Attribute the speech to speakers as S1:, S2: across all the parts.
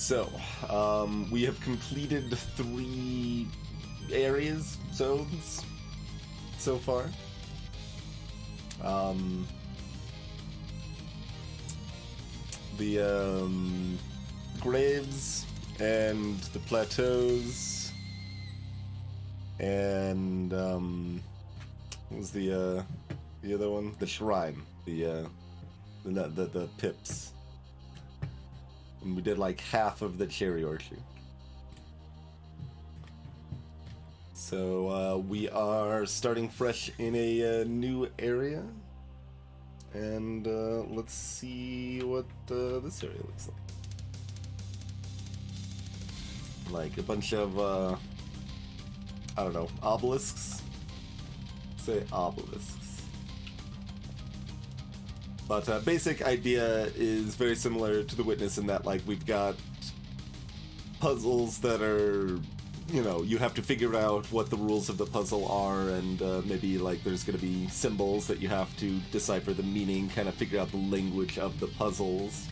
S1: So, we have completed 3 areas, zones, so far. The graves and the plateaus and what was the other one? The shrine, the pips. And we did like half of the cherry orchard. So we are starting fresh in a new area. And let's see what this area looks like. Like a bunch of, I don't know, obelisks? Say obelisks. But basic idea is very similar to The Witness in that, like, we've got puzzles that are, you know, you have to figure out what the rules of the puzzle are, and maybe, like, there's gonna be symbols that you have to decipher the meaning, kind of figure out the language of the puzzles.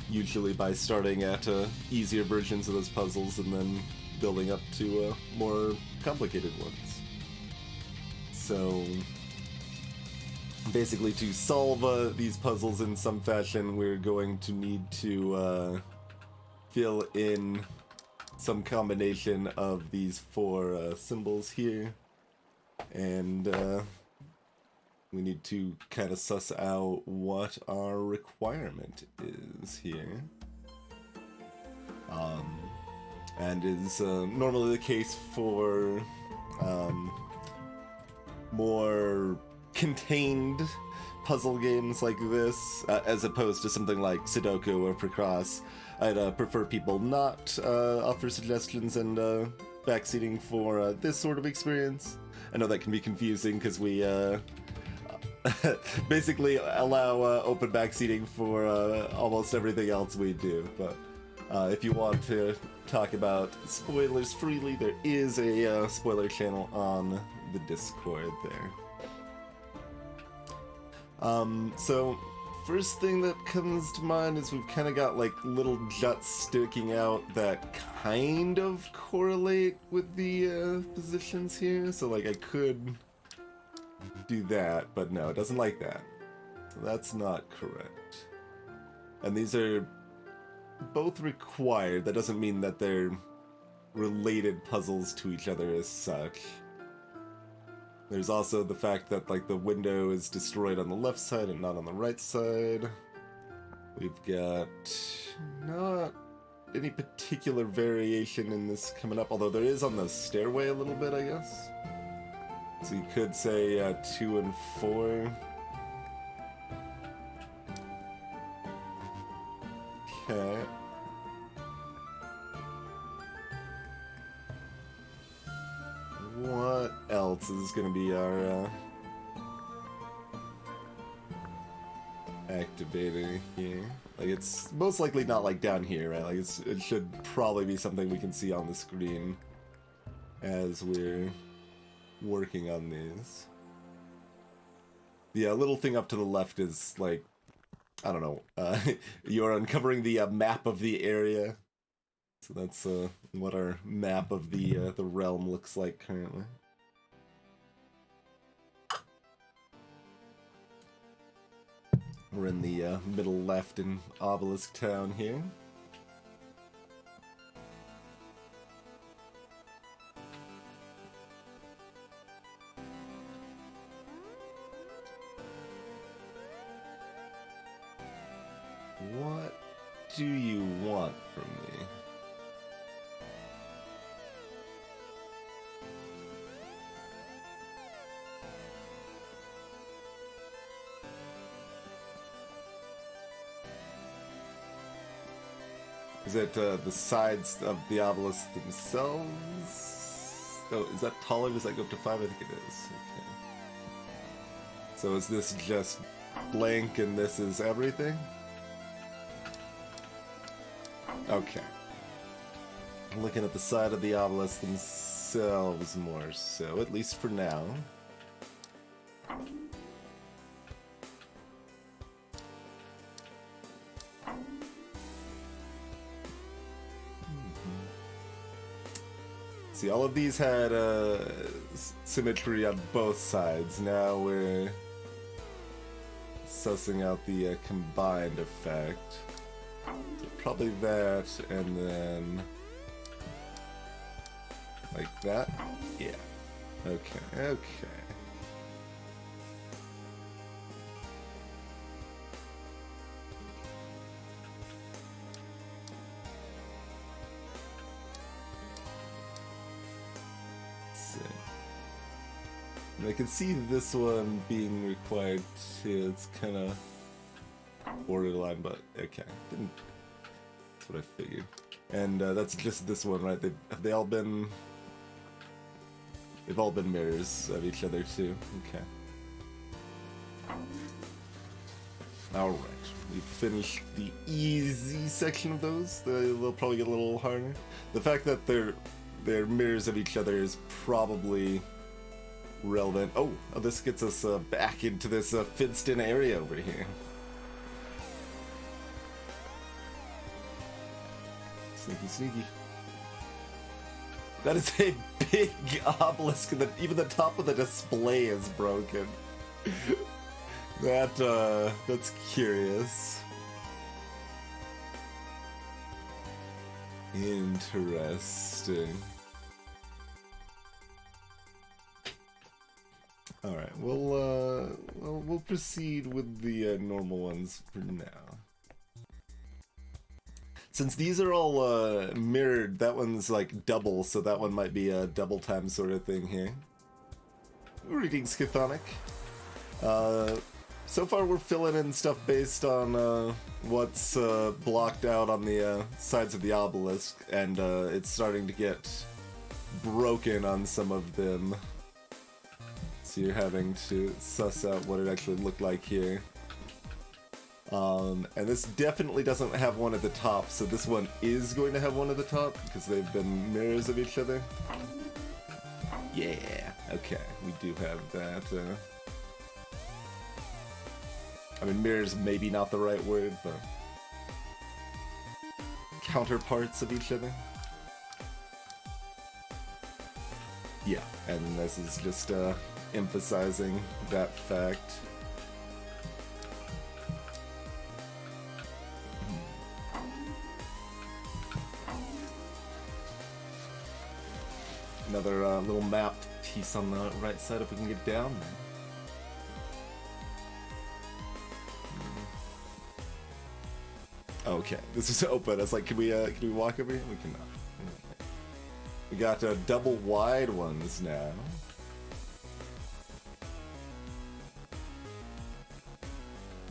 S1: Usually by starting at easier versions of those puzzles and then building up to more complicated ones. So basically, to solve these puzzles in some fashion, we're going to need to fill in some combination of these 4 symbols here, and we need to kind of suss out what our requirement is here. And is normally the case for more contained puzzle games like this, as opposed to something like Sudoku or Precross. I'd prefer people not offer suggestions and backseating for this sort of experience. I know that can be confusing because we basically allow open backseating for almost everything else we do. But if you want to talk about spoilers freely, there is a spoiler channel on the Discord there. So first thing that comes to mind is we've kind of got like little juts sticking out that kind of correlate with the positions here. So like I could do that, but no, it doesn't like that. So that's not correct. And these are both required. That doesn't mean that they're related puzzles to each other as such. There's also the fact that, like, the window is destroyed on the left side and not on the right side. We've got not any particular variation in this coming up, although there is on the stairway a little bit, I guess. So you could say 2 and 4. Okay. What else is going to be our activator here? Like, it's most likely not like down here, right? Like, it should probably be something we can see on the screen as we're working on these. The little thing up to the left is like, I don't know, you're uncovering the map of the area. So that's what our map of the realm looks like currently. We're in the middle left in Obelisk Town here. What do you want from me? Is it the sides of the obelisk themselves? Oh, is that taller? Does that go up to 5? I think it is. Okay. So is this just blank and this is everything? Okay. Looking at the side of the obelisk themselves more so, at least for now. See, all of these had symmetry on both sides. Now we're sussing out the combined effect. So probably that, and then like that. Yeah. Okay. Okay. And I can see this one being required too. It's kind of borderline, but okay. That's what I figured. And that's just this one, right? They've all been mirrors of each other too. Okay. All right. We finished the easy section of those. They'll probably get a little harder. The fact that they're mirrors of each other is probably relevant. Oh, this gets us back into this fenced-in area over here. Sneaky, sneaky. That is a big obelisk, and even the top of the display is broken. That's curious. Interesting. All right, we'll proceed with the normal ones for now. Since these are all mirrored, that one's like double, so that one might be a double time sort of thing here. Greetings, Chthonic. So far we're filling in stuff based on what's blocked out on the sides of the obelisk, and it's starting to get broken on some of them. So you're having to suss out what it actually looked like here. And this definitely doesn't have one at the top, so this one is going to have one at the top, because they've been mirrors of each other. Yeah, okay, we do have that. I mean, mirrors maybe not the right word, but counterparts of each other. Yeah, and this is just emphasizing that fact. Another little map piece on the right side if we can get down there. Okay, this is open. I was like, can we walk over here? We cannot. We got double wide ones now.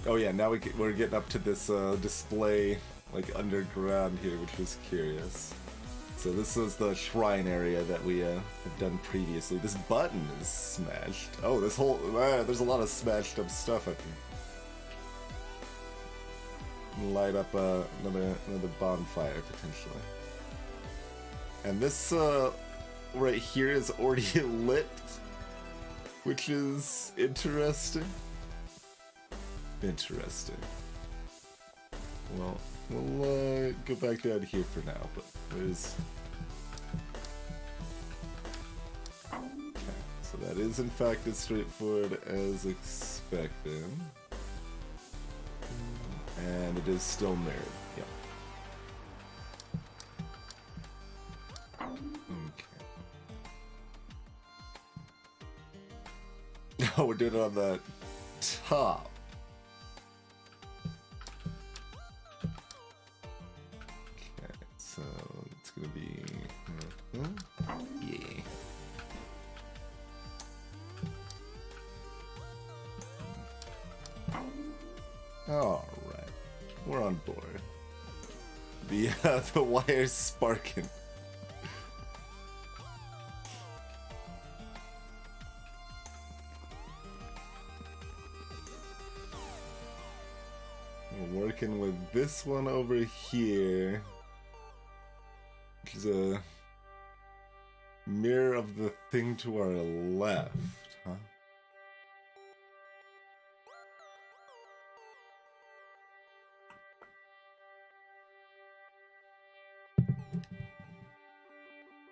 S1: Oh yeah, now we're getting up to this display like underground here, which was curious. So this was the shrine area that we have done previously. This button is smashed. Oh, this whole there's a lot of smashed up stuff up here. Light up another bonfire potentially. And this right here is already lit, which is interesting. Interesting. Well, we'll go back down here for now, but there's... Okay, so that is in fact as straightforward as expected. And it is still mirrored, yep. Okay. Oh, we're doing it on the top. Okay, so it's gonna be... yeah. Alright, we're on board. The wire's sparking. We're working with this one over here, which is a mirror of the thing to our left, huh?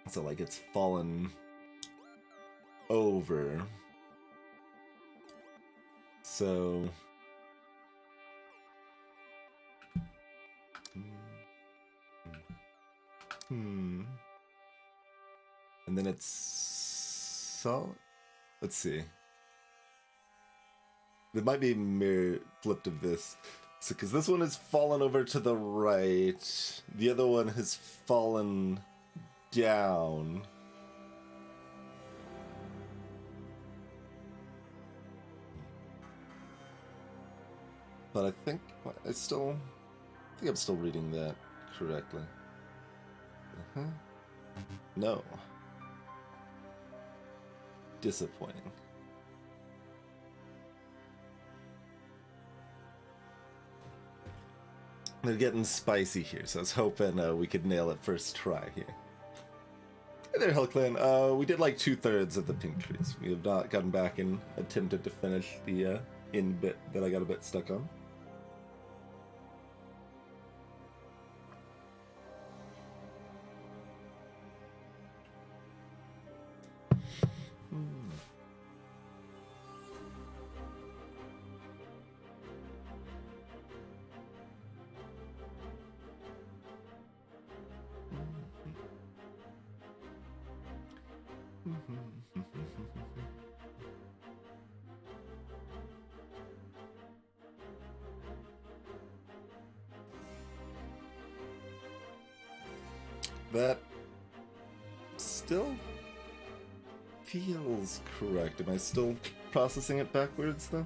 S1: So like it's fallen over. So and then it's so let's see. It might be mirror flipped of this. So because this one has fallen over to the right, the other one has fallen down. But I think I'm still reading that correctly. No. Disappointing. They're getting spicy here, so I was hoping we could nail it first try here. Hey there, Hell Clan. We did like 2/3 of the pink trees. We have not gotten back and attempted to finish the in bit that I got a bit stuck on. That still feels correct. Am I still processing it backwards, though?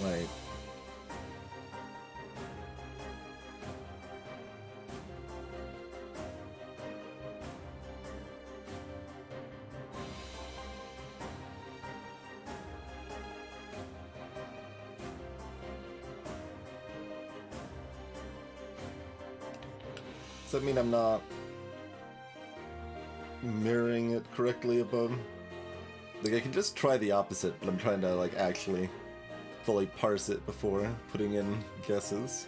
S1: Like, does that mean I'm not mirroring it correctly above? Like, I can just try the opposite, but I'm trying to, like, actually fully parse it before putting in guesses.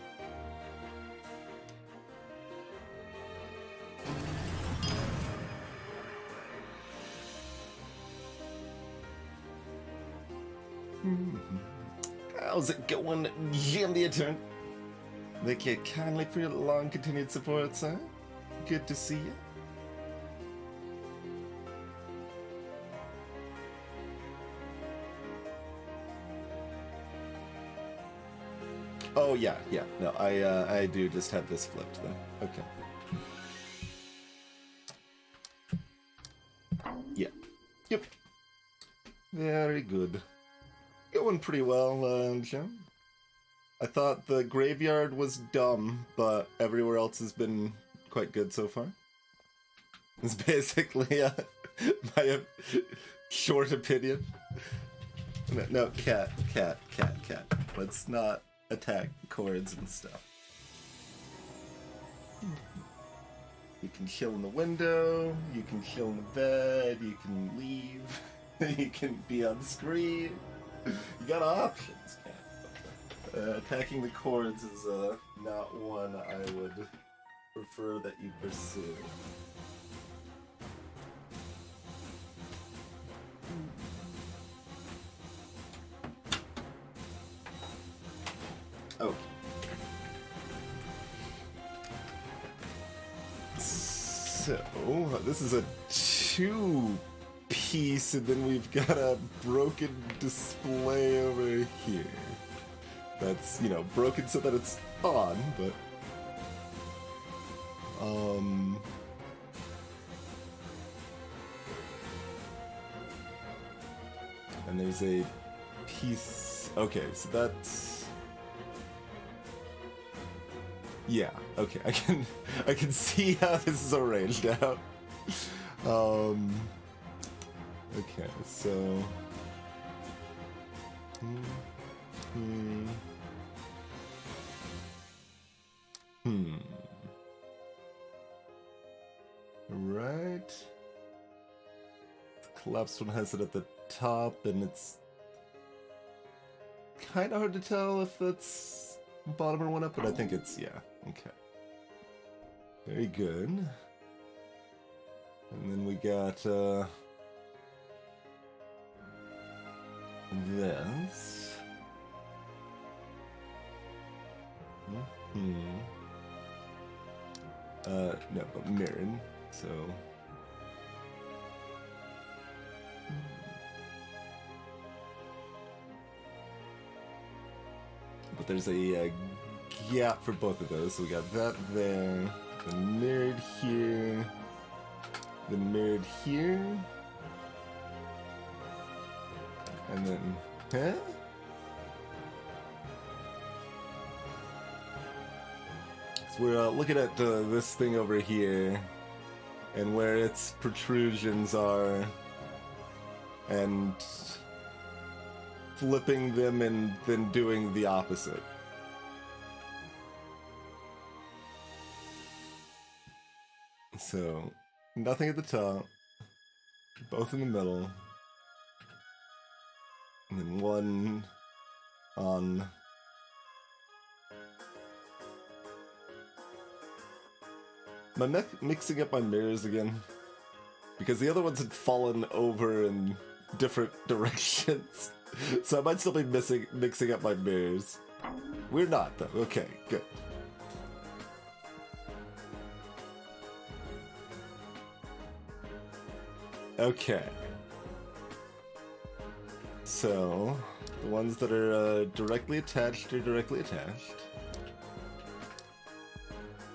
S1: How's it going, Jim the Eternal? Thank you kindly for your long continued support, sir. Good to see you. Oh yeah. No, I do just have this flipped though. Okay. Yeah. Yep. Very good. Going pretty well, Jim. I thought the graveyard was dumb, but everywhere else has been quite good so far. It's basically my short opinion. No, cat. Let's not attack chords and stuff. You can chill in the window, you can chill in the bed, you can leave, you can be on screen. You got options, cat. Attacking the chords is not one I would prefer that you pursue. Okay. So, this is a 2-piece, and then we've got a broken display over here. That's, broken so that it's on, but Um, and there's a piece. Okay, so that's. Yeah. Okay, I can see how this is arranged out. Okay, so. Right. The collapsed one has it at the top, and it's kind of hard to tell if that's bottom or one up, but I think it's, yeah, okay. Very good. And then we got, this. No, but mirrored, so... But there's a gap for both of those, so we got that there, then mirrored here, then mirrored here, and then, huh? So we're looking at this thing over here, and where its protrusions are, and flipping them and then doing the opposite. So, nothing at the top, both in the middle, and then one on... Am I mixing up my mirrors again? Because the other ones had fallen over in different directions. So I might still be mixing up my mirrors. We're not, though. Okay, good. Okay. So, the ones that are directly attached are directly attached.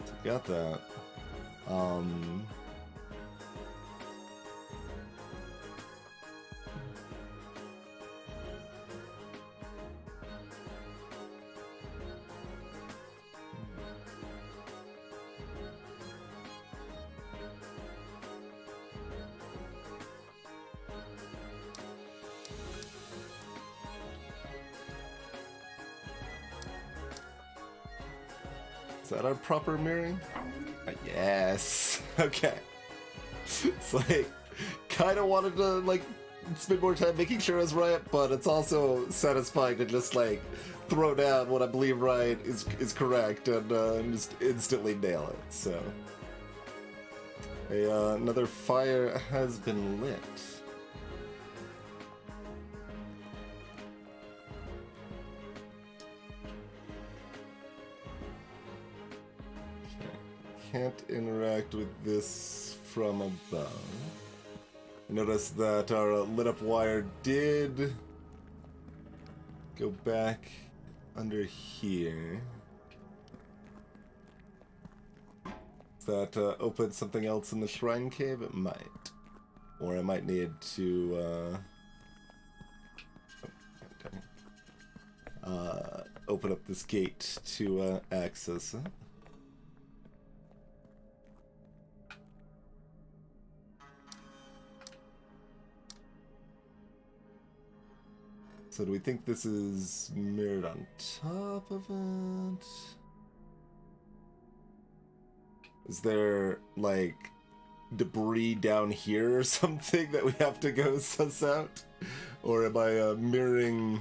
S1: So got that. Is that our proper mirroring? Yes. Okay. It's like, kind of wanted to, like, spend more time making sure I was right, but it's also satisfying to just, like, throw down what I believe right is correct and just instantly nail it, so. Another fire has been lit. Can't interact with this from above. Notice that our lit up wire did go back under here. Does that open something else in the shrine cave? It might. Or I might need to open up this gate to access it. So do we think this is mirrored on top of it? Is there, like, debris down here or something that we have to go suss out? Or am I mirroring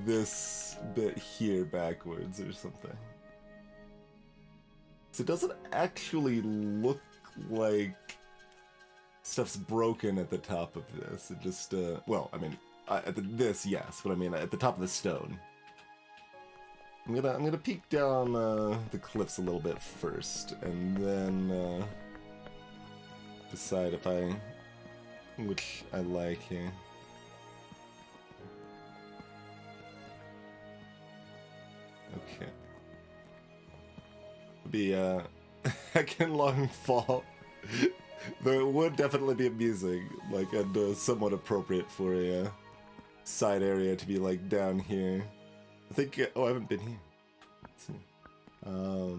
S1: this bit here backwards or something? So it doesn't actually look like stuff's broken at the top of this. It just, well, I mean... at this, yes, but I mean at the top of the stone. I'm gonna peek down the cliffs a little bit first, and then decide which I like here. Okay. Be second long fall. Though it would definitely be amusing, like, and somewhat appropriate for a side area to be, like, down here. I think, oh, I haven't been here. Let's see. I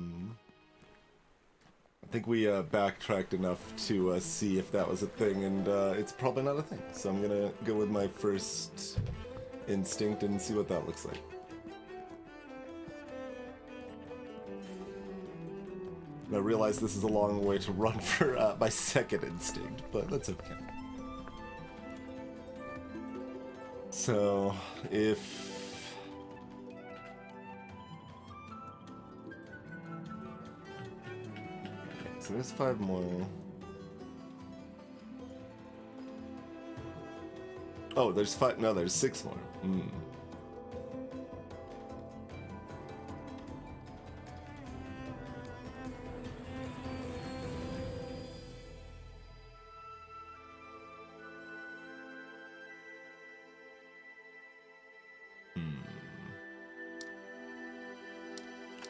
S1: think we backtracked enough to see if that was a thing, and it's probably not a thing. So I'm gonna go with my first instinct and see what that looks like. And I realize this is a long way to run for my second instinct, but that's okay. So, if... So there's 5 more. Oh, there's 5... No, there's 6 more.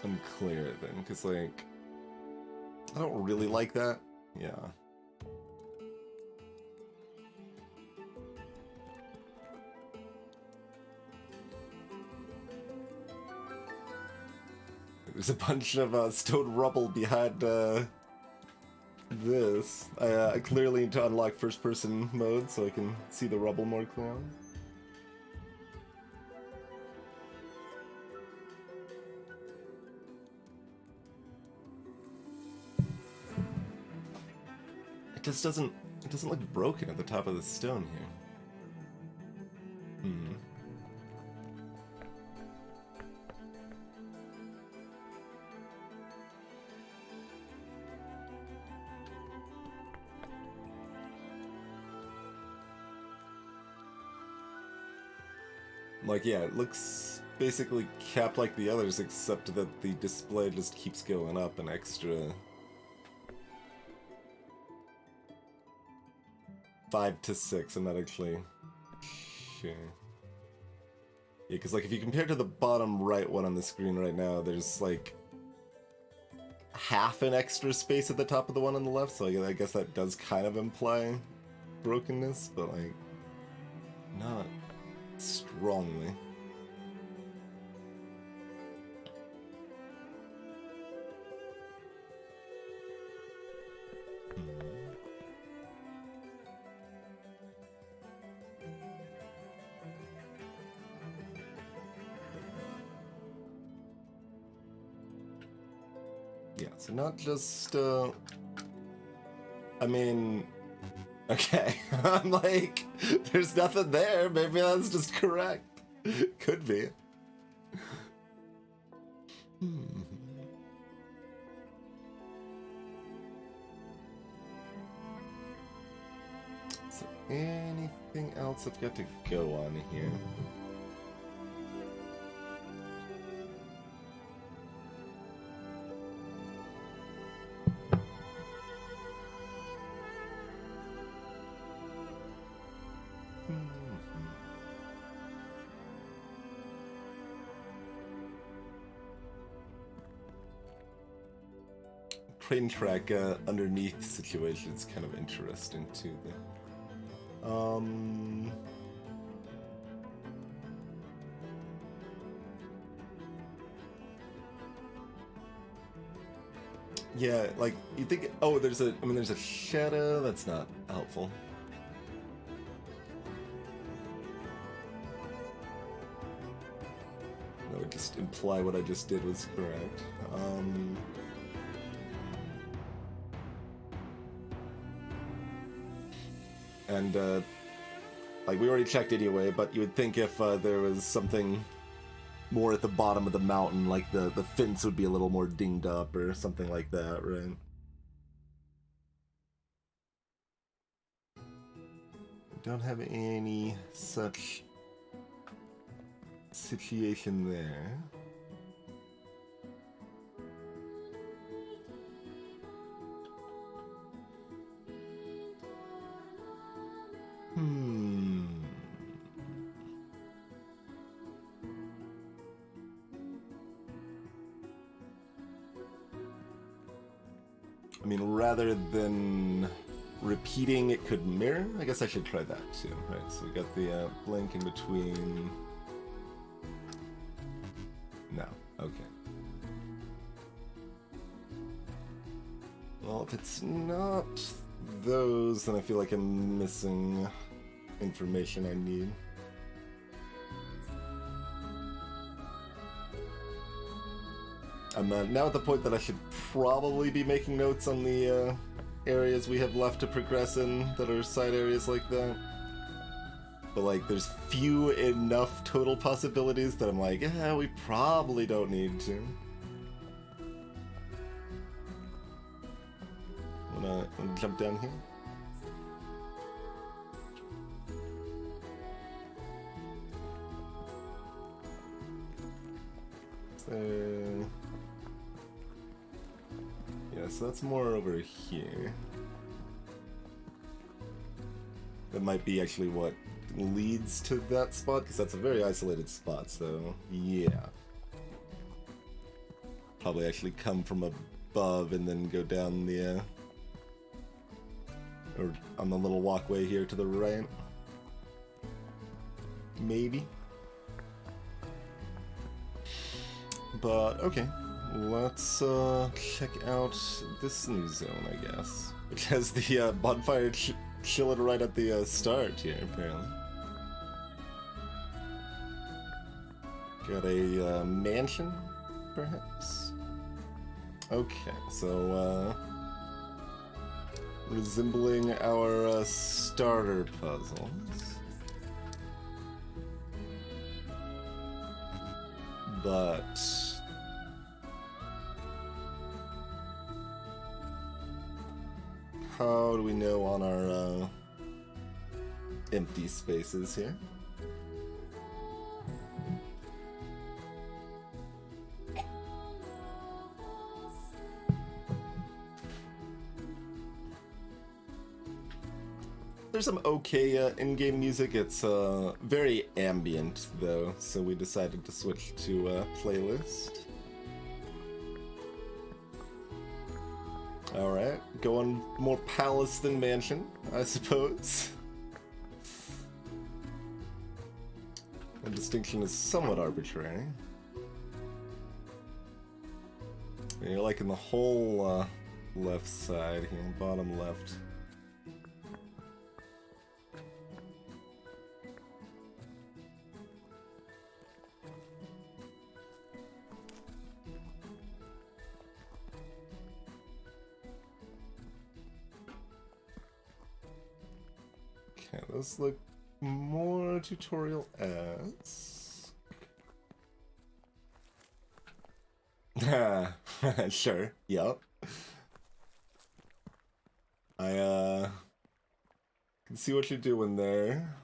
S1: Unclear then, because, like... I don't really like that. Yeah. There's a bunch of stone rubble behind this. I clearly need to unlock first-person mode so I can see the rubble more clearly. It doesn't look broken at the top of the stone here. Like, yeah, it looks basically capped like the others, except that the display just keeps going up an extra 5 to 6. I'm not actually sure. Yeah, because, like, if you compare to the bottom right one on the screen right now, there's, like, half an extra space at the top of the one on the left, so I guess that does kind of imply brokenness, but, like, not strongly. Yeah, so not just, I mean, okay, I'm like, there's nothing there, maybe that's just correct. Could be. So anything else I've got to go on here? Train track underneath situation is kind of interesting too. Yeah, like you think. Oh, there's a shadow. That's not helpful. That would just imply what I just did was correct. And, like, we already checked anyway, but you would think if there was something more at the bottom of the mountain, like the fence would be a little more dinged up or something like that, right? Don't have any such situation there. I mean, rather than repeating, it could mirror. I guess I should try that too. Right, so we got the blink in between. No, okay. Well, if it's not those, then I feel like I'm missing information I need. I'm now at the point that I should probably be making notes on the areas we have left to progress in that are side areas like that. But like, there's few enough total possibilities that I'm like, yeah, we probably don't need to. Wanna jump down here? So... yeah, so that's more over here. That might be actually what leads to that spot, because that's a very isolated spot, so yeah. Probably actually come from above and then go down the, or on the little walkway here to the right. Maybe. But, okay. Let's check out this new zone, I guess. Which has the bonfire chilling right at the start here, apparently. Got a mansion, perhaps? Okay, so resembling our starter puzzles. But how do we know on our empty spaces here? There's some okay in-game music. It's very ambient, though, so we decided to switch to playlist. Alright, going more palace than mansion, I suppose. The distinction is somewhat arbitrary. You're like in the whole left side here, bottom left. Okay, those look more tutorial-esque. Sure, yep. I can see what you're doing there.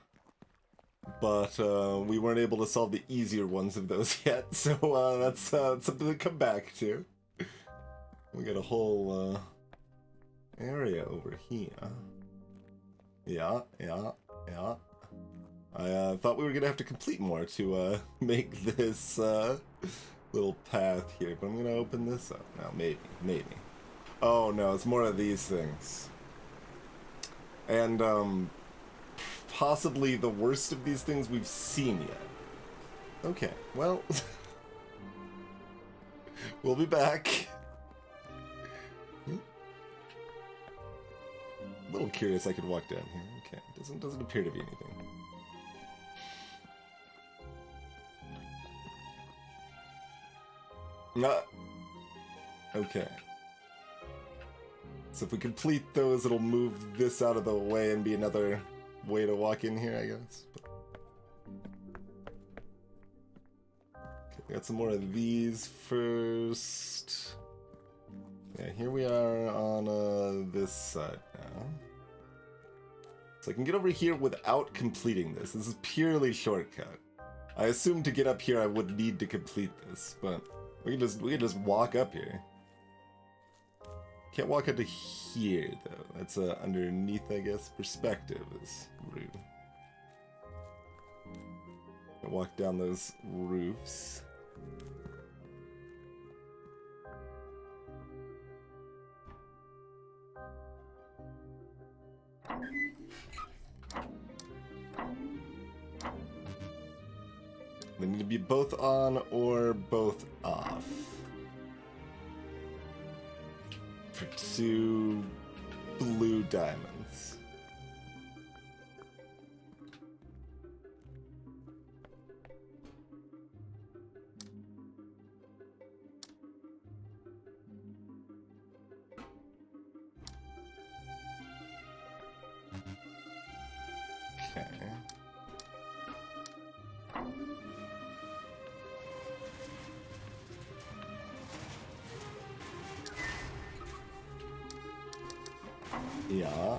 S1: But we weren't able to solve the easier ones of those yet, so that's something to come back to. We got a whole area over here. Yeah. I thought we were gonna have to complete more to make this little path here, but I'm gonna open this up now. Maybe. Oh no, it's more of these things. And possibly the worst of these things we've seen yet. Okay, well, we'll be back. A little curious I could walk down here. Okay, doesn't appear to be anything. Okay. So if we complete those, it'll move this out of the way and be another way to walk in here, I guess. Okay, we got some more of these first. Yeah, here we are on this side now. So I can get over here without completing this. This is purely shortcut. I assumed to get up here I would need to complete this, but we can just walk up here. Can't walk up to here though. That's underneath, I guess. Perspective is rude. Walk down those roofs. They need to be both on or both off. For 2 blue diamonds. Okay. Yeah.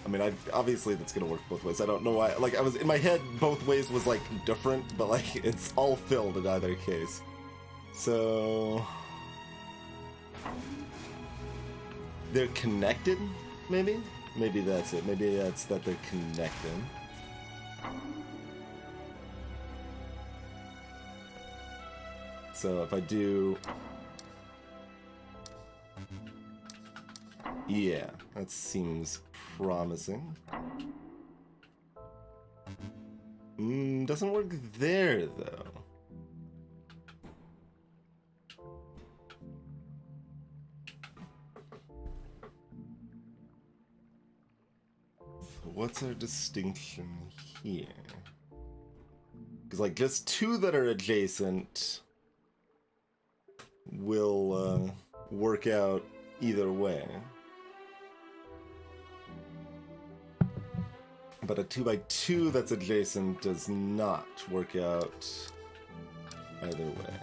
S1: I mean, obviously that's gonna work both ways. I don't know why. Like, I was in my head, both ways was like different, but like it's all filled in either case. So they're connected, maybe. Maybe that's it. Maybe that's that they're connected. So if I do... Yeah, that seems promising. Doesn't work there, though. So what's our distinction here? Because, like, just 2 that are adjacent will work out either way. But a 2x2 that's adjacent does not work out either way.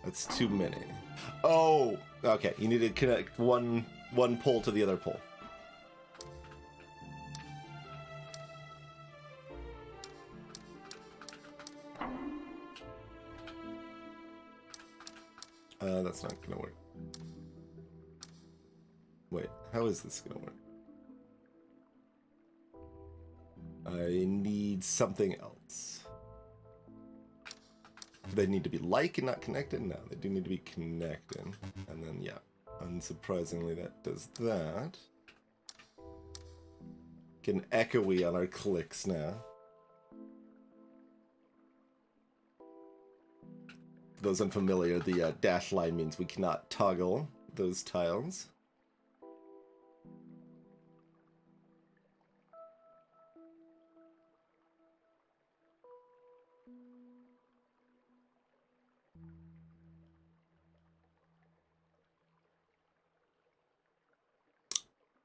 S1: That's too many. Oh, okay. You need to connect one pole to the other pole. That's not gonna work. Wait, how is this gonna work? I need something else. Do they need to be like and not connected? No, they do need to be connected. And then, yeah, unsurprisingly, that does that. Getting echoey on our clicks now. For those unfamiliar, the dash line means we cannot toggle those tiles.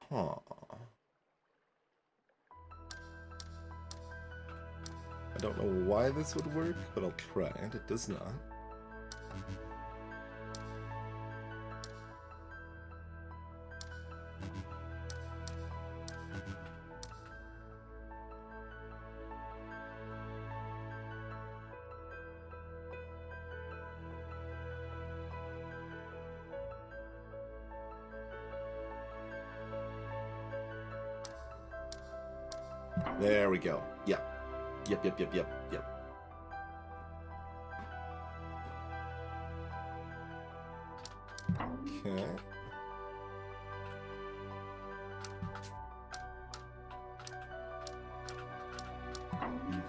S1: Huh. I don't know why this would work, but I'll try it. It does not. There we go. Yep. Yep. Okay.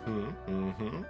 S1: Mm-hmm.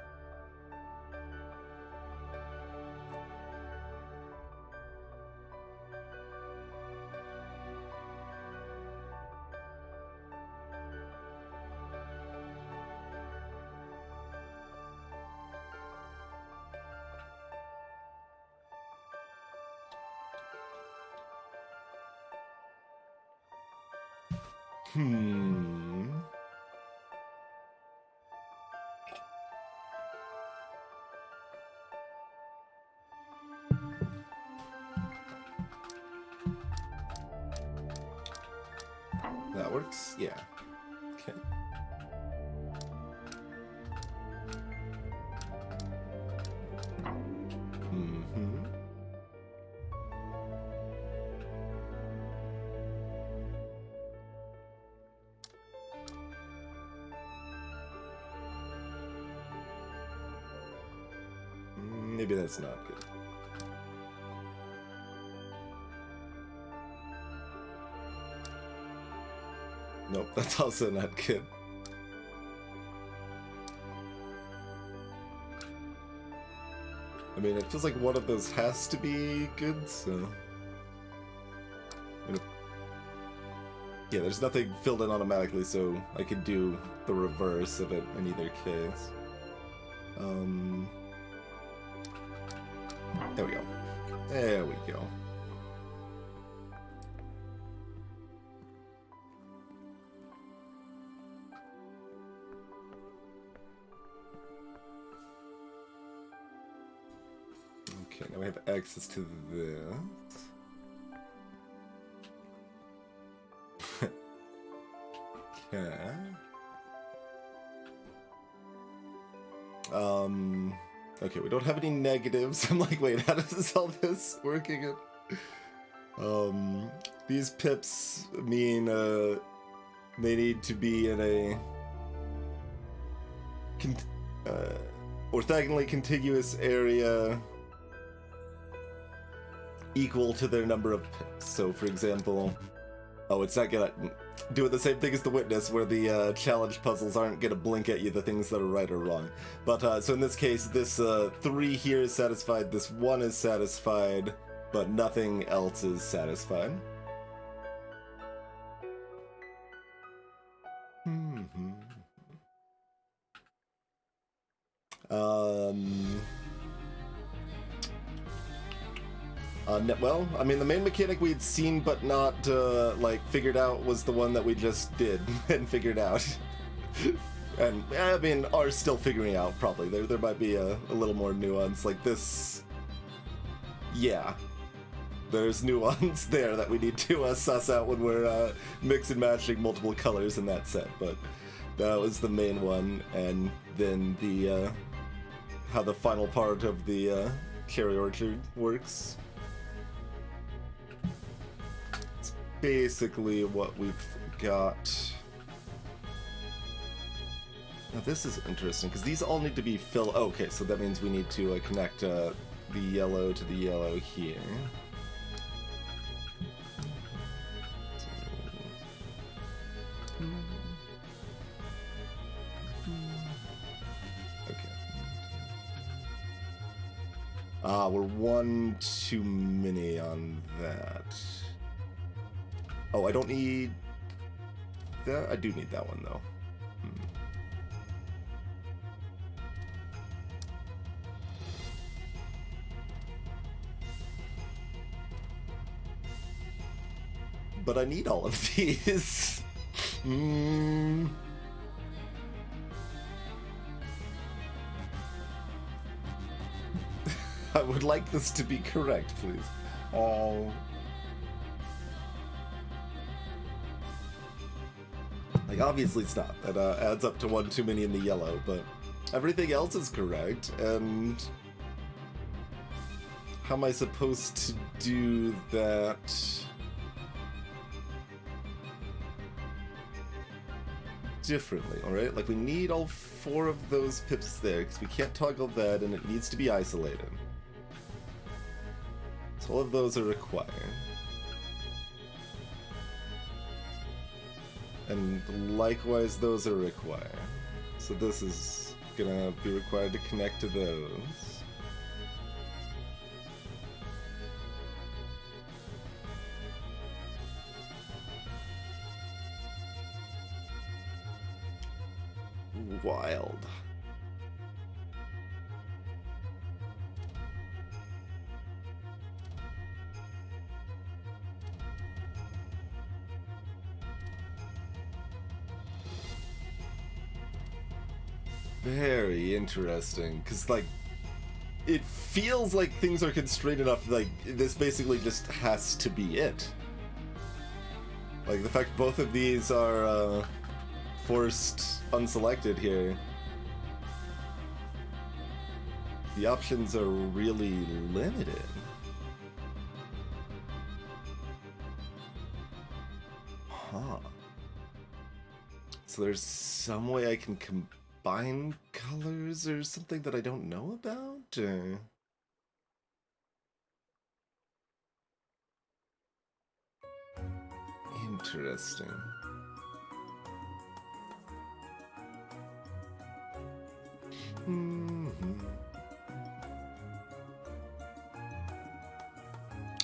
S1: That works? Yeah. Okay. Maybe that's not good. Nope, that's also not good. I mean, it feels like one of those has to be good, so... Yeah, there's nothing filled in automatically, so I could do the reverse of it in either case. There we go. There we go. Okay, now we have access to this. Okay. Okay, we don't have any negatives. I'm like, wait, how does all this work again? These pips mean, they need to be in a orthogonally contiguous area equal to their number of pips. So, for example, oh, it's not gonna do it the same thing as the witness, where the challenge puzzles aren't gonna blink at you the things that are right or wrong. But so in this case, this 3 here is satisfied, this 1 is satisfied, but nothing else is satisfied. Well, I mean, the main mechanic we'd seen but not, like, figured out was the one that we just did and figured out. And, I mean, are still figuring out, probably. There might be a little more nuance. Like, this... Yeah. There's nuance there that we need to suss out when we're mix and matching multiple colors in that set, but that was the main one. And then the, how the final part of the Cherry Orchard works. Basically what we've got. Now this is interesting because these all need to be filled. Oh, okay, so that means we need to connect the yellow to the yellow here. Okay. We're one too many on that. Oh, I don't need that? I do need that one, though. But I need all of these. I would like this to be correct, please. Like, obviously it's not. That adds up to one too many in the yellow, but everything else is correct, and how am I supposed to do that differently, alright? Like, we need all 4 of those pips there, because we can't toggle that, and it needs to be isolated. So all of those are required. And likewise, those are required. So this is gonna be required to connect to those. Wild. Very interesting, because, like, it feels like things are constrained enough, like, this basically just has to be it. Like, the fact both of these are, forced unselected here. The options are really limited. Huh. So there's some way I can combine colors or something that I don't know about? Or... Interesting. I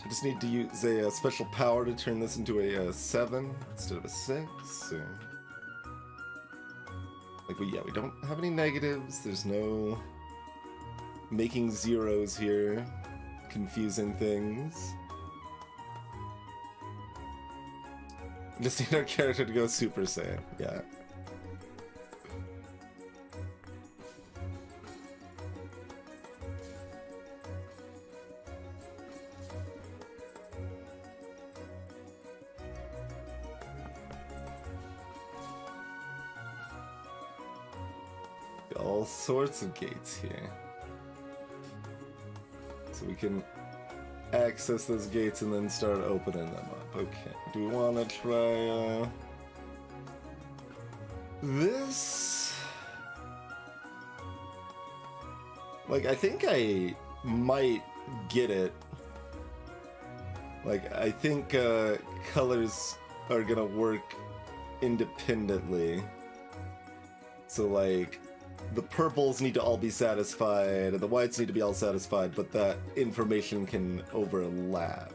S1: just need to use a special power to turn this into a 7 instead of a 6. So. Like, we don't have any negatives. There's no making zeros here, confusing things. Just need our character to go Super Saiyan. Yeah. All sorts of gates here. So we can access those gates and then start opening them up. Okay. Do we want to try this? Like, I think I might get it. Like, I think colors are gonna work independently. So, like, the purples need to all be satisfied, and the whites need to be all satisfied, but that information can overlap,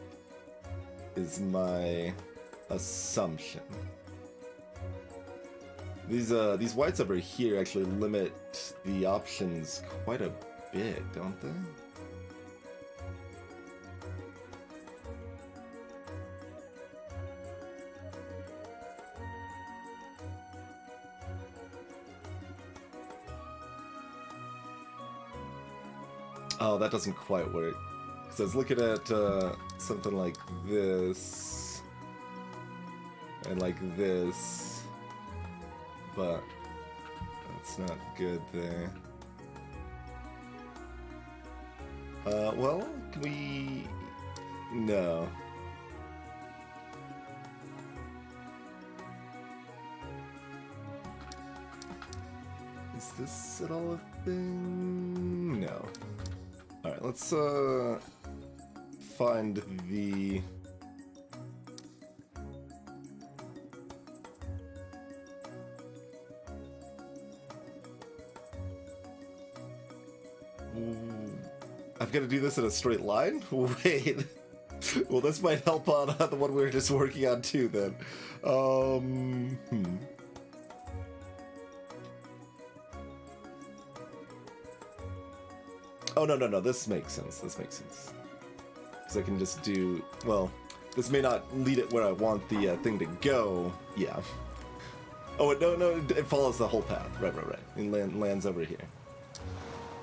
S1: is my assumption. These whites over here actually limit the options quite a bit, don't they? Oh, that doesn't quite work. Because I was looking at something like this, and like this, but that's not good there. Well, can we... No. Is this at all a thing? No. Alright, let's find the... I've got to do this in a straight line? Wait. Well, this might help on the one we were just working on too, then. Oh, no, this makes sense. This makes sense. Because I can just do... Well, this may not lead it where I want the thing to go. Yeah. Oh, no, it follows the whole path. Right. And lands over here.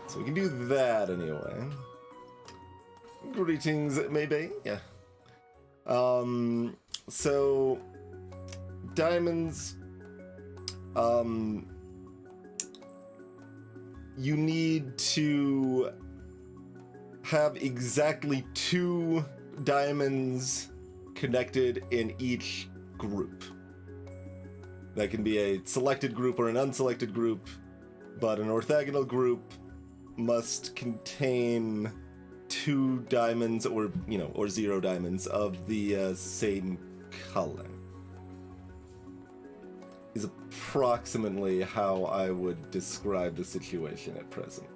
S1: So we can do that anyway. Greetings, maybe. Yeah. So... Diamonds... You need to have exactly 2 diamonds connected in each group. That can be a selected group or an unselected group, but an orthogonal group must contain 2 diamonds or 0 diamonds of the same color. Is approximately how I would describe the situation at present.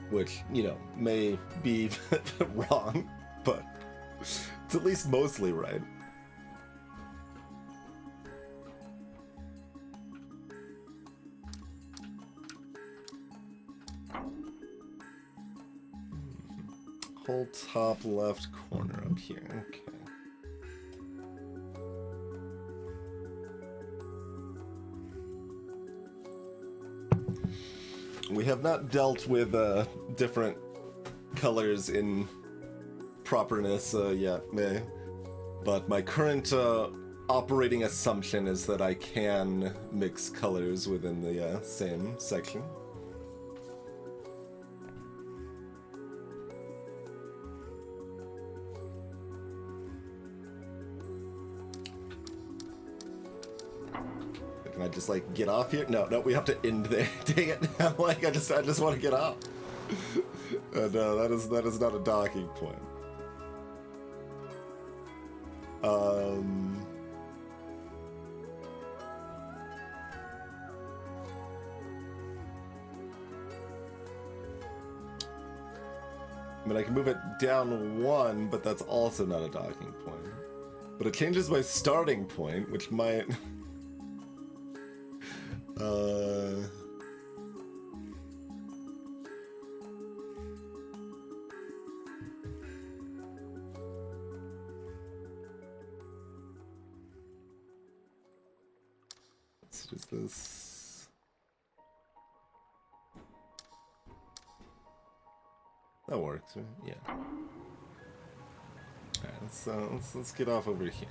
S1: Which, may be wrong, but it's at least mostly right. Whole top left corner up here. Okay. We have not dealt with different colors in properness yet, but my current operating assumption is that I can mix colors within the same section. Can I just get off here? No, we have to end there. Dang it! I'm I just want to get off. No, that is not a docking point. I mean, I can move it down 1, but that's also not a docking point. But it changes my starting point, which might... What is this? That works, right? Yeah. Alright, let's get off over here.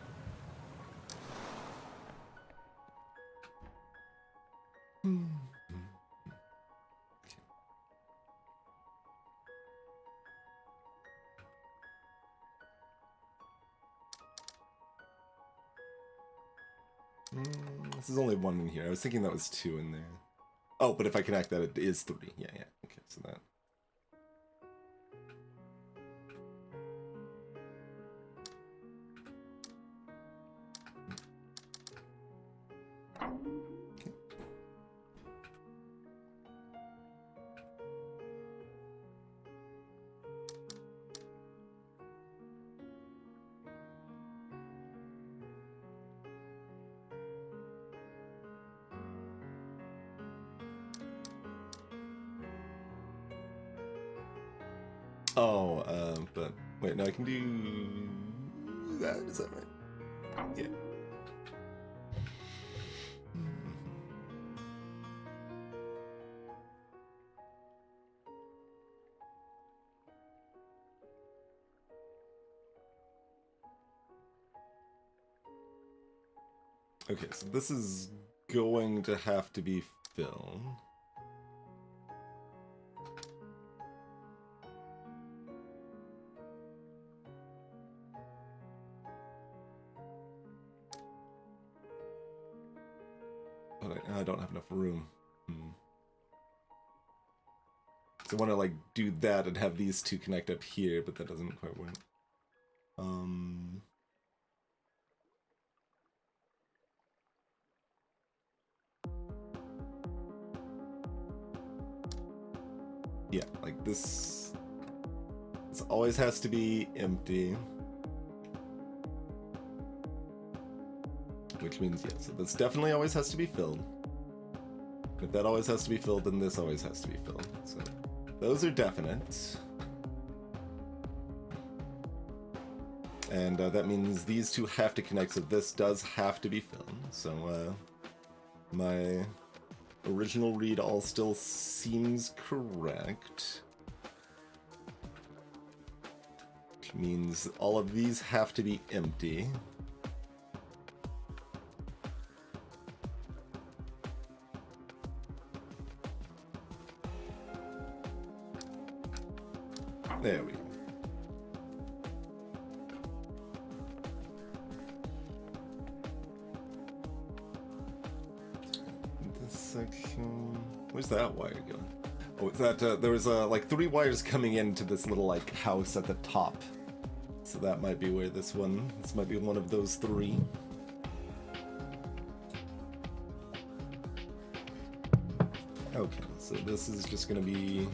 S1: This is only 1 in here. I was thinking that was 2 in there. Oh, but if I connect that, it is 3. Yeah. Okay, so that... Oh, but wait, no, I can do that. Is that right? Yeah. Okay, so this is going to have to be filled. But I don't have enough room. So I want to like do that and have these two connect up here, but that doesn't quite work. Yeah, like this always has to be empty. Which means, yeah, so this definitely always has to be filled. If that always has to be filled, then this always has to be filled. So those are definite. And that means these two have to connect, so this does have to be filled. So my original read all still seems correct. Which means all of these have to be empty. There we go. This section... Where's that wire going? Oh, is that, there was, like, 3 wires coming into this little, like, house at the top. So that might be where this might be one of those 3. Okay, so this is just gonna be...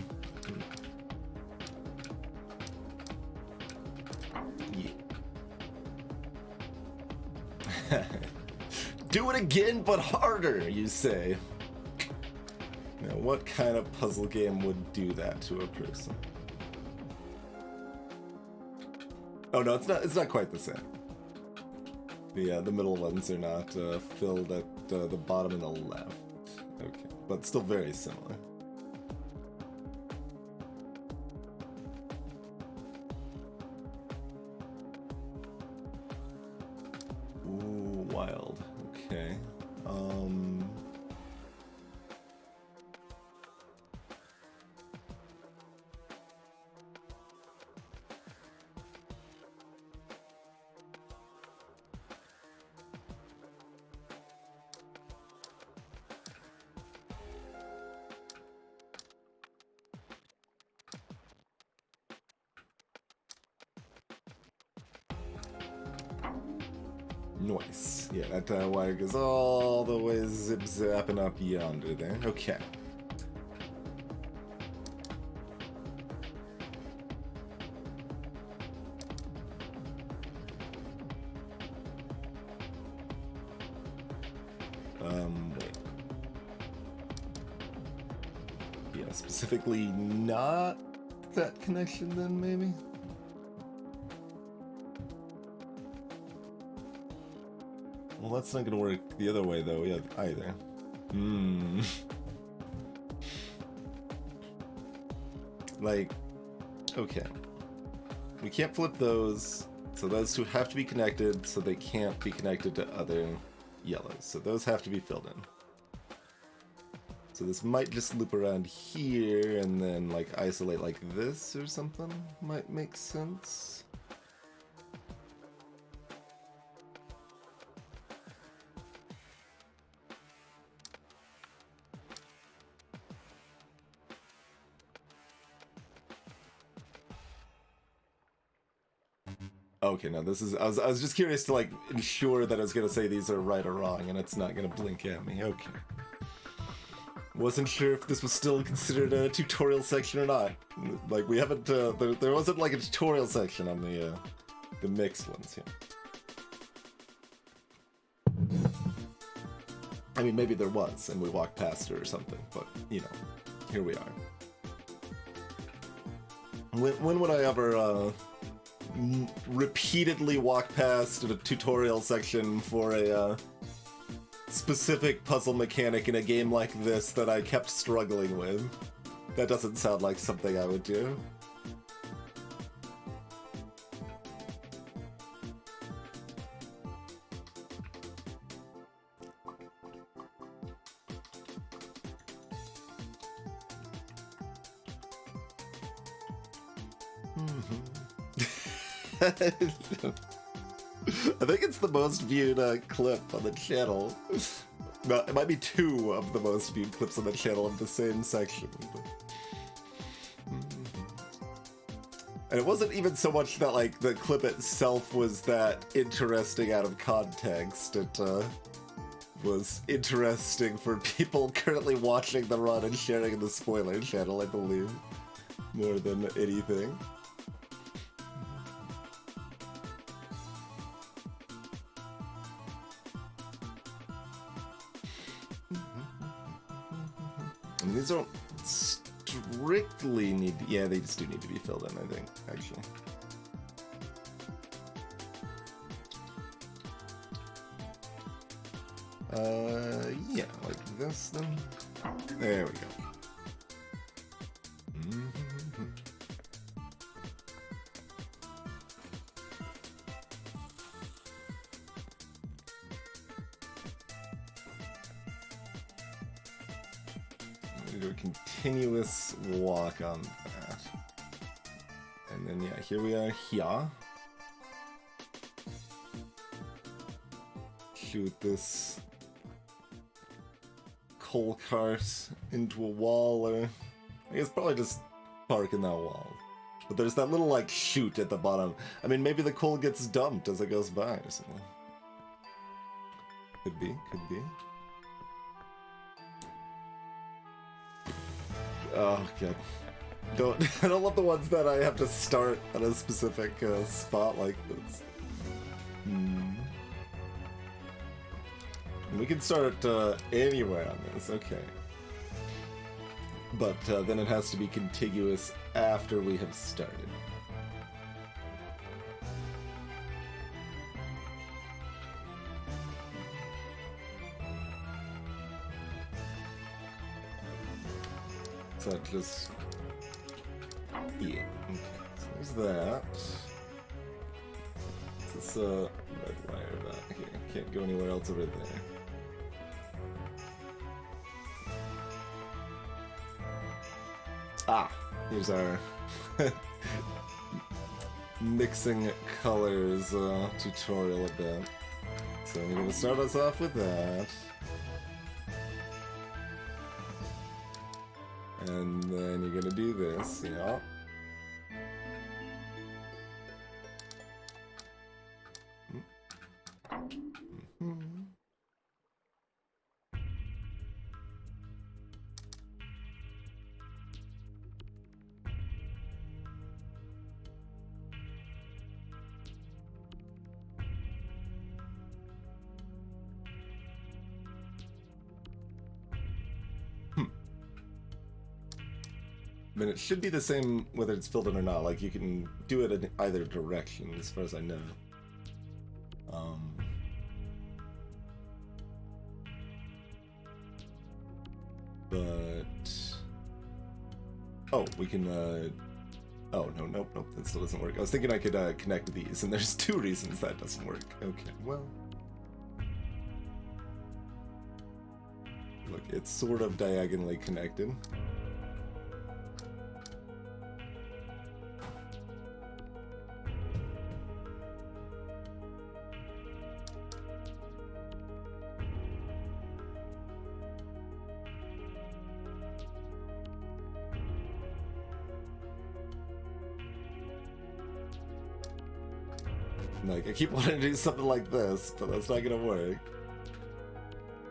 S1: Do it again, but harder, you say. Now, what kind of puzzle game would do that to a person? Oh no, it's not quite the same. The middle ones are not filled at the bottom and the left. Okay, but still very similar. Ooh, wild. Okay. Nice. Yeah, that wire goes all the way zip-zapping up yonder there. Okay. Wait. Yeah, specifically not that connection then, maybe? Well, that's not gonna work the other way, though, yeah, either. Like, okay. We can't flip those, so those two have to be connected, so they can't be connected to other yellows. So those have to be filled in. So this might just loop around here and then, like, isolate like this or something. Might make sense. Okay, no, this is... I was just curious to, like, ensure that I was gonna say these are right or wrong, and it's not gonna blink at me. Okay. Wasn't sure if this was still considered a tutorial section or not. Like, we haven't... there wasn't, like, a tutorial section on the mixed ones here. I mean, maybe there was, and we walked past it or something, but, you know, here we are. When would I ever, repeatedly walk past a tutorial section for a specific puzzle mechanic in a game like this that I kept struggling with? That doesn't sound like something I would do. I think it's the most viewed clip on the channel. No, it might be 2 of the most viewed clips on the channel of the same section. And it wasn't even so much that, like, the clip itself was that interesting out of context. It was interesting for people currently watching the run and sharing in the spoiler channel, I believe, more than anything. And these don't strictly need to, yeah, they just do need to be filled in, I think, actually. Yeah, like this then. There we go. Do a continuous walk on that. And then, yeah, here we are here. Shoot this coal cart into a wall, or I guess probably just park in that wall. But there's that little, like, chute at the bottom. I mean, maybe the coal gets dumped as it goes by or something. Could be, could be. Oh god. I don't love the ones that I have to start at a specific spot like this. We can start anywhere on this, okay. But then it has to be contiguous after we have started. So just... yeah, okay, so there's that. This red wire back here. Can't go anywhere else over there. Ah! Here's our mixing colors tutorial a bit. So I'm going to start us off with that. And then you're gonna do this, yeah. mean, it should be the same whether it's filled in or not. Like, you can do it in either direction, as far as I know. But... Oh, we can, Oh, no, nope, that still doesn't work. I was thinking I could, connect these, and there's 2 reasons that doesn't work. Okay, well... Look, it's sort of diagonally connected. Like, I keep wanting to do something like this, but that's not gonna work.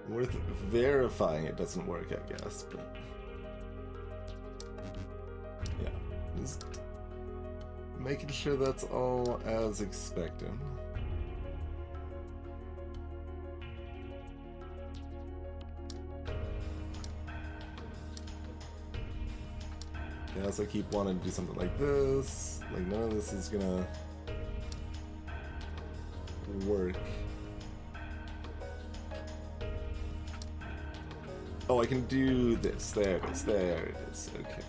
S1: Worth verifying it doesn't work, I guess, but... Yeah, just making sure that's all as expected. Guess I keep wanting to do something like this. Like, none of this is gonna work. Oh, I can do this. There it is. There it is. Okay.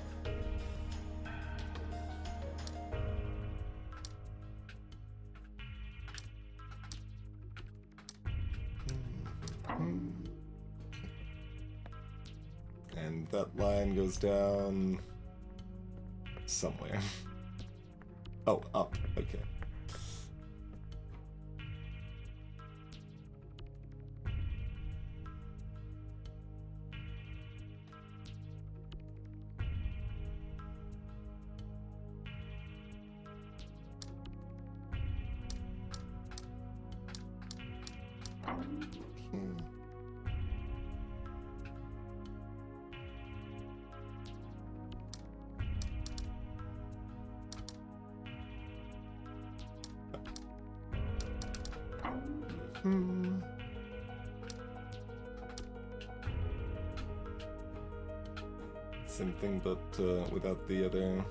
S1: And that line goes down somewhere. Oh, up. Okay. Same thing, but without the other.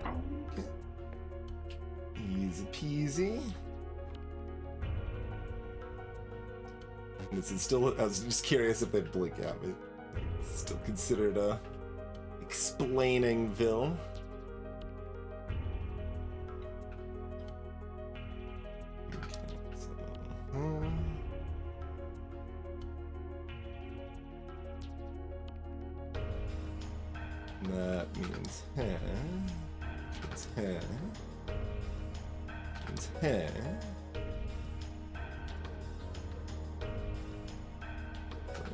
S1: Okay. Easy peasy. This is still. I was just curious if they'd blink at me. It's still considered a explainingville. That means hair. It's hair. It's hair.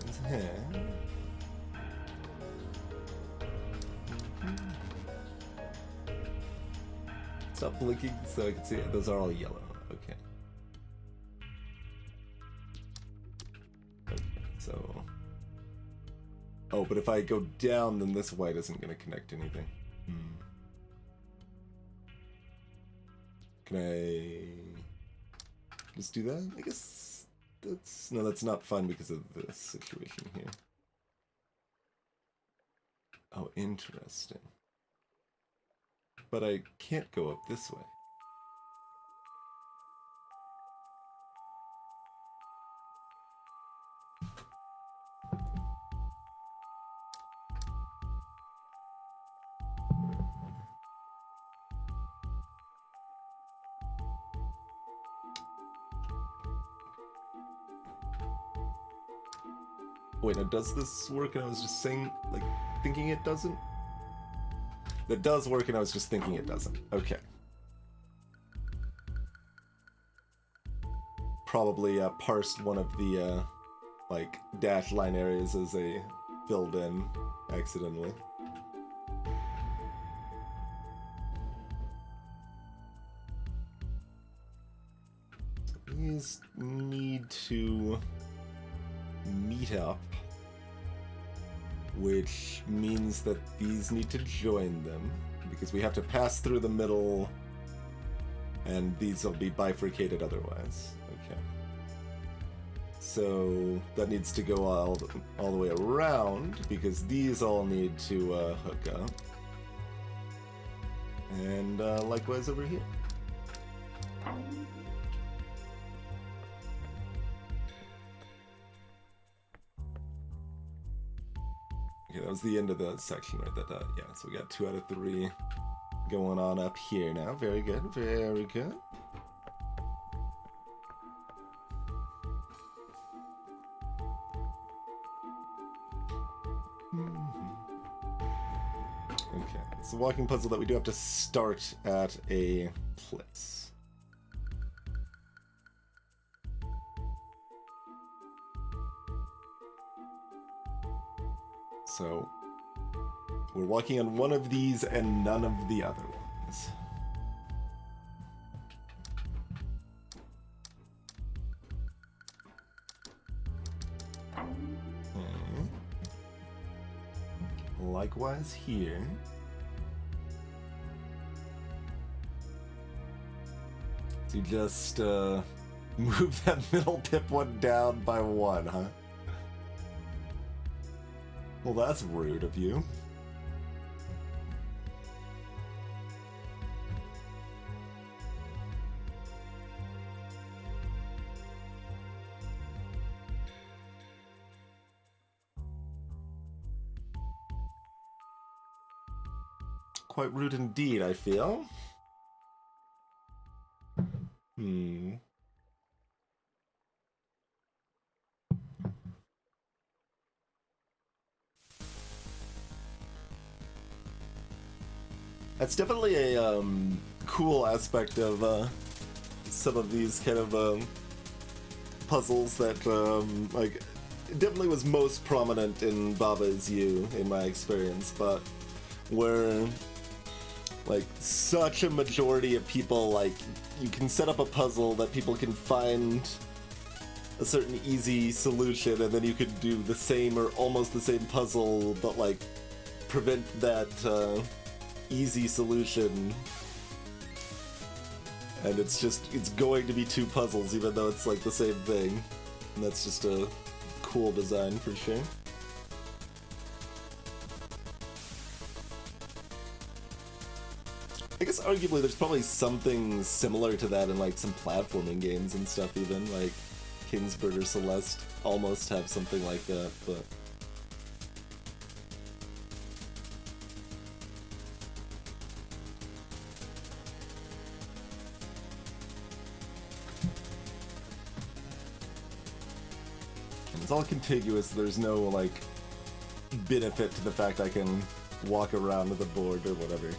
S1: It's hair. Stop blinking so I can see it. Those are all yellow. Okay. Okay, so. Oh, but if I go down, then this white isn't going to connect to anything. Can I just do that? I guess that's... No, that's not fun because of this situation here. Oh, interesting. But I can't go up this way. Wait, now does this work and I was just saying, like, thinking it doesn't? That does work and I was just thinking it doesn't. Okay. Probably parsed one of the, like, dash line areas as a filled in accidentally. So these need to meet up, which means that these need to join them, because we have to pass through the middle, and these will be bifurcated otherwise. Okay. So that needs to go all the way around, because these all need to hook up. And likewise over here. Okay, that was the end of the section right there. Yeah, so we got 2 out of 3 going on up here now. Very good, very good. Okay, it's a walking puzzle that we do have to start at a place. So, we're walking on one of these and none of the other ones. Likewise here. So you just move that middle pip one down by 1, huh? Well, that's rude of you. Quite rude indeed, I feel. That's definitely a cool aspect of some of these kind of puzzles that like it definitely was most prominent in Baba Is You in my experience, but where like such a majority of people, like you can set up a puzzle that people can find a certain easy solution, and then you could do the same or almost the same puzzle, but like prevent that easy solution, and it's going to be 2 puzzles even though it's like the same thing, and that's just a cool design for sure. I guess arguably there's probably something similar to that in like some platforming games and stuff, even like Kingsburg or Celeste almost have something like that, but it's all contiguous. There's no like benefit to the fact I can walk around the board or whatever.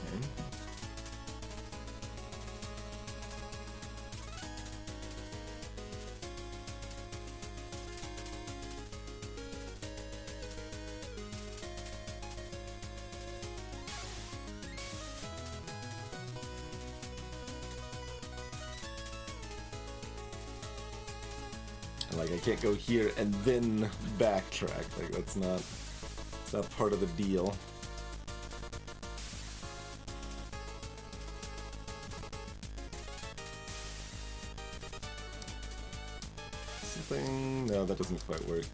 S1: Like I can't go here and then backtrack. Like it's not part of the deal. Something? No, that doesn't quite work.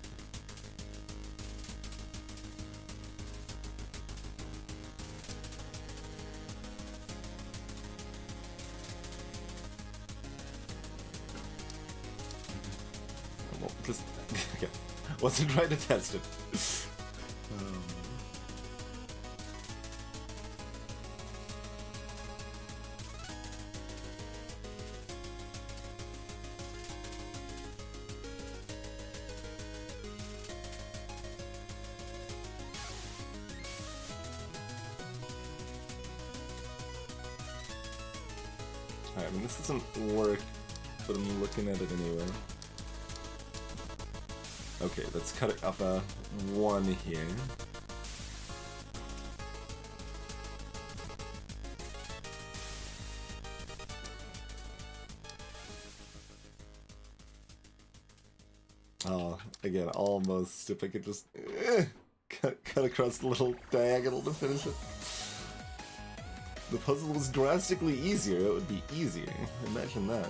S1: Just okay. Wasn't trying to test it. Alright, I mean this doesn't work, but I'm looking at it anyway. Okay, let's cut it off a 1 here. Oh, again, almost. If I could just cut across the little diagonal to finish it. The puzzle was drastically easier. It would be easier. Imagine that.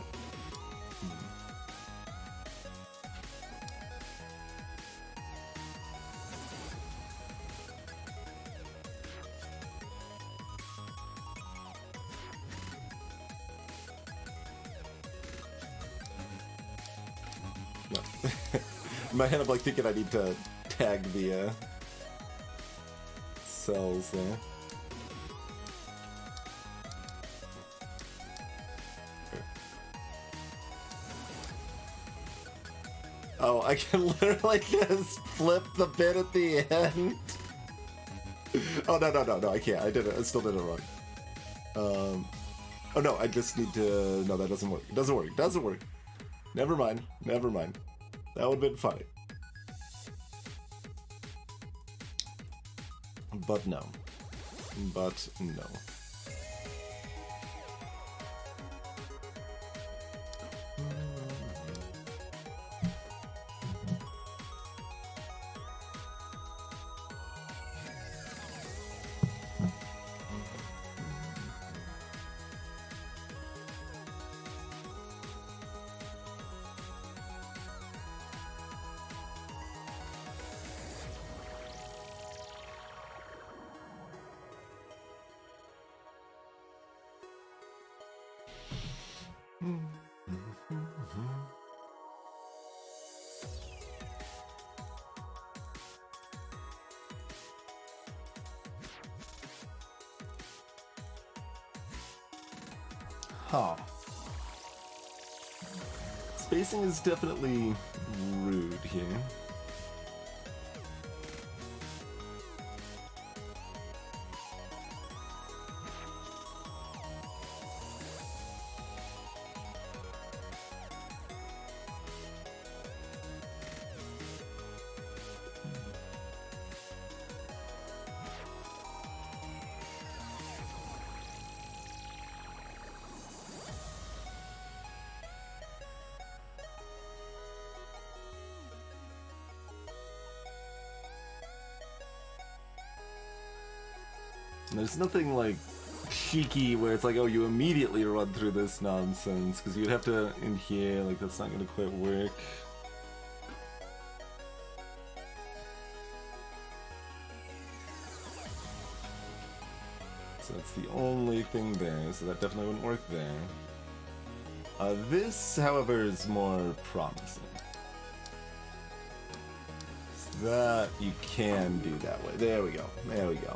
S1: No. In my head, I'm like thinking I need to tag the cells there. Oh, I can literally just flip the bit at the end. Oh, no, I can't. I did it. I still did it wrong. Oh, no, I just need to... No, that doesn't work. It doesn't work. It doesn't work. Never mind. Never mind. That would have been funny. But no. But no. Huh. Spacing is definitely rude here. And there's nothing like cheeky where it's like, oh, you immediately run through this nonsense, because you'd have to in here, like that's not gonna quite work. So that's the only thing there, so that definitely wouldn't work there. This, however, is more promising. So that you can do that way. There we go. There we go.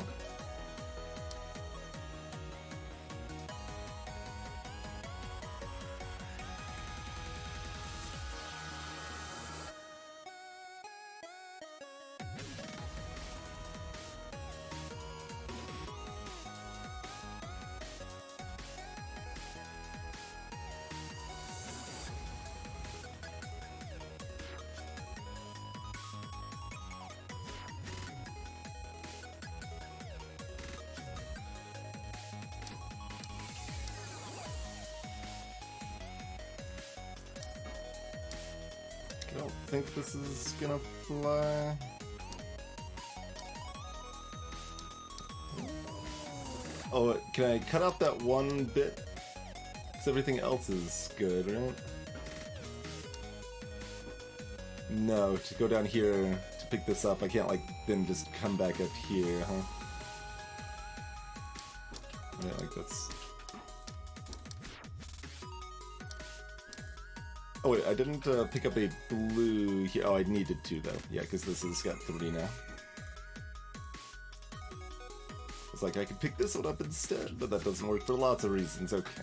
S1: I don't think this is gonna fly. Oh, can I cut out that one bit? Because everything else is good, right? No, to go down here to pick this up, I can't like then just come back up here, huh? Yeah, like that's... Oh wait, I didn't pick up a blue here. Oh, I needed to though. Yeah, because this has got 3 now. It's like I could pick this one up instead, but that doesn't work for lots of reasons. Okay.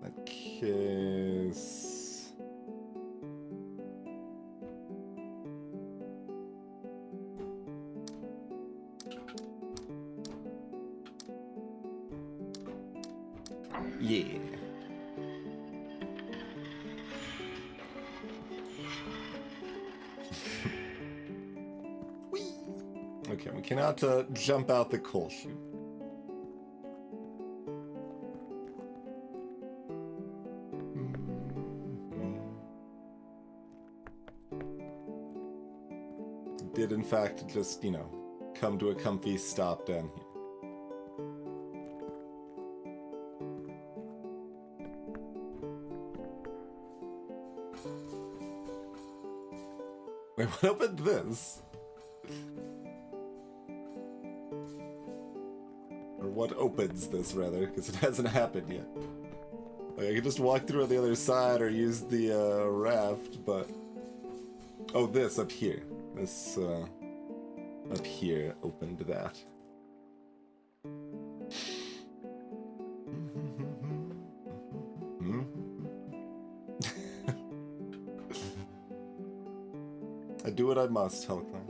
S1: That case... Yeah. Whee! Okay, we cannot jump out the coal chute. Did in fact just, you know, come to a comfy stop down here. Wait, what opened this? Or what opens this, rather, because it hasn't happened yet. Like, I could just walk through on the other side or use the raft, but... Oh, this up here. This up here opened that. I do what I must, Helclan.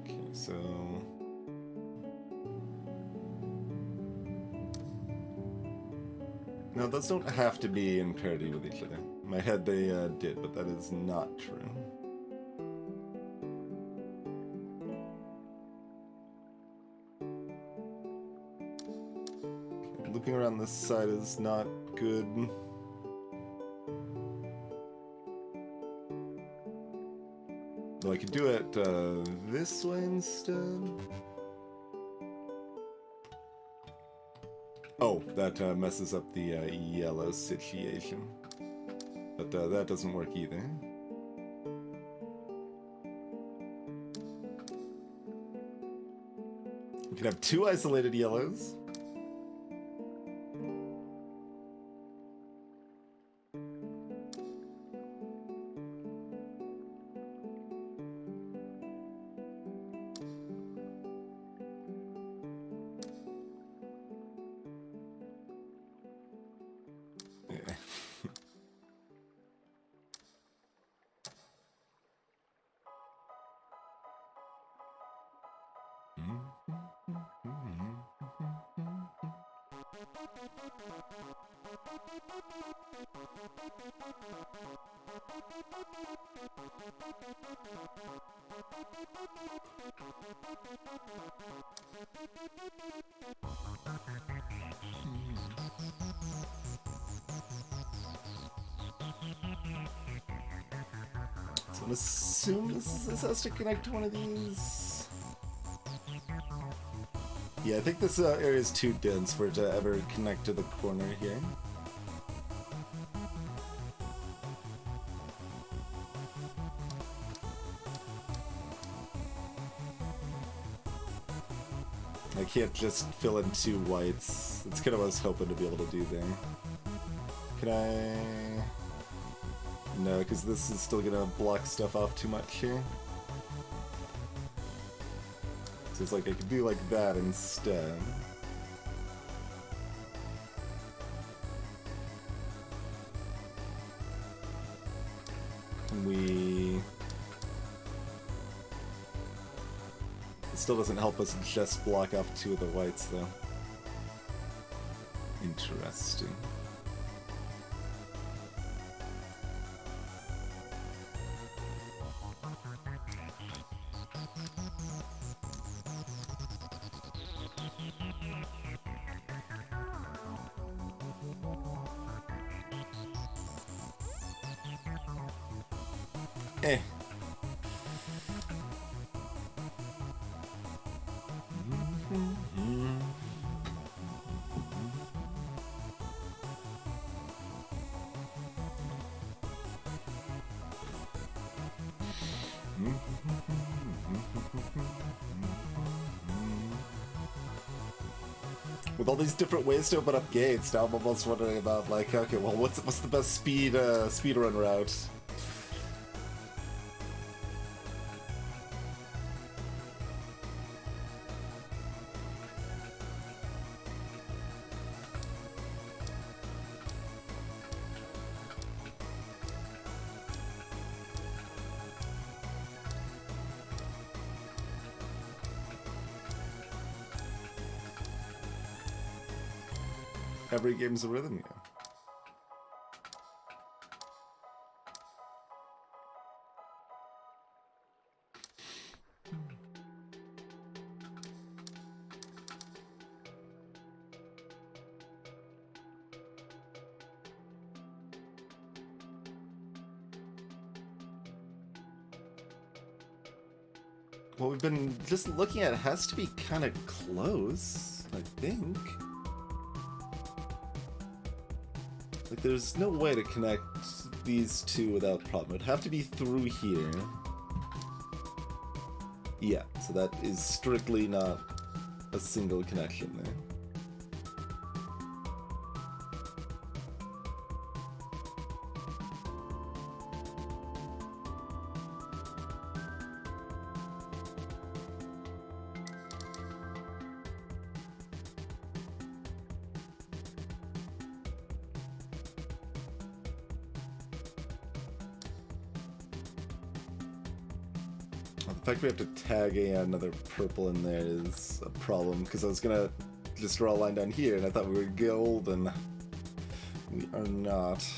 S1: Okay, so... No, those don't have to be in parity with each other. In my head they did, but that is not true. Okay, looking around this side is not good. Though I could do it this way instead. Oh, that messes up the yellow situation. But that doesn't work either. You can have two isolated yellows. So I'm assuming this has to connect to one of these. Yeah, I think this area is too dense for it to ever connect to the corner here. I can't just fill in two whites. That's kind of what I was hoping to be able to do there. Can I... No, because this is still gonna block stuff off too much here. So it's like I could do like that instead. We... It still doesn't help us just block off two of the whites though. Interesting. Eh. With all these different ways to open up gates, now I'm almost wondering about like, okay, well, what's the best speed run route? Every game's a rhythm game. What we've been just looking at has to be kind of close, I think. Like, there's no way to connect these two without problem. It'd have to be through here. Yeah, so that is strictly not a single connection there. The fact we have to tag another purple in there is a problem, because I was gonna just draw a line down here and I thought we were gold, and we are not.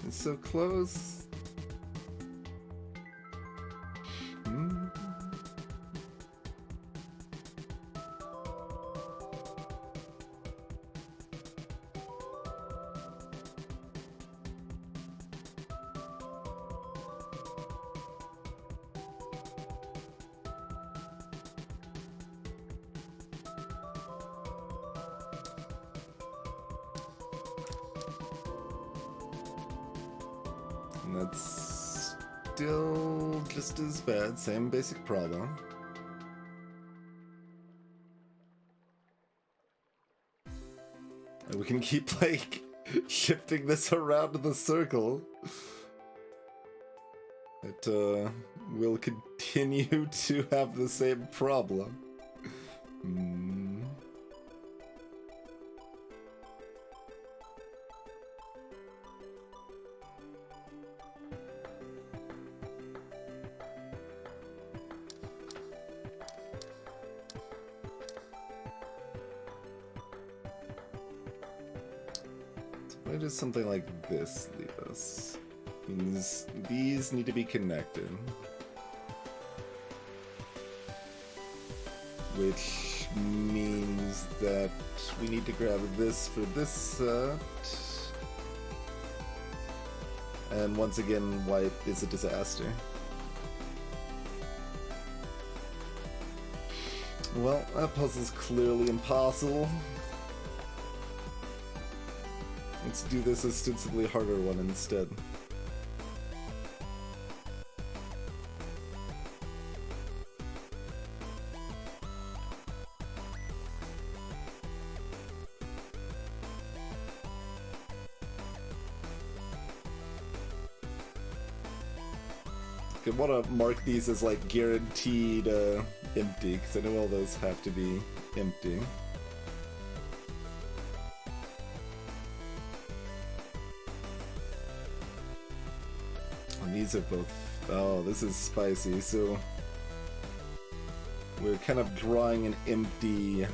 S1: It's so close. And that's still just as bad, same basic problem. And we can keep, like, shifting this around in the circle. It, will continue to have the same problem. Why does something like this leave us? Means these need to be connected. Which means that we need to grab this for this set. And once again, white is a disaster. Well, that puzzle's clearly impossible. Let's do this ostensibly harder one instead. I want to mark these as like guaranteed empty, because I know all those have to be empty. And these are both... oh, this is spicy, so... we're kind of drawing an empty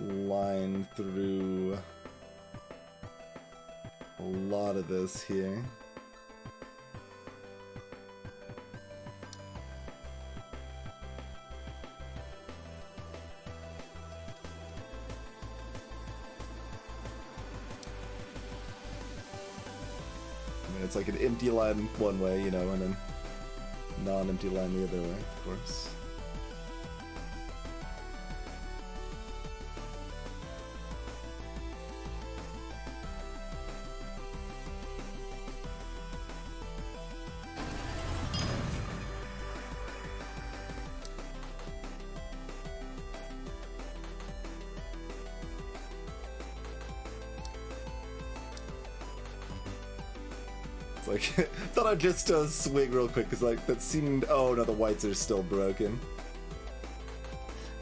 S1: line through a lot of this here. It's like an empty line one way, you know, and then non-empty line the other way, of course. Like, thought I'd just swing real quick, because like that seemed... oh no, the whites are still broken.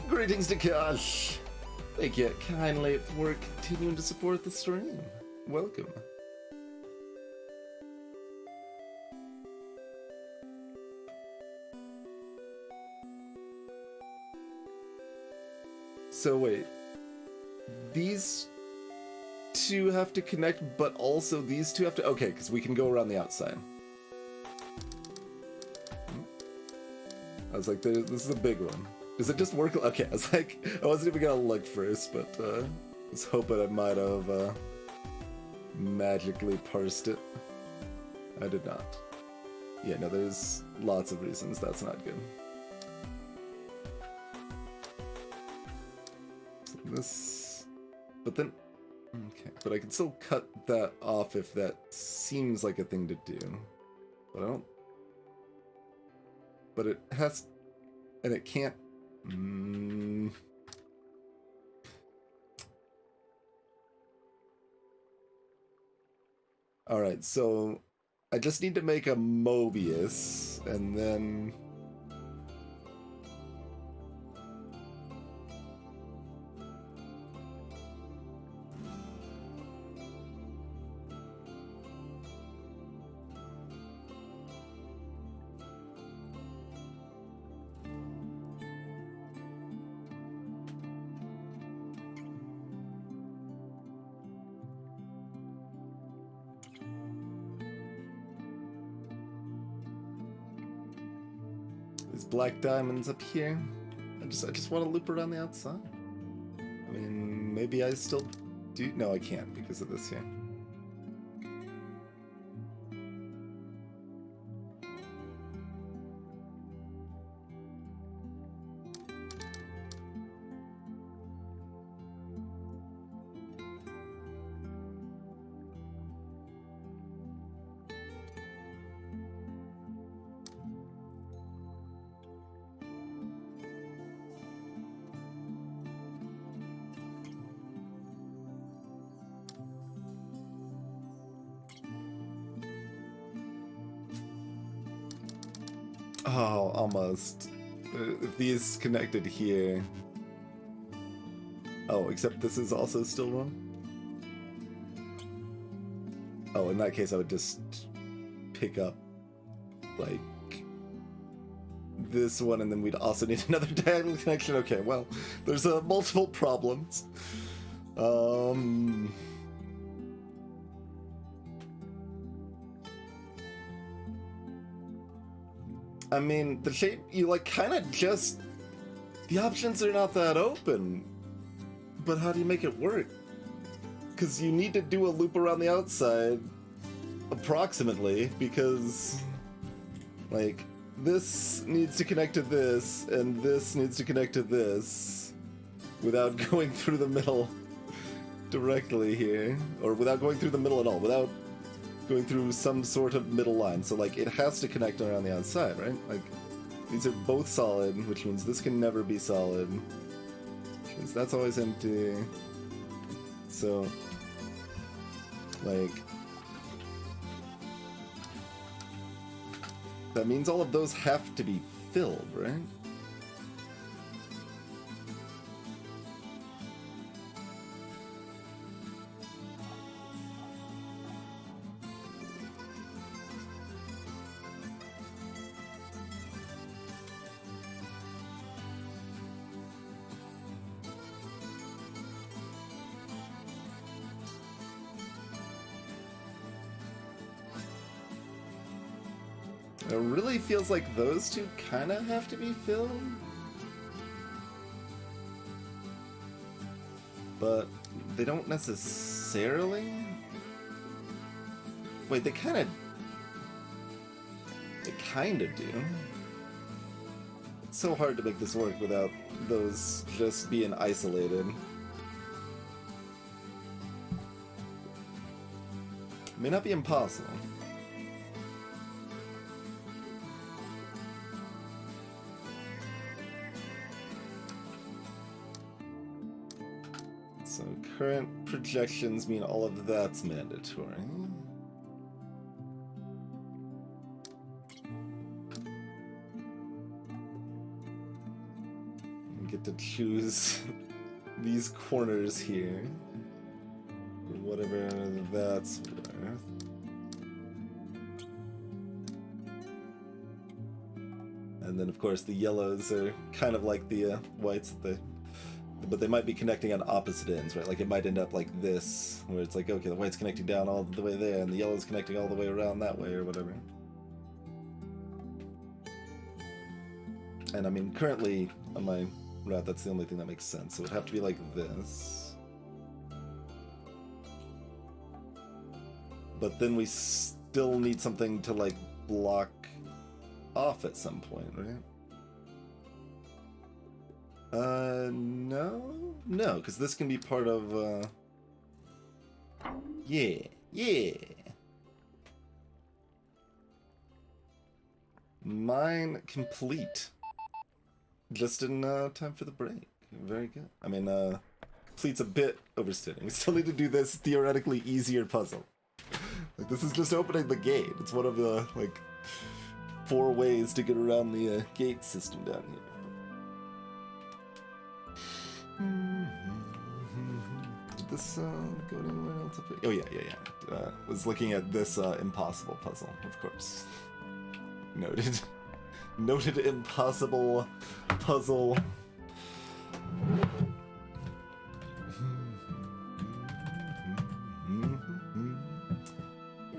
S1: Greetings to Kosh! Thank you kindly for continuing to support the stream. Welcome. So wait, these two have to connect, but also these two have to... okay, because we can go around the outside. I was like, this is a big one. Does it just work? Okay, I was like, I wasn't even gonna look first, but I was hoping I might have magically parsed it. I did not. Yeah, no, there's lots of reasons that's not good. this, but then, okay, but I can still cut that off if that seems like a thing to do, but I don't, but it has, and it can't, Alright, so I just need to make a Mobius, and then... These black diamonds up here. I just want to loop around the outside. I mean, maybe I still do. No, I can't because of this here. Oh, almost. If these connected here. Oh, except this is also still wrong? Oh, in that case I would just pick up, like, this one, and then we'd also need another diagonal connection. Okay, well, there's multiple problems. I mean, the shape, you like kind of just, the options are not that open, but how do you make it work? Because you need to do a loop around the outside, approximately, because, like, this needs to connect to this, and this needs to connect to this, without going through the middle directly here, or without going through the middle at all, without going through some sort of middle line. So, like, it has to connect around the outside, right? Like, these are both solid, which means this can never be solid, which means that's always empty. So, like, that means all of those have to be filled, right? It really feels like those two kind of have to be filled. But they don't necessarily? Wait, they kind of do. It's so hard to make this work without those just being isolated. It may not be impossible. So current projections mean all of that's mandatory. We get to choose these corners here, for whatever that's worth. And then of course the yellows are kind of like the whites that but they might be connecting on opposite ends, right? Like it might end up like this, where it's like, okay, the white's connecting down all the way there, and the yellow's connecting all the way around that way, or whatever. And I mean, currently, on my route, that's the only thing that makes sense. So it would have to be like this. But then we still need something to, like, block off at some point, right? No, because this can be part of, yeah, yeah. Mine complete. Just in, time for the break. Very good. I mean, complete's a bit overstating. We still need to do this theoretically easier puzzle. Like, this is just opening the gate. It's one of the, like, 4 ways to get around the, gate system down here. Did this go anywhere else? Oh yeah. Was looking at this impossible puzzle, of course. Noted. Noted impossible puzzle.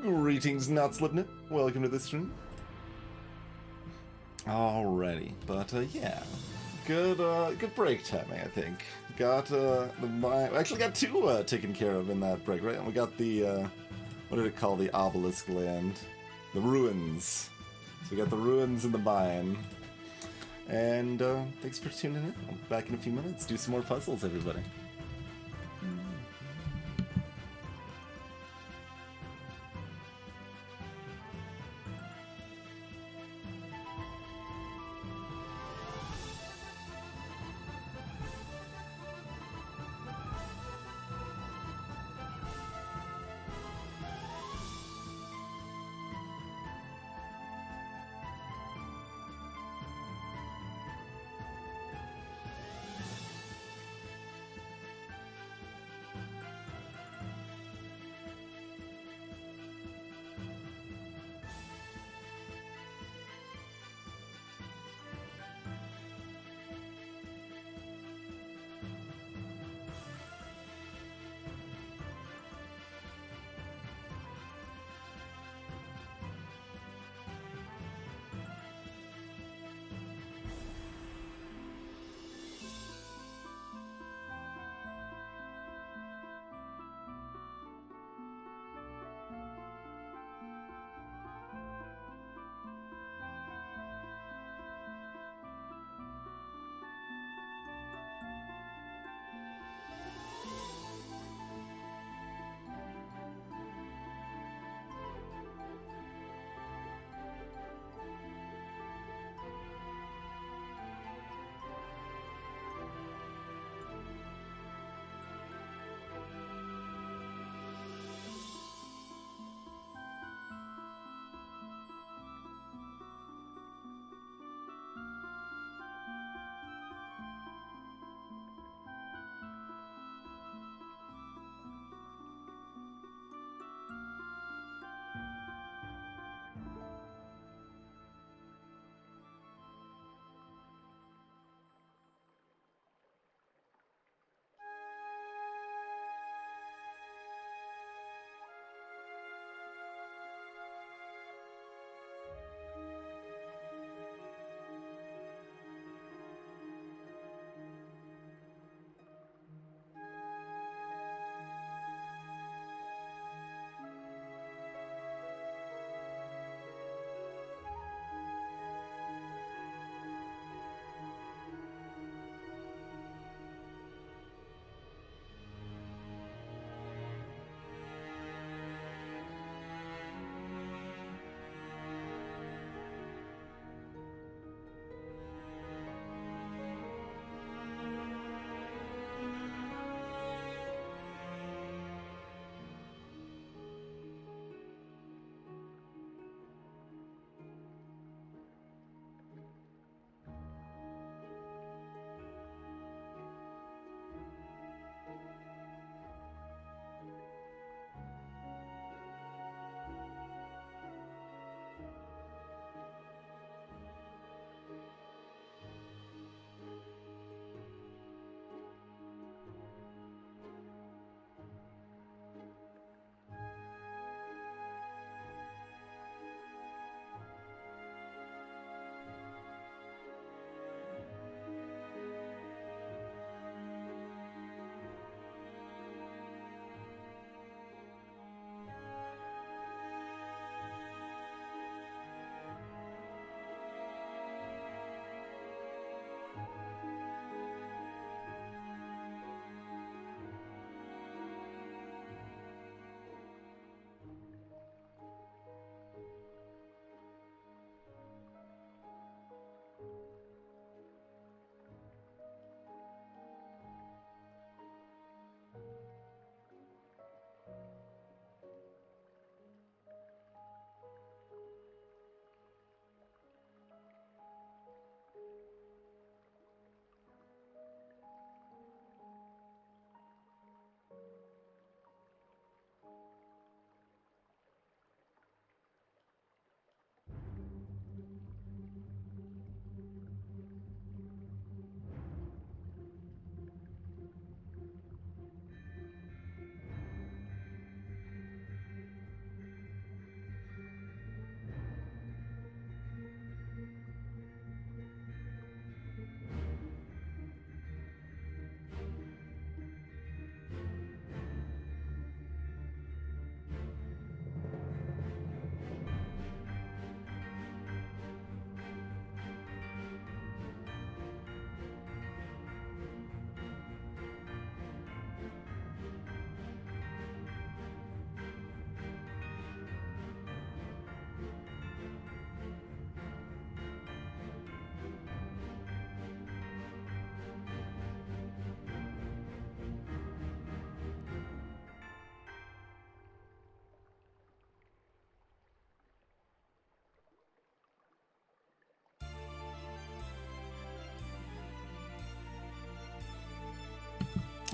S1: Greetings, not Slipknot. Welcome to the stream. Alrighty, but yeah. Good break timing, I think. Got actually got 2 taken care of in that break, right? And we got the what did it call, the obelisk land? The ruins. So we got the ruins in the mine. And thanks for tuning in. I'll be back in a few minutes. Do some more puzzles, everybody.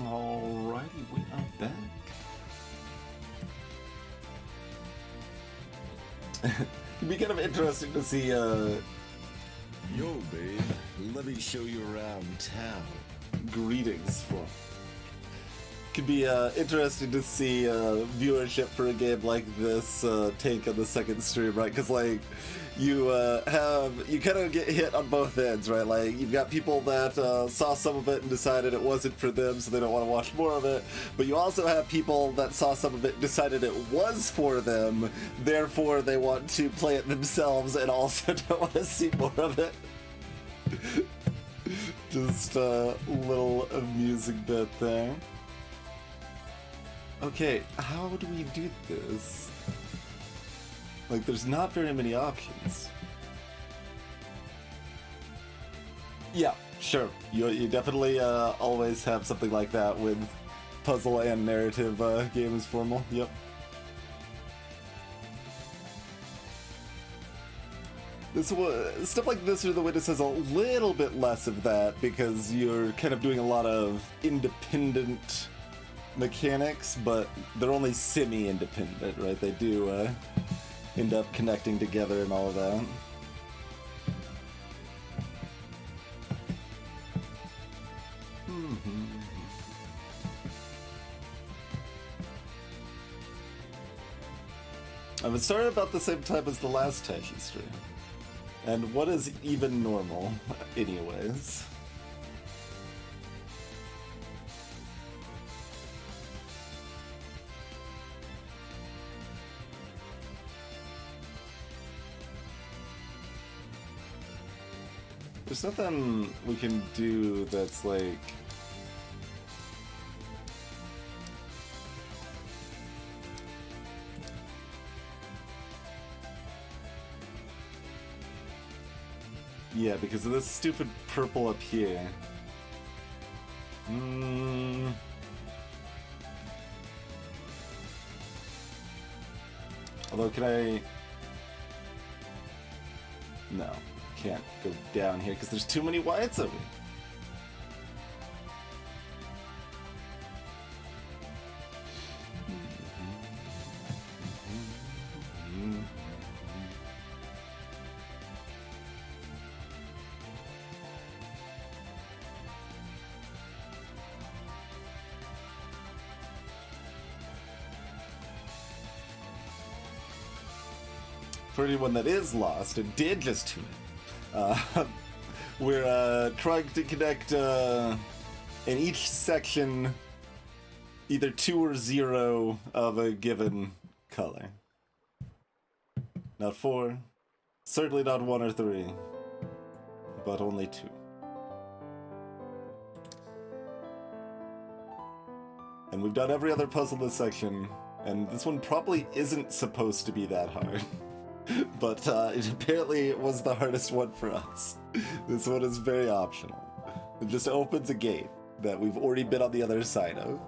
S1: Alrighty, we are back. It'd be kind of interesting to see,
S2: Yo, babe, let me show you around town.
S1: greetings from. Could be interesting to see viewership for a game like this take on the second stream, right? Because like you kind of get hit on both ends, right? Like you've got people that saw some of it and decided it wasn't for them, so they don't want to watch more of it. But you also have people that saw some of it and decided it was for them, therefore they want to play it themselves and also don't want to see more of it. Just a little amusing bit there. Okay, how do we do this? Like, there's not very many options. Yeah, sure. You definitely always have something like that with puzzle and narrative games formal. Yep. Stuff like this or The Witness has a little bit less of that because you're kind of doing a lot of independent mechanics, but they're only semi-independent, right? They do end up connecting together and all of that. It started about the same time as the last Taiji stream. And what is even normal, anyways? There's nothing we can do that's like... Yeah, because of this stupid purple up here. Although, can I... No, can't go down here because there's too many whites over here. For anyone that is lost and did just tune in, we're trying to connect in each section either 2 or 0 of a given color. Not 4, certainly not 1 or 3, but only 2. And we've done every other puzzle in this section, and this one probably isn't supposed to be that hard. But it apparently was the hardest one for us. This one is very optional. It just opens a gate that we've already been on the other side of.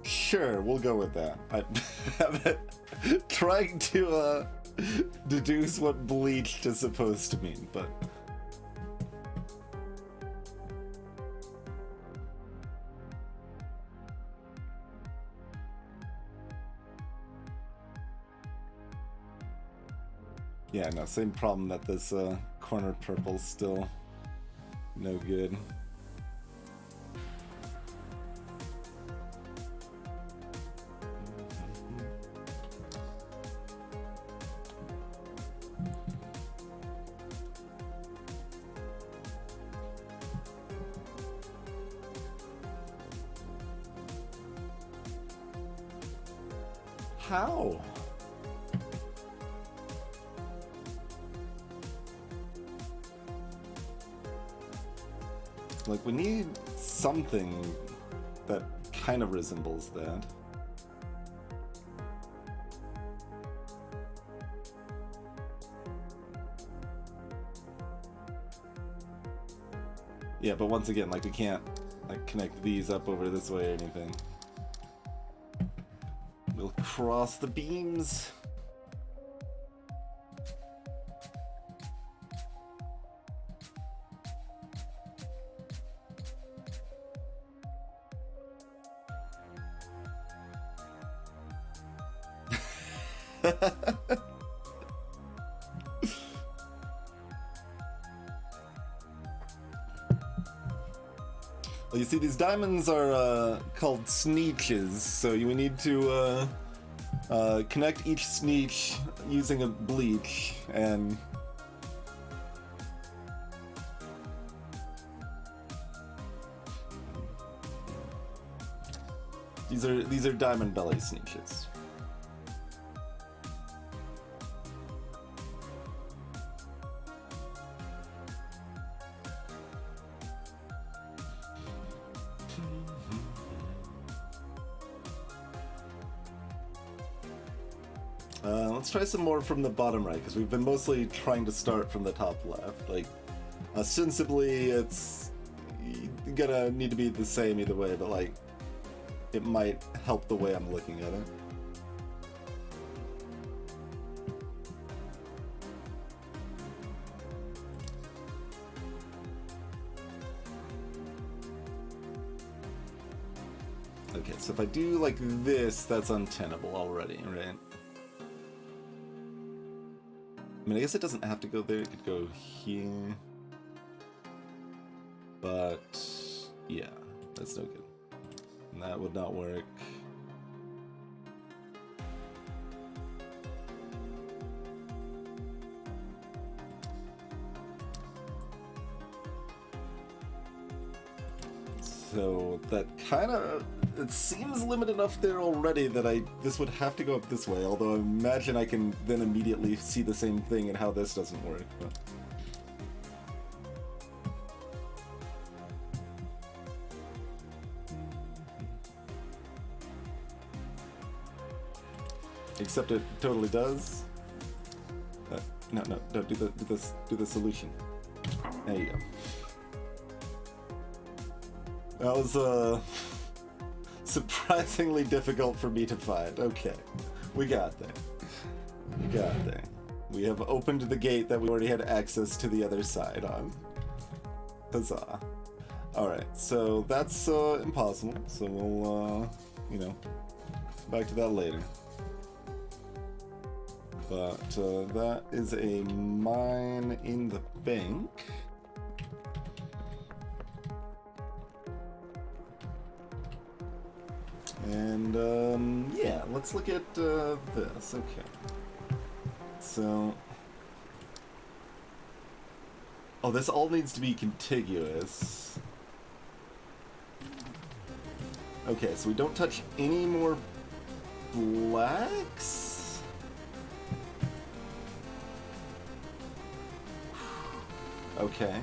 S1: Sure, we'll go with that. I'm trying to deduce what bleached is supposed to mean, but... Yeah, no, same problem that this corner purple's still no good. How? Like, we need something that kind of resembles that. Yeah, but once again, like, we can't, like, connect these up over this way or anything. We'll cross the beams. Well, you see, these diamonds are called sneeches, so you need to connect each sneech using a bleach, and these are diamond belly sneeches. Let's try some more from the bottom right, because we've been mostly trying to start from the top left. Like, ostensibly, it's gonna need to be the same either way, but like, it might help the way I'm looking at it. Okay, so if I do like this, that's untenable already, right? I mean, I guess it doesn't have to go there, it could go here. But, yeah, that's no good. And that would not work. So that kind of, it seems limited enough there already that this would have to go up this way, although I imagine I can then immediately see the same thing and how this doesn't work. But. Except it totally does. No, don't do the solution. There you go. That was surprisingly difficult for me to find. Okay, we got there. We got there. We have opened the gate that we already had access to the other side on. Huzzah. Alright, so that's impossible. So we'll, you know, back to that later. But that is a mine in the bank. And, yeah, let's look at this. Okay. So... Oh, this all needs to be contiguous. Okay, so we don't touch any more blacks? Okay.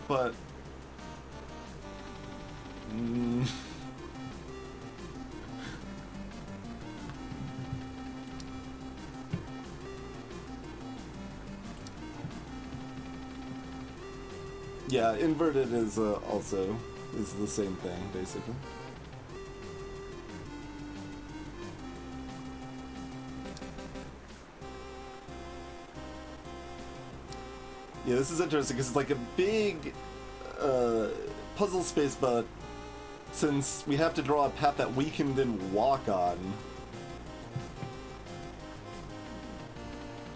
S1: But... Yeah, inverted is also is the same thing, basically. Yeah, this is interesting because it's like a big puzzle space, but since we have to draw a path that we can then walk on,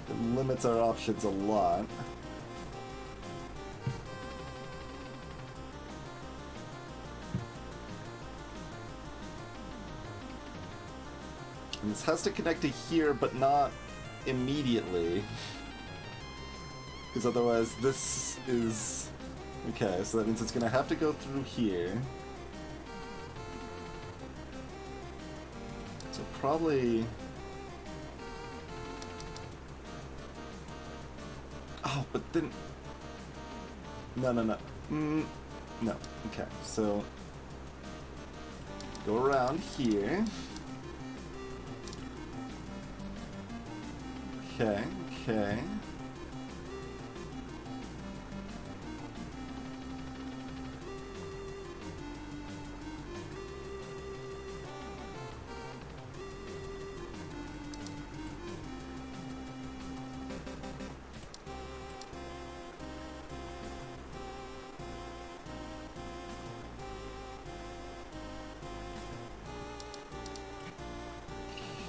S1: it limits our options a lot. And this has to connect to here, but not immediately. Because otherwise this is Okay, so that means it's gonna have to go through here. So probably... Oh, but then... No. No. Okay, so... Go around here. Okay.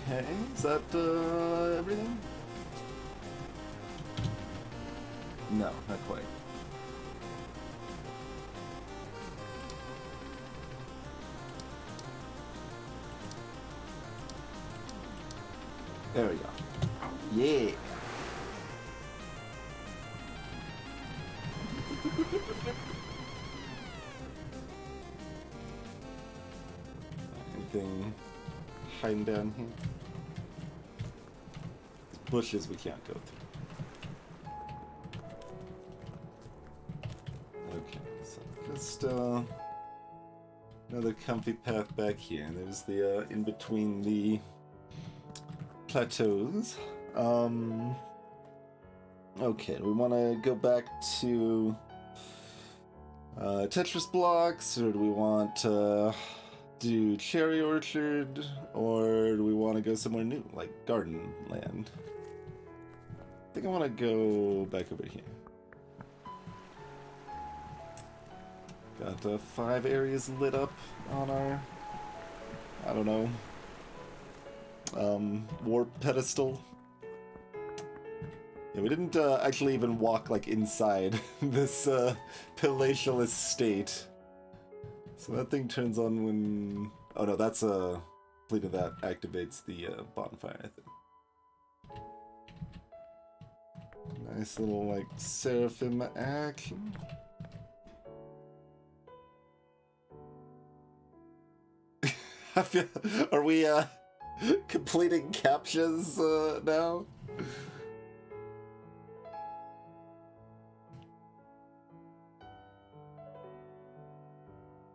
S1: Okay, is that everything? No, not quite. There we go. Yeah. Anything hiding down here? Bushes we can't go through. Okay, so just another comfy path back here. There's the in between the plateaus. Okay, we want to go back to Tetris blocks, or do we want to do Cherry Orchard, or do we want to go somewhere new, like Garden Land? I think I want to go back over here. Got 5 areas lit up on our, I don't know, warp pedestal. Yeah, we didn't actually even walk like inside this palatial estate. So that thing turns on when... Oh no, that's a fleet of that activates the bonfire, I think. Nice little like seraphim action. Are we completing captchas now?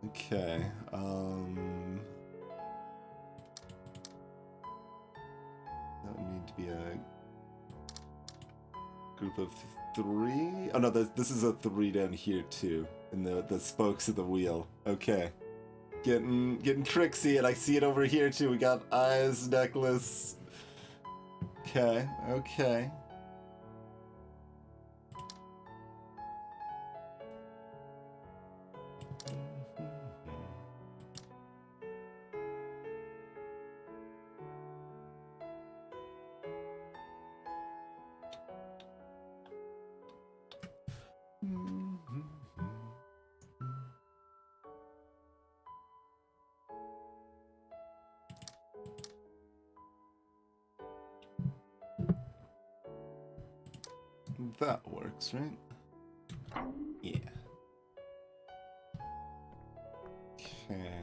S1: Okay, that would need to be a group of 3? Oh no, this is a 3 down here too, in the spokes of the wheel. Okay. Getting tricksy, and I see it over here too. We got eyes necklace. Okay. That works, right? Yeah. Okay.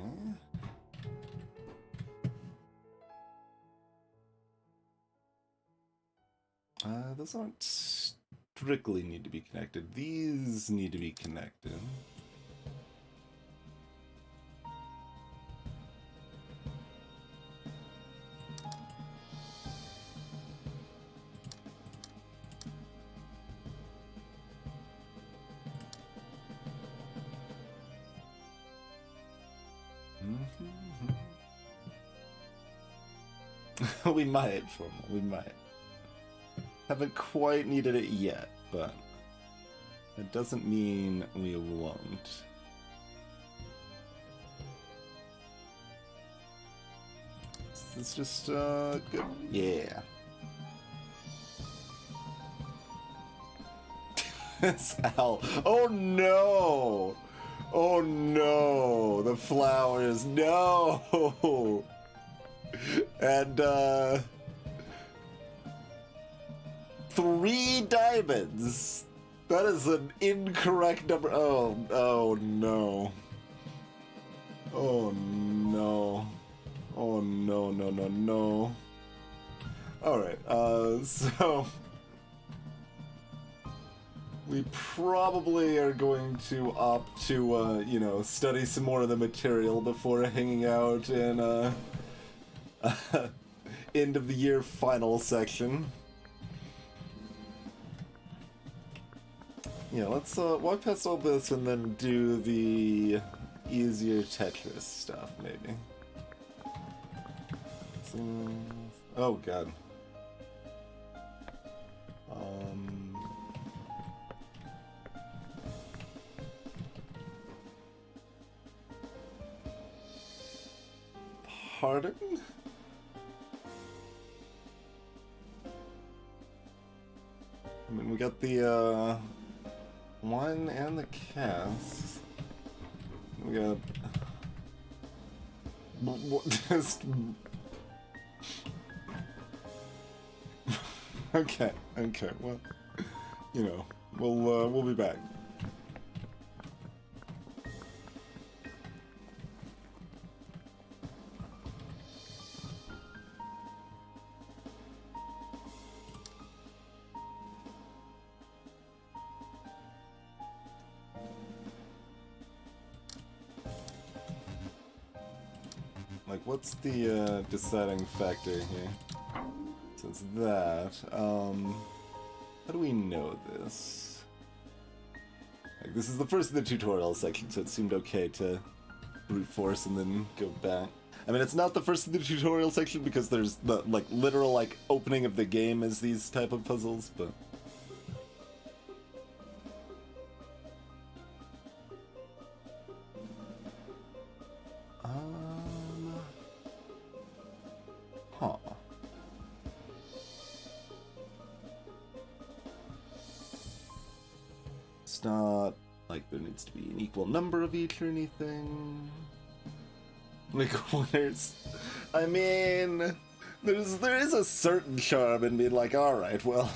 S1: Those aren't strictly need to be connected. These need to be connected. We might, Formal. We might. Haven't quite needed it yet, but it doesn't mean we won't. It's just, good. Yeah. Sal. Oh no! Oh no! The flowers, no! And, 3 diamonds! That is an incorrect number. Oh no. Oh no. Oh no, no, no, no. Alright, so... we probably are going to opt to, you know, study some more of the material before hanging out in, end of the year final section. Yeah, let's, walk past all this and then do the easier Tetris stuff, maybe. Oh, God. Pardon? I mean, we got the, wine and the casks. We got... Just... Okay, well, you know, we'll be back. Like, what's the, deciding factor here? So it's that, how do we know this? Like, this is the first of the tutorial section, so it seemed okay to brute force and then go back. I mean, it's not the first of the tutorial section because there's the, like, literal, like, opening of the game as these type of puzzles, but... Huh. It's not like there needs to be an equal number of each or anything. Like winners. I mean, there is a certain charm in being like, all right, well,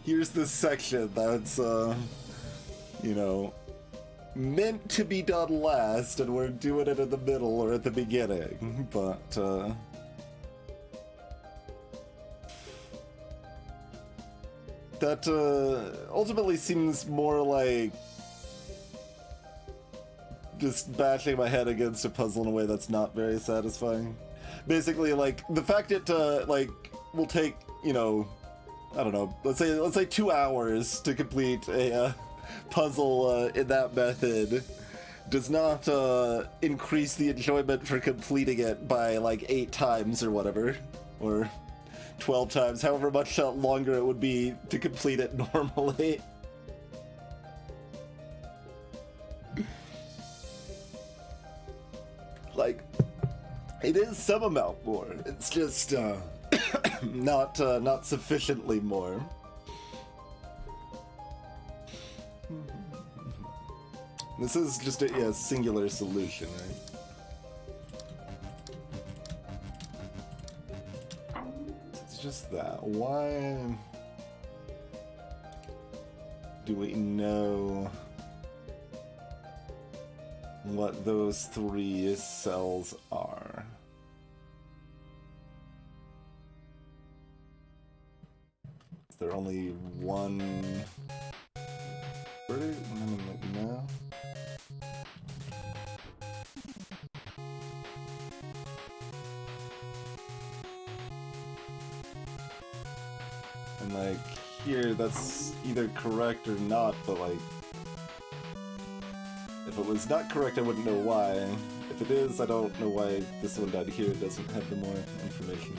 S1: here's this section that's you know, meant to be done last, and we're doing it in the middle or at the beginning. But that ultimately seems more like just bashing my head against a puzzle in a way that's not very satisfying. Basically, like, the fact it, like, will take, you know, I don't know, let's say 2 hours to complete a puzzle in that method does not increase the enjoyment for completing it by, like, 8 times or whatever, or 12 times, however much longer it would be to complete it normally. Like, it is some amount more. It's just not sufficiently more. This is just a singular solution, right? It's just that. Why do we know what those 3 cells are? Is there only one? No. And like here, that's either correct or not, but like, if it was not correct, I wouldn't know why. If it is, I don't know why this one down here doesn't have the more information.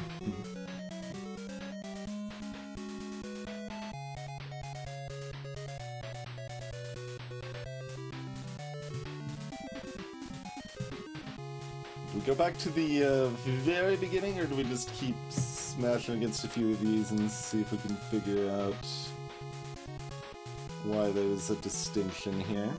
S1: Do we go back to the very beginning, or do we just keep smashing against a few of these and see if we can figure out why there's a distinction here?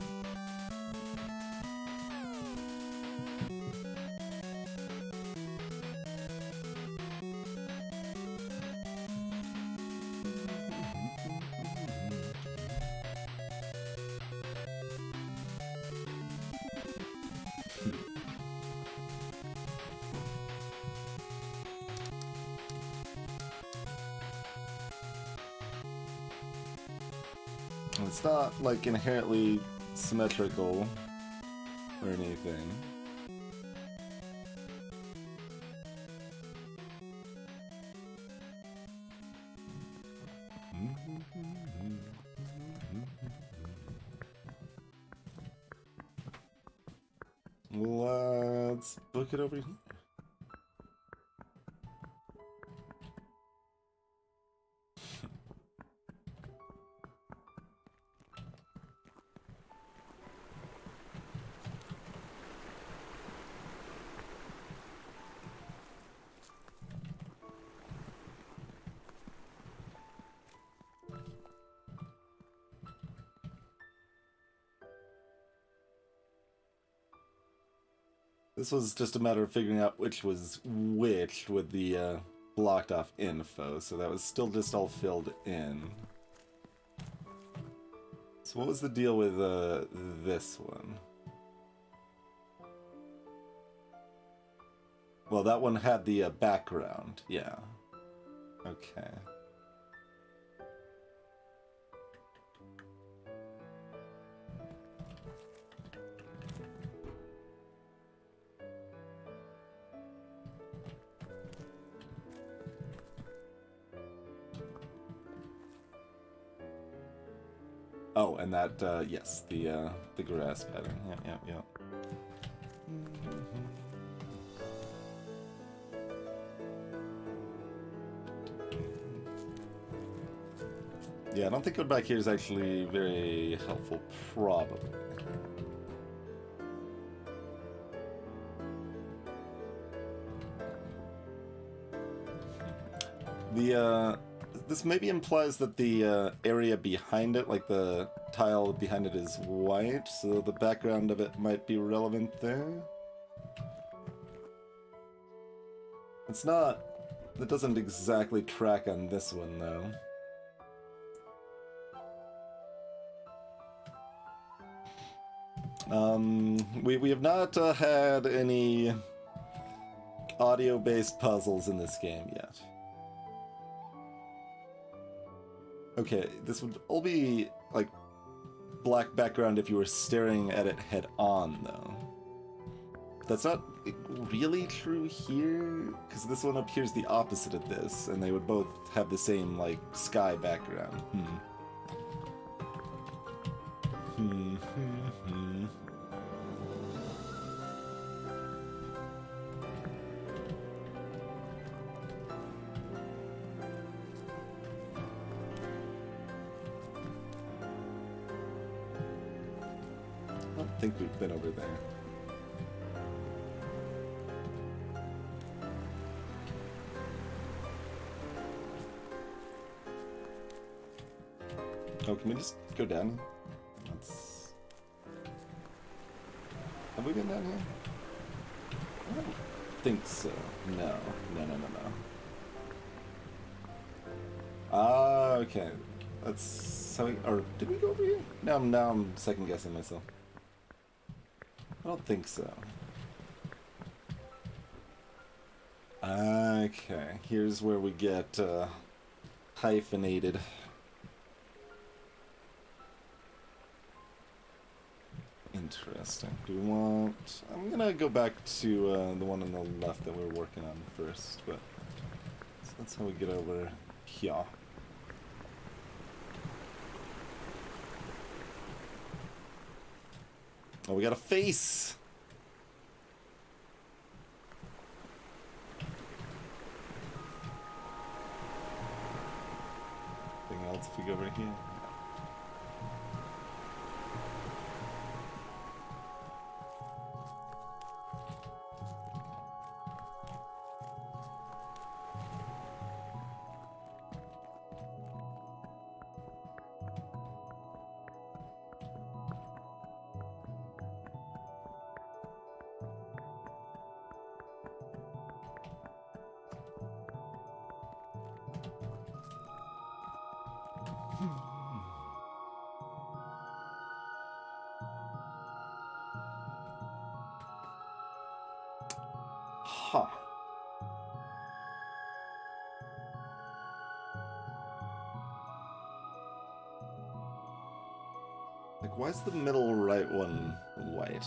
S1: it's not like inherently symmetrical or anything. Let's book it over here. This was just a matter of figuring out which was which with the blocked off info, so that was still just all filled in. So what was the deal with this one? Well, that one had the background, yeah. Okay. Oh, and that, yes, the grass pattern. Yeah. Yeah, I don't think going back here is actually very helpful, probably. This maybe implies that the area behind it, like the tile behind it, is white, so the background of it might be relevant there. It's not... It doesn't exactly track on this one, though. We have not had any audio-based puzzles in this game yet. Okay, this would all be, like, black background if you were staring at it head-on, though. That's not really true here, because this one appears the opposite of this, and they would both have the same, like, sky background. I don't think we've been over there. Oh, can we just go down? Let's... Have we been down here? I don't think so. No. Ah, okay. That's how we... Or did we go over here? Now I'm second guessing myself. I don't think so. Okay, here's where we get hyphenated. Interesting. Do we want... I'm gonna go back to the one on the left that we're working on first, but so that's how we get over here. Oh, we got a face! Anything else if we go over here? Huh. why is the middle right one white?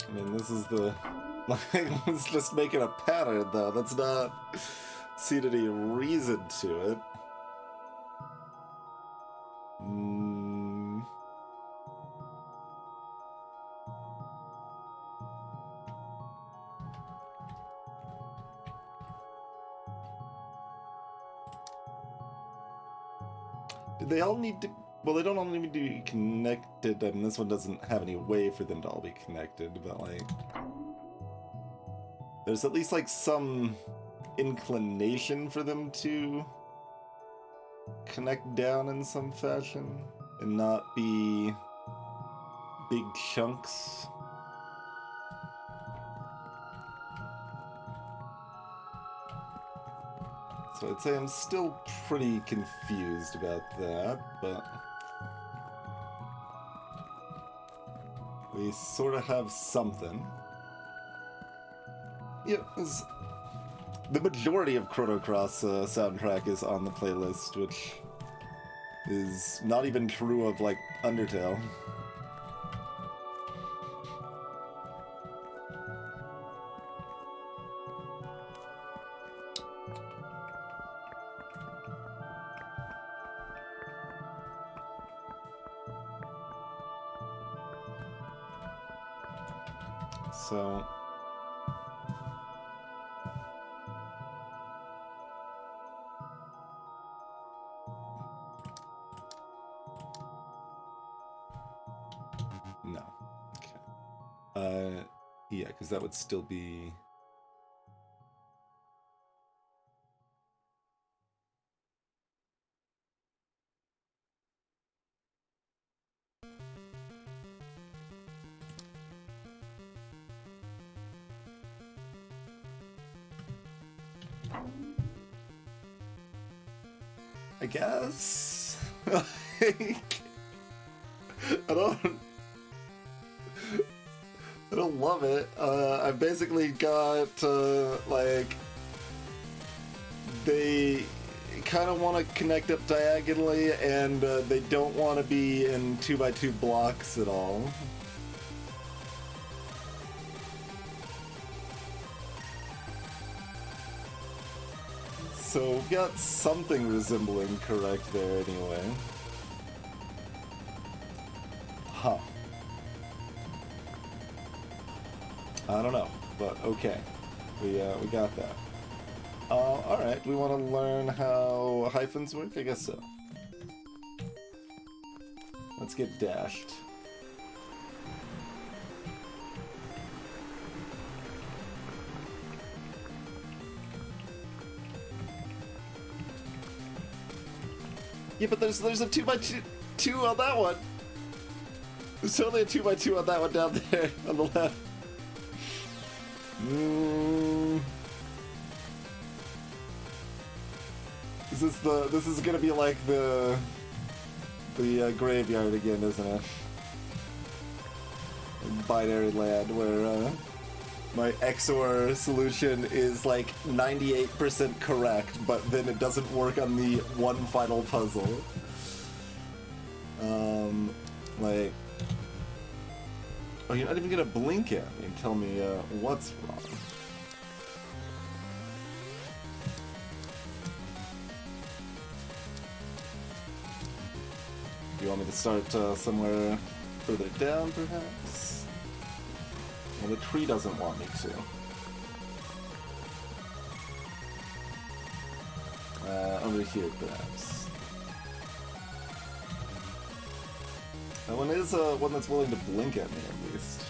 S1: I mean, this is the... Like, let's just make it a pattern, though. That's not... seen any reason to it. Do they all need to... Well, they don't all need to be connected. I mean, this one doesn't have any way for them to all be connected, but, like... There's at least, like, some inclination for them to connect down in some fashion and not be big chunks. So I'd say I'm still pretty confused about that, but we sort of have something. Yeah, the majority of Chrono Cross soundtrack is on the playlist, which is not even true of, like, Undertale. So... No. Okay. Yeah, because that would still be... I guess? Like, I don't love it. I've basically got, like, they kind of want to connect up diagonally, and they don't want to be in 2x2 blocks at all. So we got something resembling correct there anyway. Huh. I don't know, but okay. We got that. Alright, we want to learn how hyphens work? I guess so. Let's get dashed. Yeah, but there's a 2x2 on that one. There's totally a 2x2 on that one down there on the left. This is gonna be like the graveyard again, isn't it? In binary land where my XOR solution is like 98% correct, but then it doesn't work on the one final puzzle. Like, oh, you're not even gonna blink at me and tell me what's wrong. You want me to start somewhere further down, perhaps? Well, the tree doesn't want me to. Over here, perhaps. That one is one that's willing to blink at me, at least.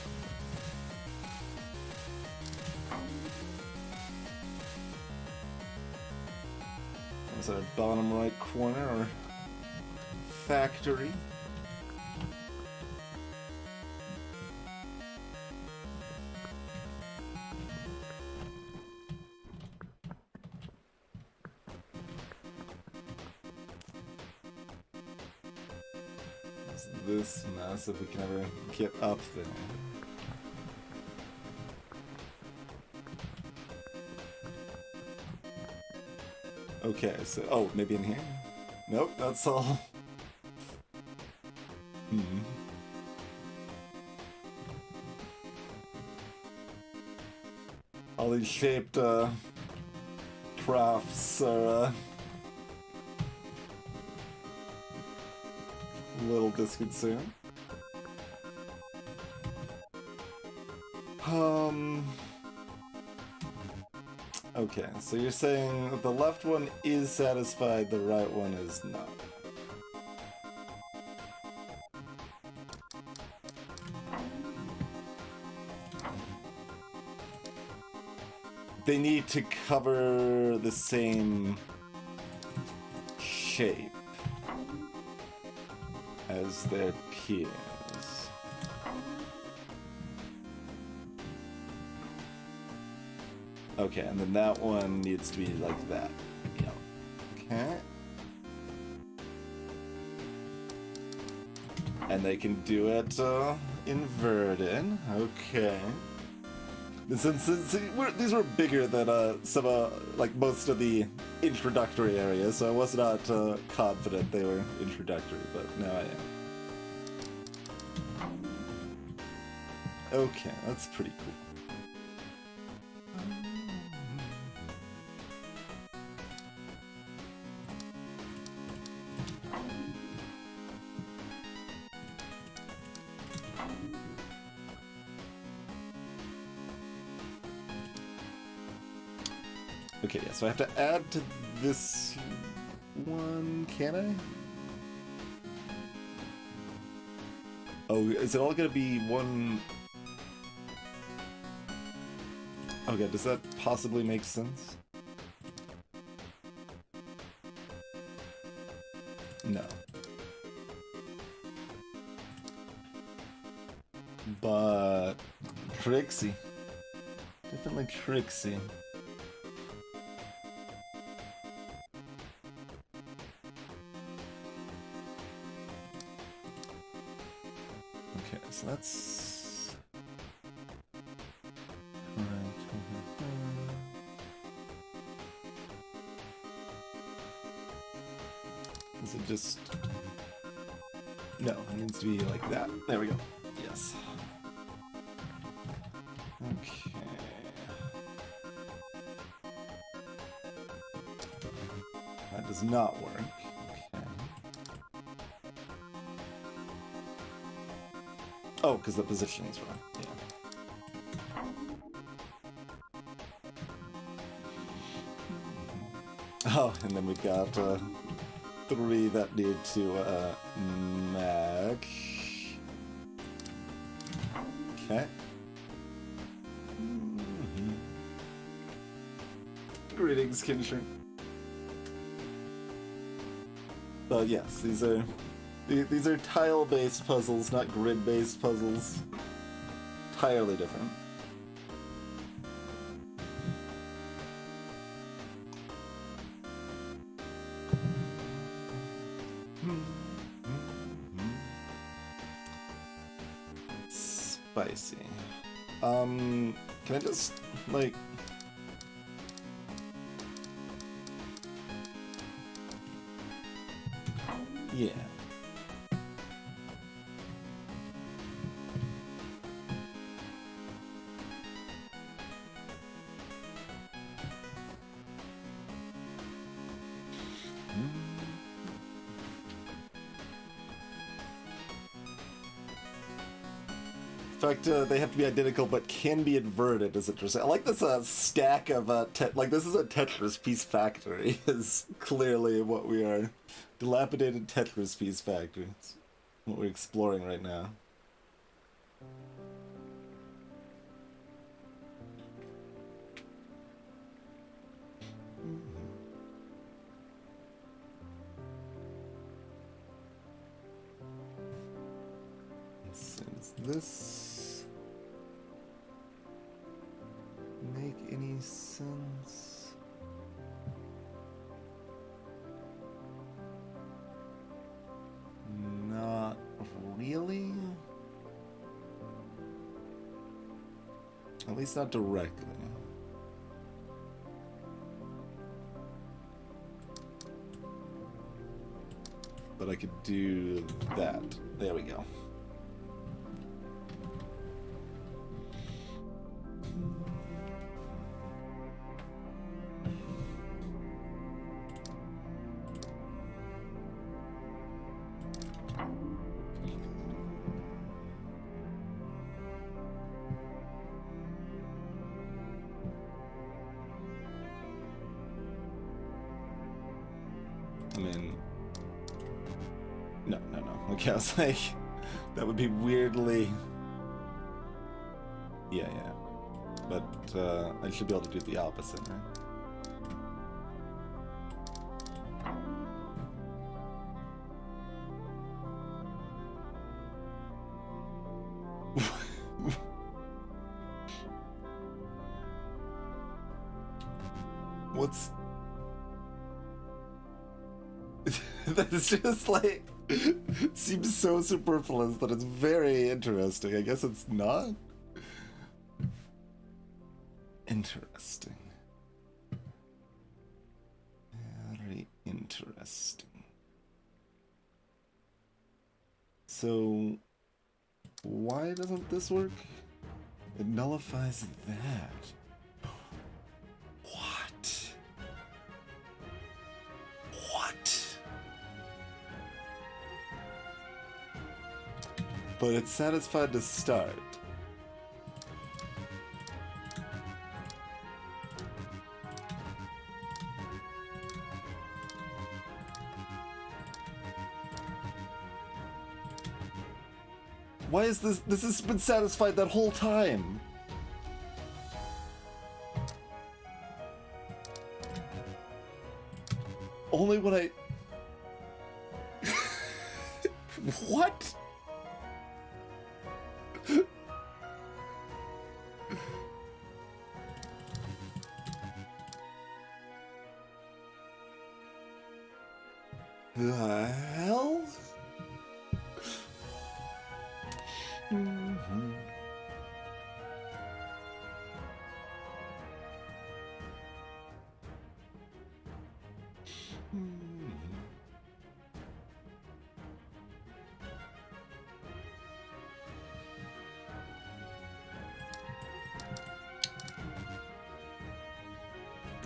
S1: That's our bottom right corner, or factory. is this mess if we can ever get up there. Okay, so... Oh, maybe in here? Nope, that's all. All these shaped, crafts are, a little disconcerting. Okay, so you're saying the left one is satisfied, the right one is not. They need to cover the same shape as their peers. Okay, and then that one needs to be like that. Yeah. Okay. And they can do it inverted. Okay. Since these were bigger than some like most of the introductory areas, so I was not confident they were introductory, but now I am. Okay, that's pretty cool. Okay, yeah, so I have to add to this one, can I? Oh, is it all gonna be one? Okay, does that possibly make sense? No. But... Trixie. Definitely Trixie. Okay, so that's... Correct. Is it just... No, it needs to be like that. There we go. Yes. Okay. That does not work. Okay. Oh, because the positioning's wrong. Yeah. Oh, and then we've got 3 that need to match. Okay. Greetings, Kinshir. Yes, these are tile-based puzzles, not grid-based puzzles. Entirely different. Spicy. Can I just, like... Yeah. In fact, they have to be identical, but can be inverted, is interesting. I like this stack of, like, this is a Tetris piece factory, is clearly what we are. Dilapidated Tetris piece factory. It's what we're exploring right now. Does this make any sense? Not At least not directly. But I could do that. There we go. I mean, no. Okay, I was like, that would be weirdly. Yeah. But I should be able to do the opposite, right? What's... That's just like... seems so superfluous that it's very interesting. I guess it's not? Interesting. Very interesting. So... why doesn't this work? It nullifies that. What? What? But it's satisfied to start. Why is this? This has been satisfied that whole time. Only when I... What? The hell?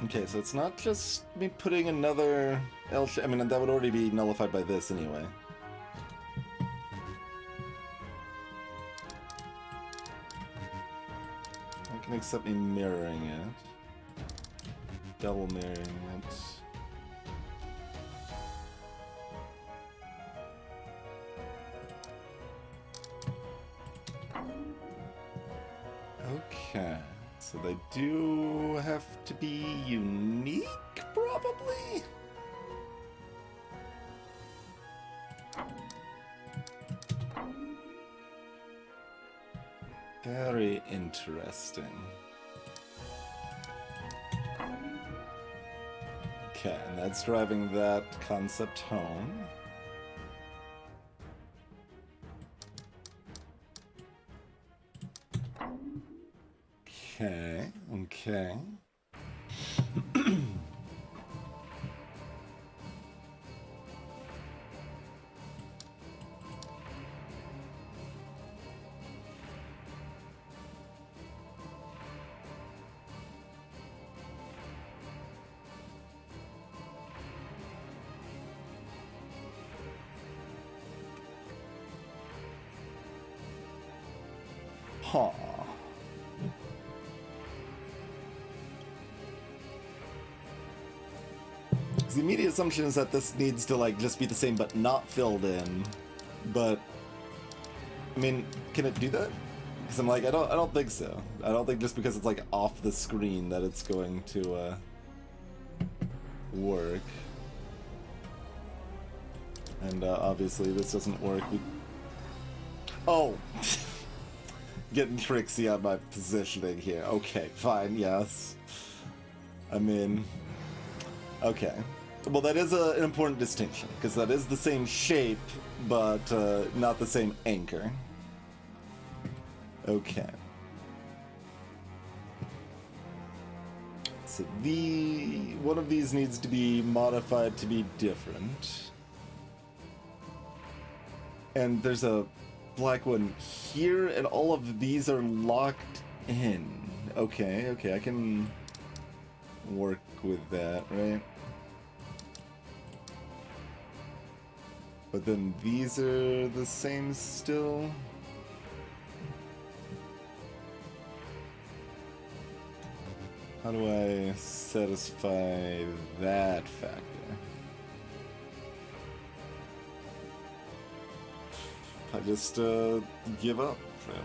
S1: Okay, so it's not just me putting another L I mean, that would already be nullified by this anyway. I can accept me mirroring it. Double mirroring it. Okay. So they do have to be unique, probably? Very interesting. Okay, and that's driving that concept home. Okay. Huh. The immediate assumption is that this needs to like just be the same but not filled in. But I mean, can it do that? Because I'm like, I don't think so. I don't think just because it's like off the screen that it's going to work. And obviously this doesn't work. Oh! Getting tricksy on my positioning here. Okay, fine, yes. I mean... Okay. Well, that is an important distinction, because that is the same shape, but not the same anchor. Okay. so one of these needs to be modified to be different. And there's a black one here, and all of these are locked in. Okay, I can work with that, right? But then these are the same still. How do I satisfy that factor? I just give up, really.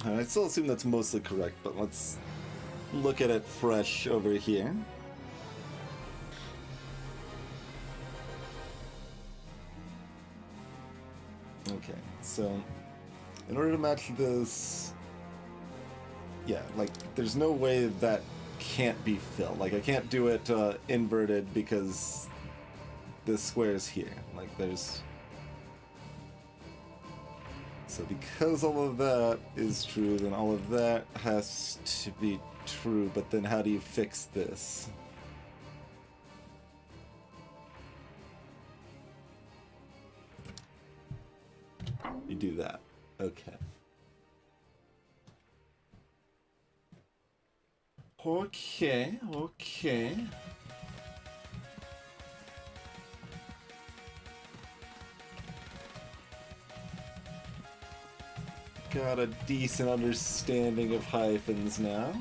S1: I still assume that's mostly correct, but let's look at it fresh over here. Okay, so in order to match this, yeah, like there's no way that can't be filled. Like I can't do it inverted because this square is here. Like there's... So because all of that is true, then all of that has to be true, but then how do you fix this? You do that. Okay. Okay. Got a decent understanding of hyphens now.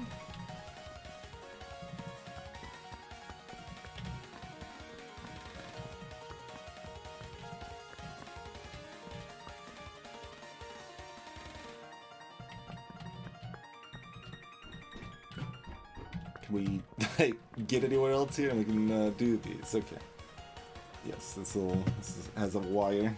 S1: Can we like get anywhere else here? And we can do these. Okay. Yes, this has a wire.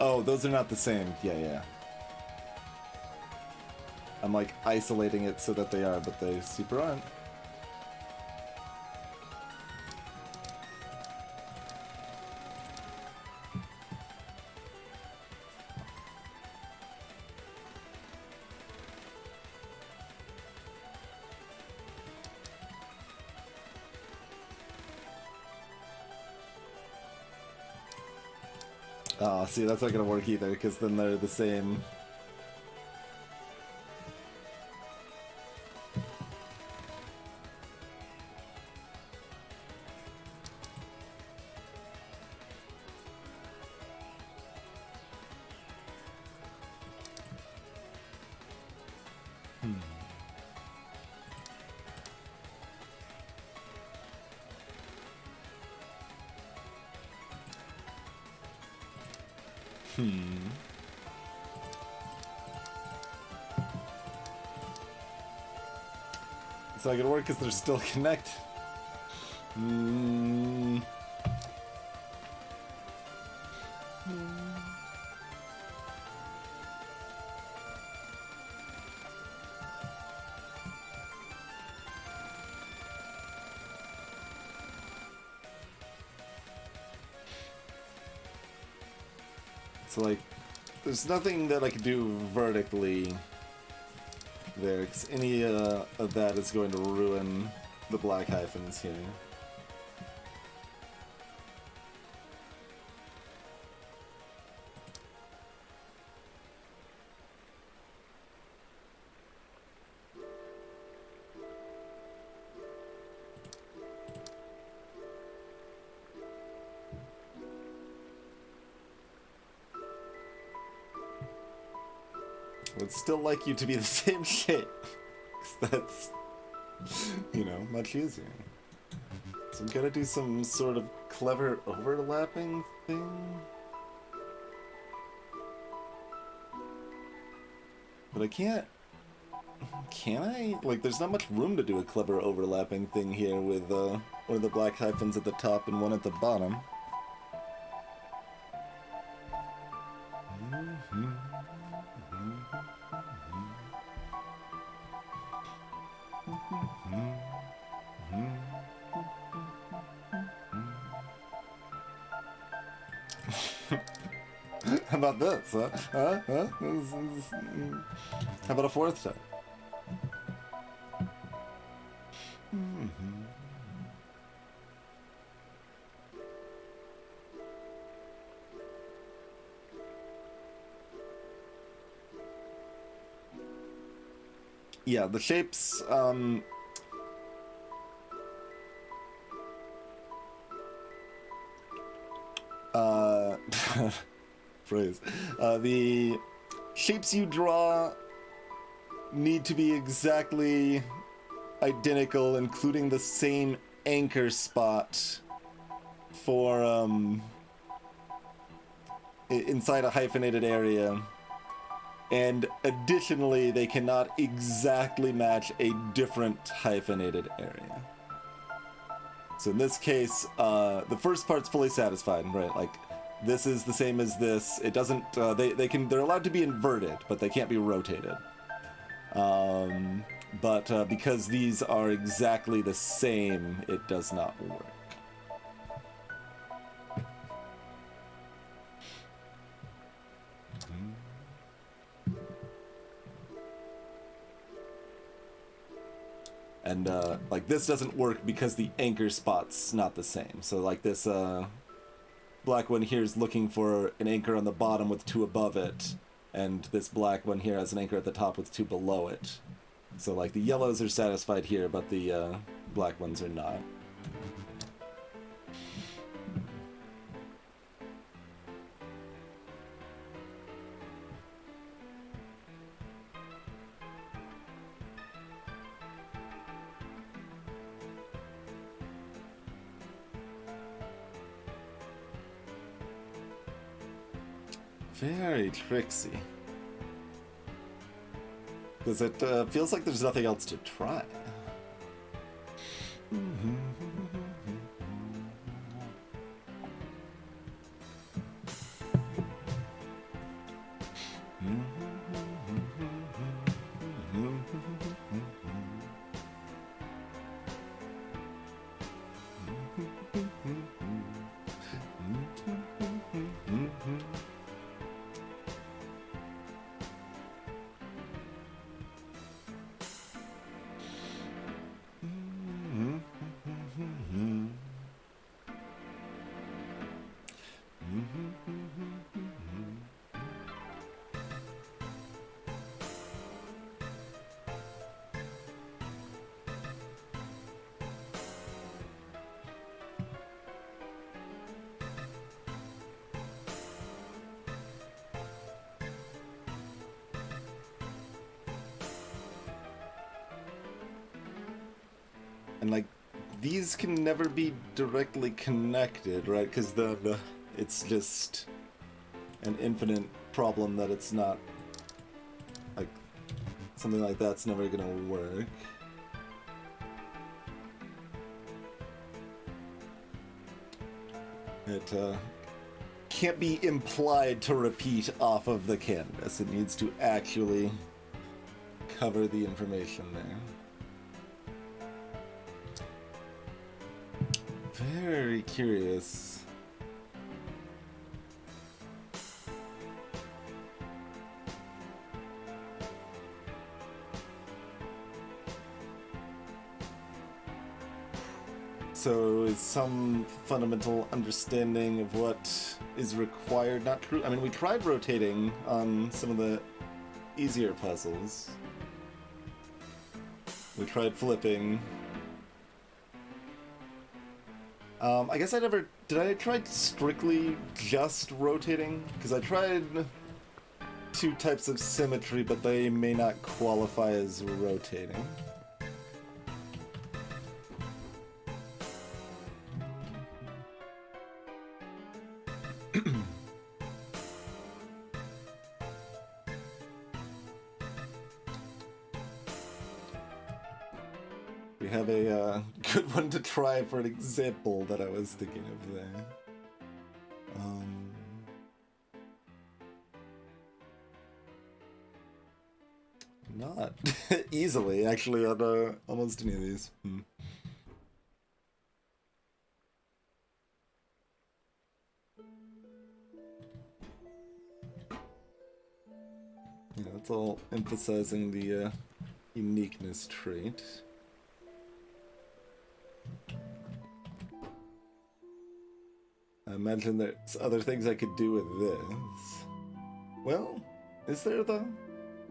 S1: Oh, those are not the same. Yeah. I'm like isolating it so that they are, but they super aren't. Ah, see, that's not gonna work either, because then they're the same. It's not gonna work because they're still connected. So like, there's nothing that I can do vertically there, because any of that is going to ruin the black hyphens here. would still like you to be the same shape. 'Cause that's, you know, much easier. So we gotta do some sort of clever overlapping thing. But I can't... Can I? Like, there's not much room to do a clever overlapping thing here with, one of the black hyphens at the top and one at the bottom. How about this, huh? How about a fourth time? Yeah, the shapes, phrase. The shapes you draw need to be exactly identical, including the same anchor spot for, inside a hyphenated area. And additionally, they cannot exactly match a different hyphenated area. So in this case, the first part's fully satisfied, right? Like, this is the same as this. It doesn't, they're allowed to be inverted, but they can't be rotated. But because these are exactly the same, it does not work. And, like, this doesn't work because the anchor spot's not the same. So, like, this, black one here is looking for an anchor on the bottom with two above it. And this black one here has an anchor at the top with two below it. So, like, the yellows are satisfied here, but the, black ones are not. Very tricksy. Because it feels like there's nothing else to try. And, like, these can never be directly connected, right? Because it's just an infinite problem that it's not, like, something like that's never gonna work. It can't be implied to repeat off of the canvas. It needs to actually cover the information there. Very curious. So is some fundamental understanding of what is required not true? I mean, we tried rotating on some of the easier puzzles. We tried flipping. I guess I never... Did I try strictly just rotating? Because I tried two types of symmetry, but they may not qualify as rotating. We have a good one to try for an example that I was thinking of there. Not easily, actually, on almost any of these. Yeah, that's all emphasizing the uniqueness trait. I imagine there's other things I could do with this. Well, is there though?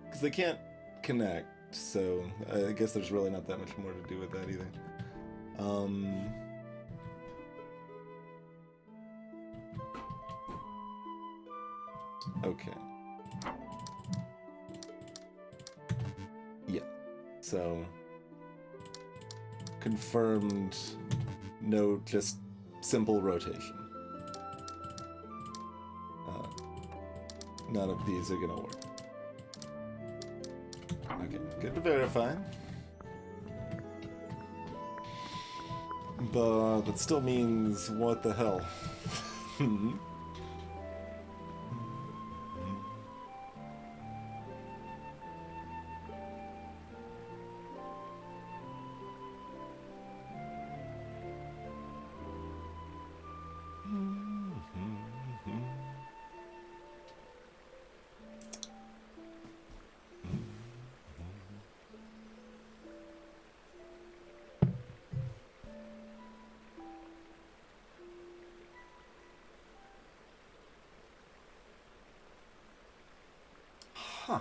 S1: Because they can't connect, so I guess there's really not that much more to do with that either. Okay. Yeah. So confirmed, no, just simple rotation. None of these are gonna work. Okay, good to verify. But it still means what the hell? Huh.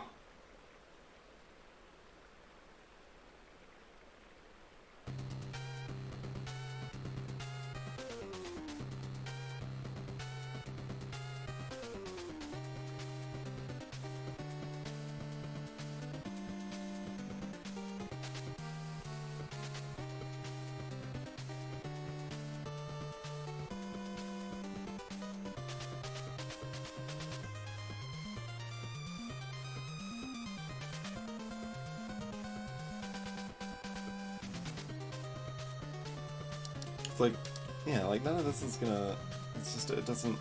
S1: It's like, yeah, like none of this is gonna, it's just, it doesn't.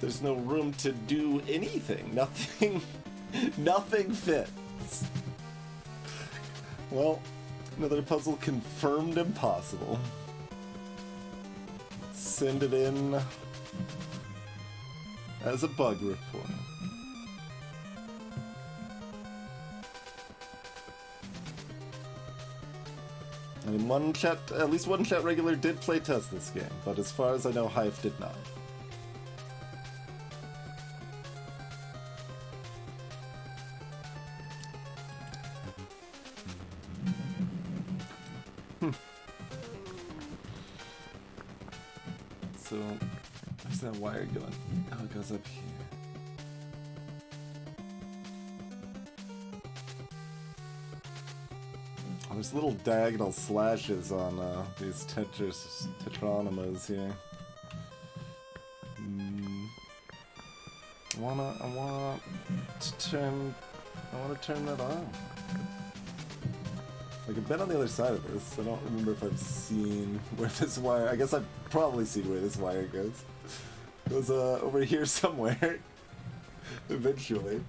S1: There's no room to do anything. Nothing, nothing fits. Well, another puzzle confirmed impossible. Send it in as a bug report. I mean, at least one chat regular did play test this game, but as far as I know, Hive did not. So, where's that wire going? Oh, it goes up here. Oh, there's little diagonal slashes on these tetronymas here. I want to turn that on. Like, I've been on the other side of this. I don't remember if I've seen where this wire... I guess I've probably seen where this wire goes. It goes over here somewhere. Eventually.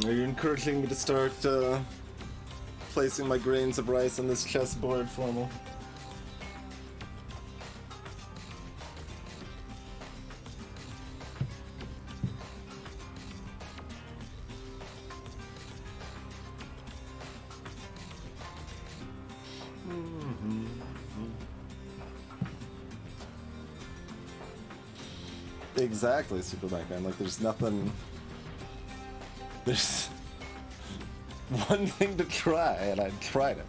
S1: Are you encouraging me to start placing my grains of rice on this chessboard, Formal? Exactly, Super Mike Man. Like, there's nothing. There's one thing to try, and I tried it.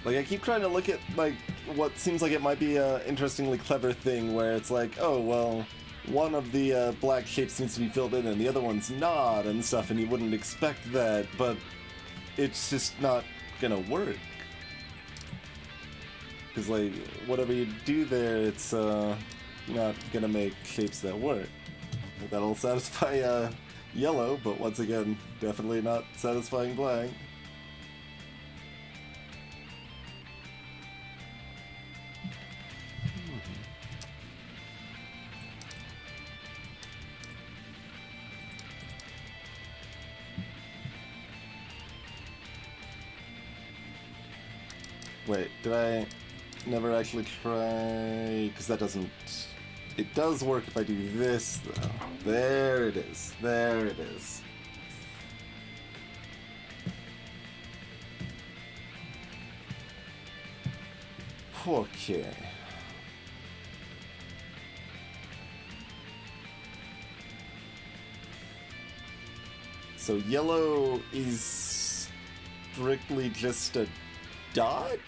S1: Like, I keep trying to look at, like, what seems like it might be a interestingly clever thing where it's like, oh, well, one of the black shapes needs to be filled in and the other one's not and stuff, and you wouldn't expect that, but it's just not gonna work. Because, like, whatever you do there, it's not gonna make shapes that work. That'll satisfy yellow, but once again, definitely not satisfying black. Wait, did I never actually try? Because that doesn't... It does work if I do this, though. There it is. There it is. Okay. So yellow is strictly just a dot?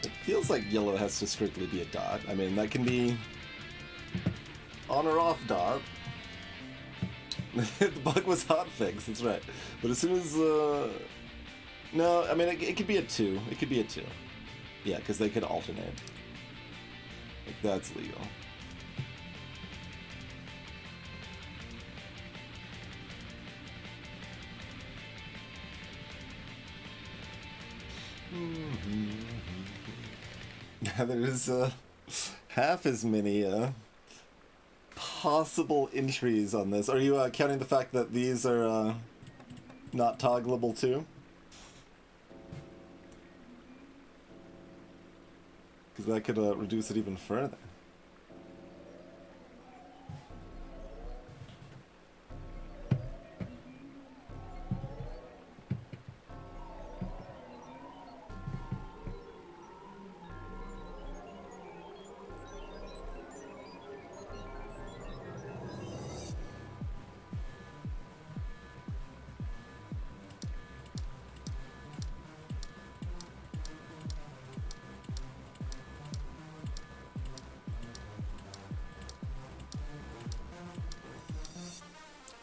S1: It feels like yellow has to strictly be a dot. I mean, that can be on or off dot. The bug was hotfix, that's right. But as soon as, no, I mean, it could be a 2. It could be a 2. Yeah, because they could alternate. Like, that's legal. There's half as many possible entries on this. Are you counting the fact that these are not toggleable too? Because that could reduce it even further.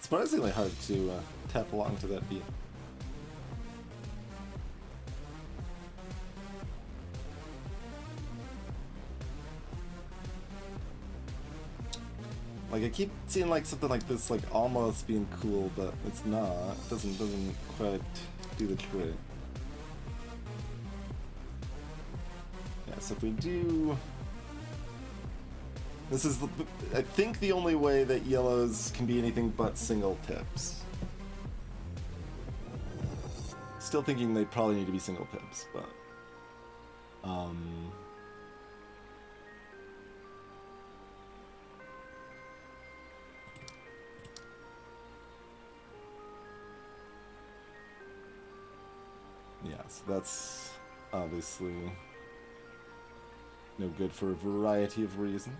S1: Surprisingly hard to tap along to that beat. Like, I keep seeing like something like this like almost being cool, but it's not. It doesn't quite do the trick. Yeah, so if we do... This is, I think, the only way that yellows can be anything but single pips. Still thinking they probably need to be single pips, but... Yeah, so that's obviously no good for a variety of reasons.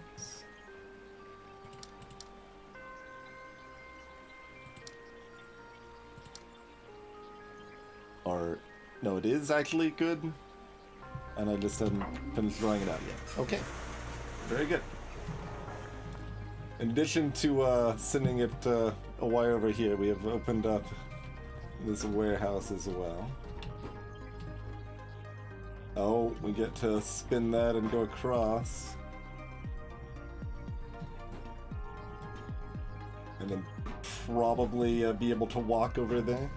S1: Or, no, it is actually good, and I just haven't finished drawing it out yet. Okay, very good. In addition to sending it why over here we have opened up this warehouse as well. Oh, we get to spin that and go across. And then probably be able to walk over there.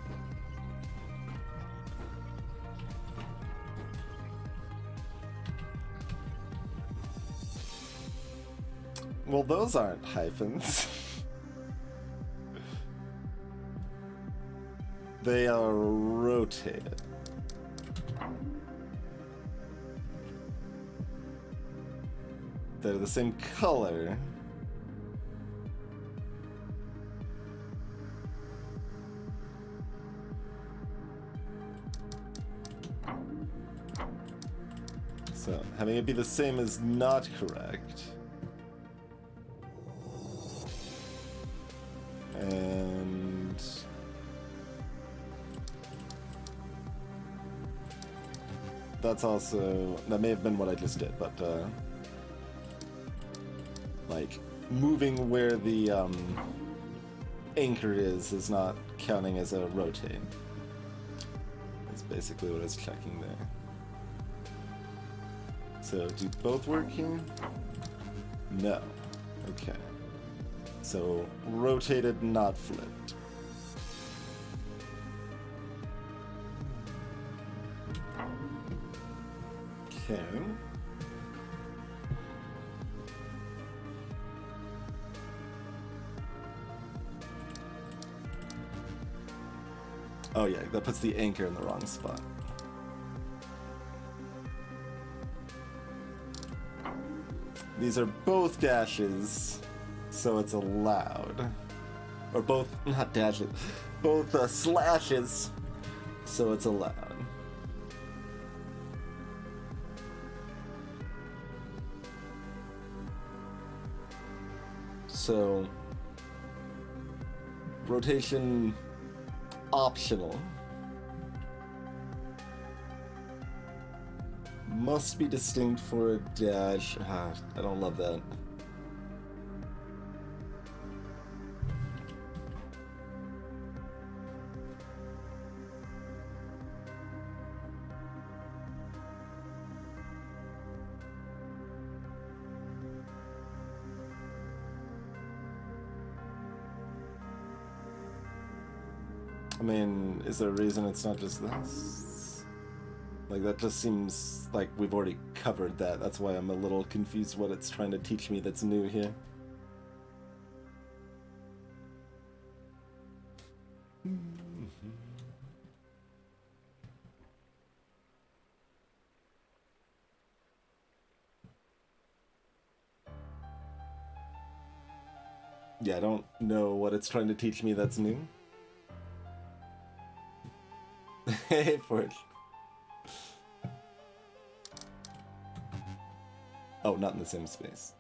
S1: Well, those aren't hyphens. They are rotated. They're the same color. So, having it be the same is not correct. And that's also, that may have been what I just did, but like moving where the anchor is not counting as a rotate. That's basically what I was checking there. So do both work here? No. Okay. So rotated, not flipped. Okay. Oh yeah, that puts the anchor in the wrong spot. These are both dashes, so it's allowed. Or both, not dashes, both slashes, so it's allowed. So, rotation optional. Must be distinct for a dash. I don't love that. I mean, is there a reason it's not just this? Like, that just seems like we've already covered that. That's why I'm a little confused what it's trying to teach me that's new here. Yeah, I don't know what it's trying to teach me that's new. Hey, Forge. Oh, not in the same space.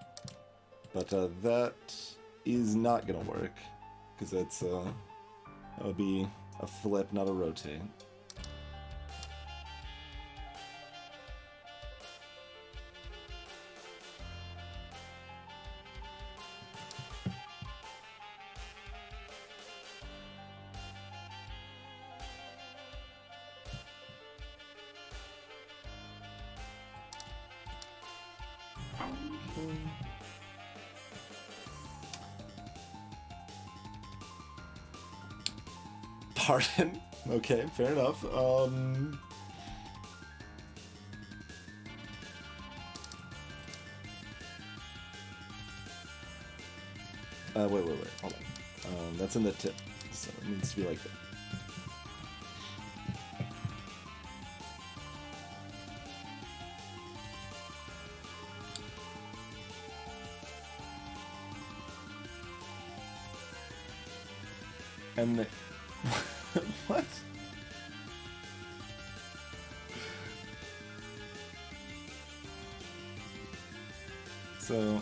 S1: But that is not gonna work, because that's that would be a flip, not a rotate. Pardon? Okay, fair enough. Wait, hold on. That's in the tip, so it needs to be like that. And the... What? So...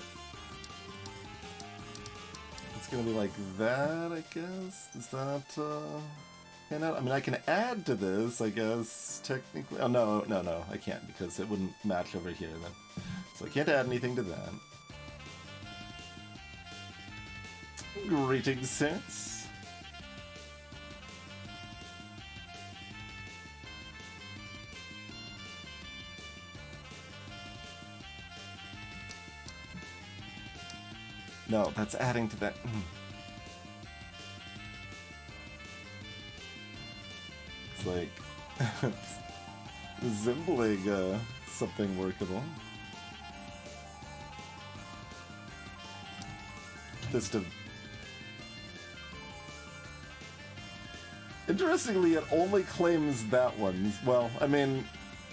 S1: it's gonna be like that, I guess? Does that, pan out? I mean, I can add to this, I guess, technically. Oh, no, I can't, because it wouldn't match over here, then. So I can't add anything to that. Greetings, sirs. No, that's adding to that. It's like it's resembling something workable. Just to... Interestingly, it only claims that one. Well, I mean,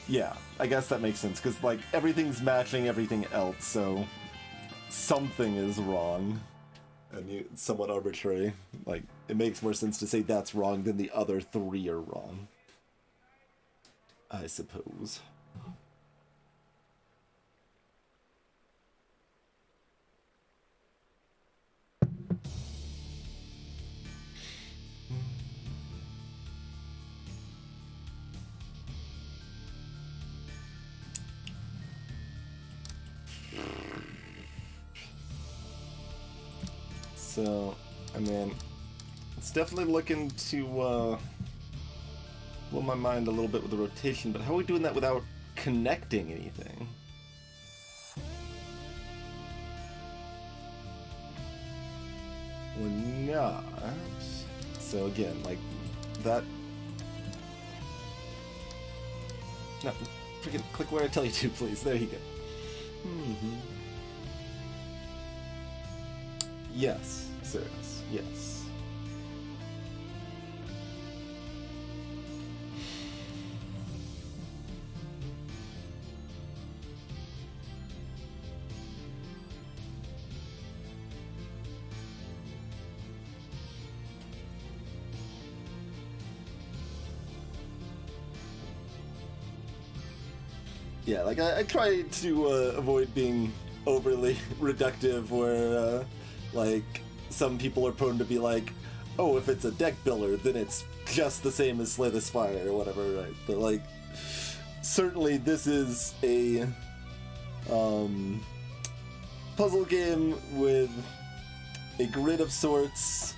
S1: yeah, I guess that makes sense, because, like, everything's matching everything else, so something is wrong. And it's somewhat arbitrary. Like, it makes more sense to say that's wrong than the other three are wrong, I suppose. So, I mean, it's definitely looking to blow my mind a little bit with the rotation, but how are we doing that without connecting anything? We're not. So again, like, that... No, freaking click where I tell you to, please. There you go. Yes, Sirius, yes. Yeah, like, I try to avoid being overly reductive where, like, some people are prone to be like, oh, if it's a deck builder, then it's just the same as Slay the Spire or whatever, right? But, like, certainly this is a puzzle game with a grid of sorts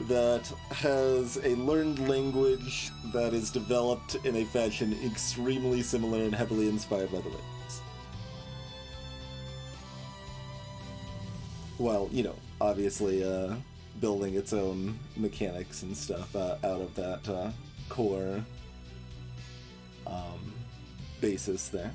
S1: that has a learned language that is developed in a fashion extremely similar and heavily inspired by the Wings. While, you know, obviously building its own mechanics and stuff out of that core basis there.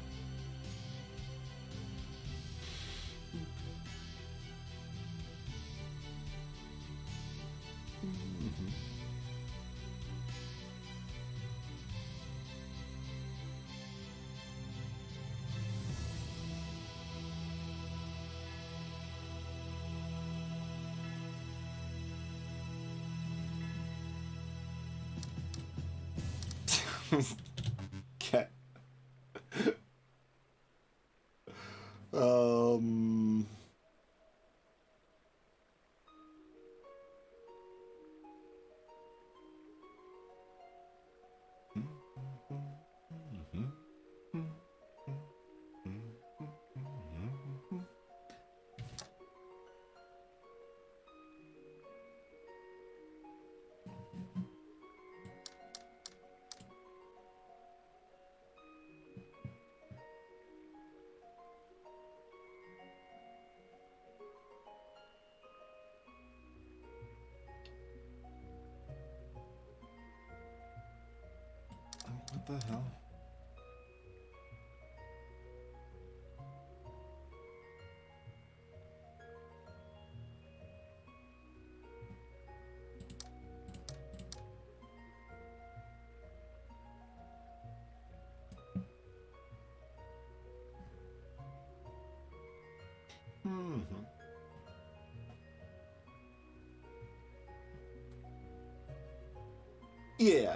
S1: Okay. What the hell?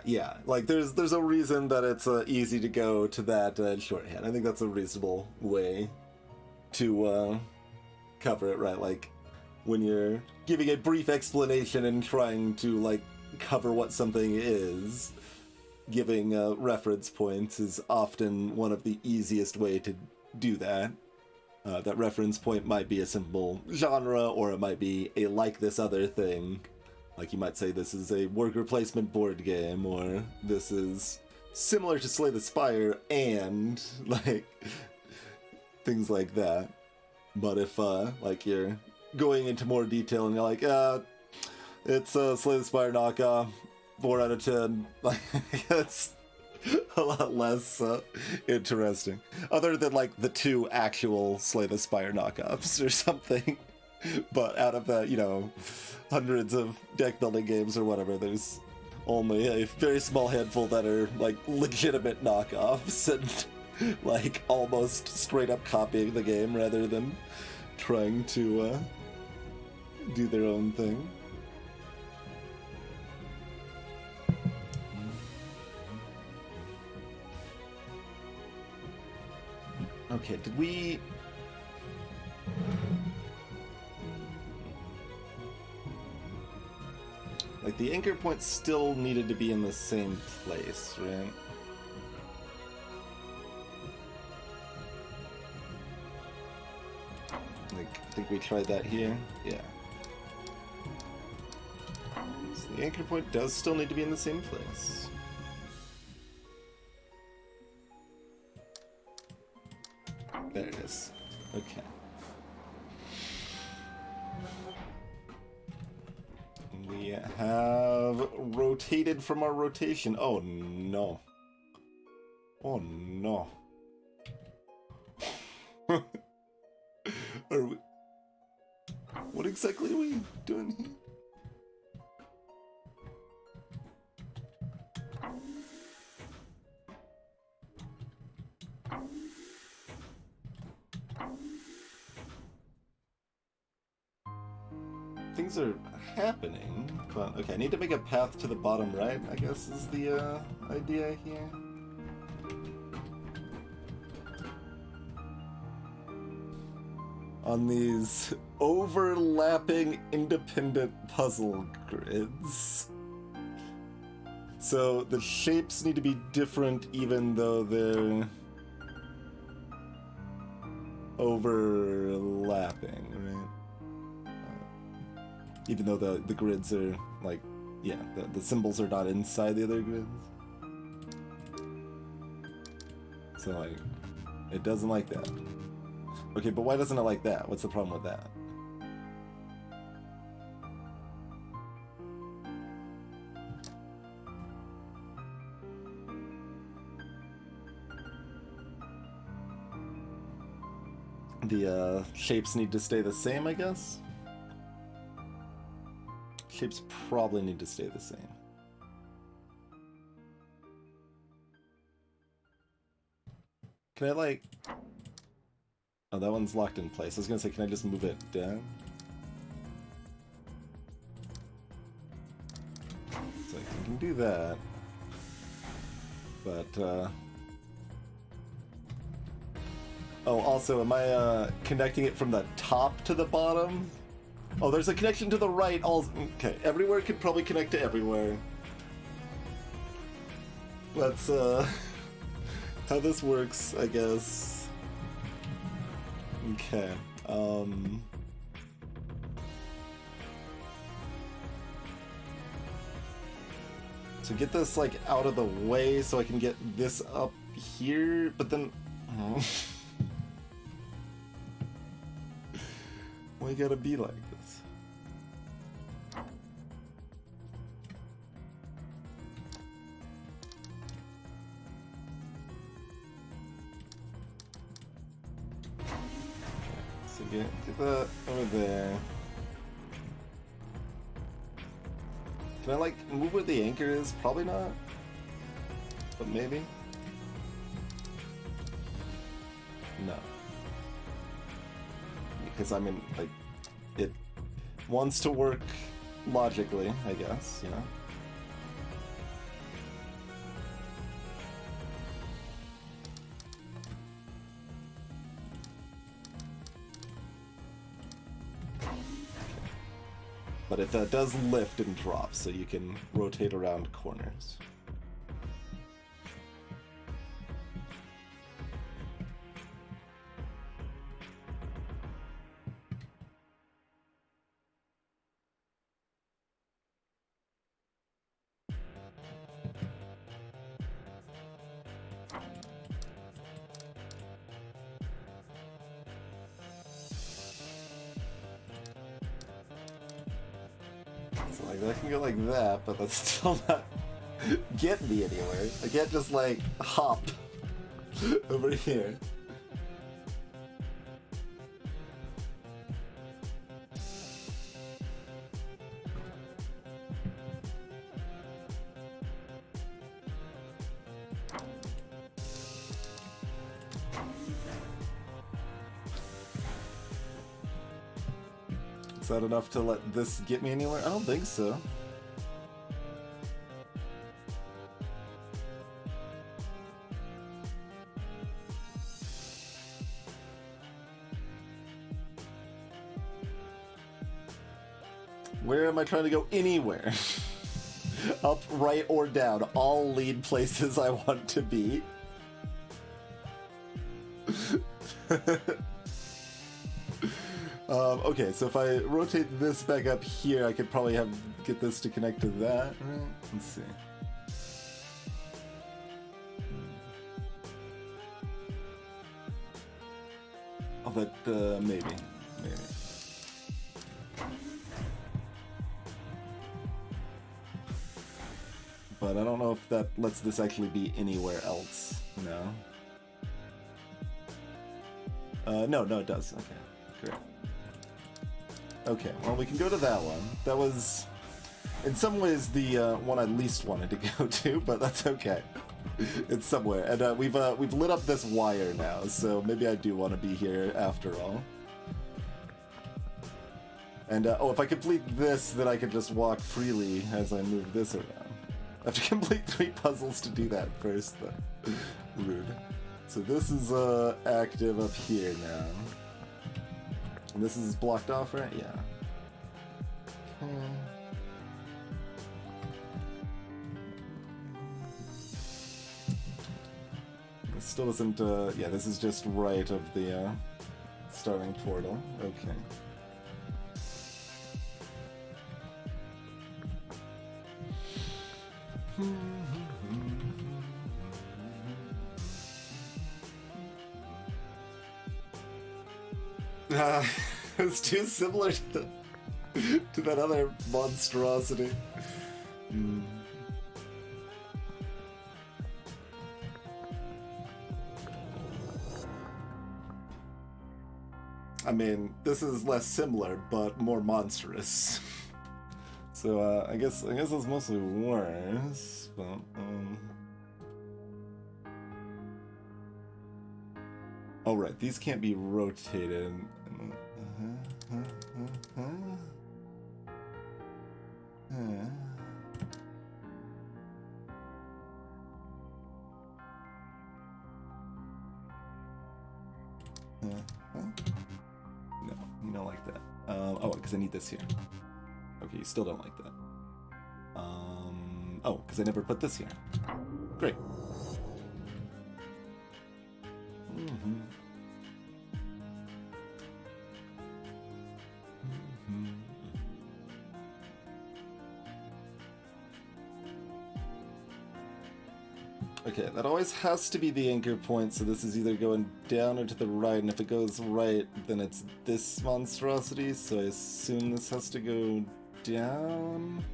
S1: Yeah. Like, there's a reason that it's easy to go to that shorthand. I think that's a reasonable way to cover it, right? Like, when you're giving a brief explanation and trying to, like, cover what something is, giving reference points is often one of the easiest way to do that. That reference point might be a simple genre, or it might be a like this other thing. Like, you might say this is a worker placement board game, or this is similar to Slay the Spire, and, like, things like that. But if, like, you're going into more detail, and you're like, it's a Slay the Spire knockoff, 4 out of 10. Like, it's a lot less interesting. Other than, like, the 2 actual Slay the Spire knockoffs or something. But out of the, you know, hundreds of deck building games or whatever, there's only a very small handful that are, like, legitimate knockoffs and, like, almost straight up copying the game rather than trying to do their own thing. Okay, did we... Like, the anchor point still needed to be in the same place, right? Like, I think we tried that here. Yeah. So the anchor point does still need to be in the same place. There it is. Okay. We have rotated from our rotation. Oh no. Oh no. Are we... What exactly are we doing here? Things are happening, but okay, I need to make a path to the bottom right, I guess is the idea here. On these overlapping independent puzzle grids. So the shapes need to be different even though they're overlapping, right? Even though the grids are, like, yeah, the symbols are not inside the other grids. So, like, it doesn't like that. Okay, but why doesn't it like that? What's the problem with that? The shapes need to stay the same, I guess? Shapes probably need to stay the same. Can I, like... Oh, that one's locked in place. I was gonna say, can I just move it down? So I can do that. But, Oh, also, am I, connecting it from the top to the bottom? Oh, there's a connection to the right. Okay, everywhere could probably connect to everywhere. That's, how this works, I guess. Okay, So get this, like, out of the way so I can get this up here, but then... Oh. Why you gotta be like this? So get that over there. Can I, like, move where the anchor is? Probably not. But maybe. No. Because, I mean, like, it wants to work logically, I guess, you know? But it does lift and drop, so you can rotate around corners. So like that can go like that, but that's still not get me anywhere. I can't just like hop over here. Is that enough to let this get me anywhere? I don't think so. Where am I trying to go? Anywhere. Up, right, or down. All lead places I want to be. Okay, so if I rotate this back up here, I could probably get this to connect to that, right? Let's see. Oh, that, maybe. But I don't know if that lets this actually be anywhere else. No. No, it does. Okay, great. Okay, well, we can go to that one. That was, in some ways, the one I least wanted to go to, but that's okay. It's somewhere. And we've lit up this wire now, so maybe I do want to be here after all. And, oh, if I complete this, then I can just walk freely as I move this around. I have to complete 3 puzzles to do that first, though. Rude. So this is active up here now. And this is blocked off, right? Yeah. Okay. This still doesn't, yeah, this is just right of the starting portal. Okay. It's too similar to that other monstrosity. I mean, this is less similar, but more monstrous. So I guess it's mostly worse. But oh right, these can't be rotated. No, you don't like that. Oh, because I need this here. Okay, you still don't like that. Oh, because I never put this here. Great. Okay, that always has to be the anchor point, so this is either going down or to the right, and if it goes right, then it's this monstrosity, so I assume this has to go down?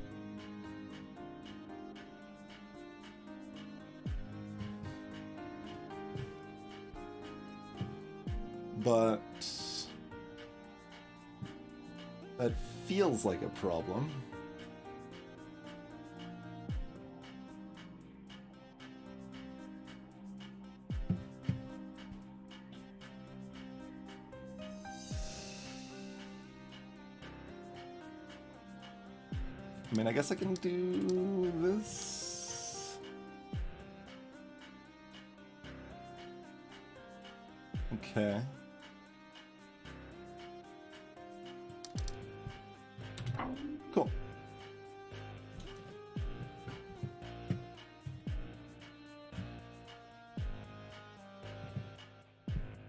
S1: But that feels like a problem. I mean, I guess I can do this. Okay. Cool.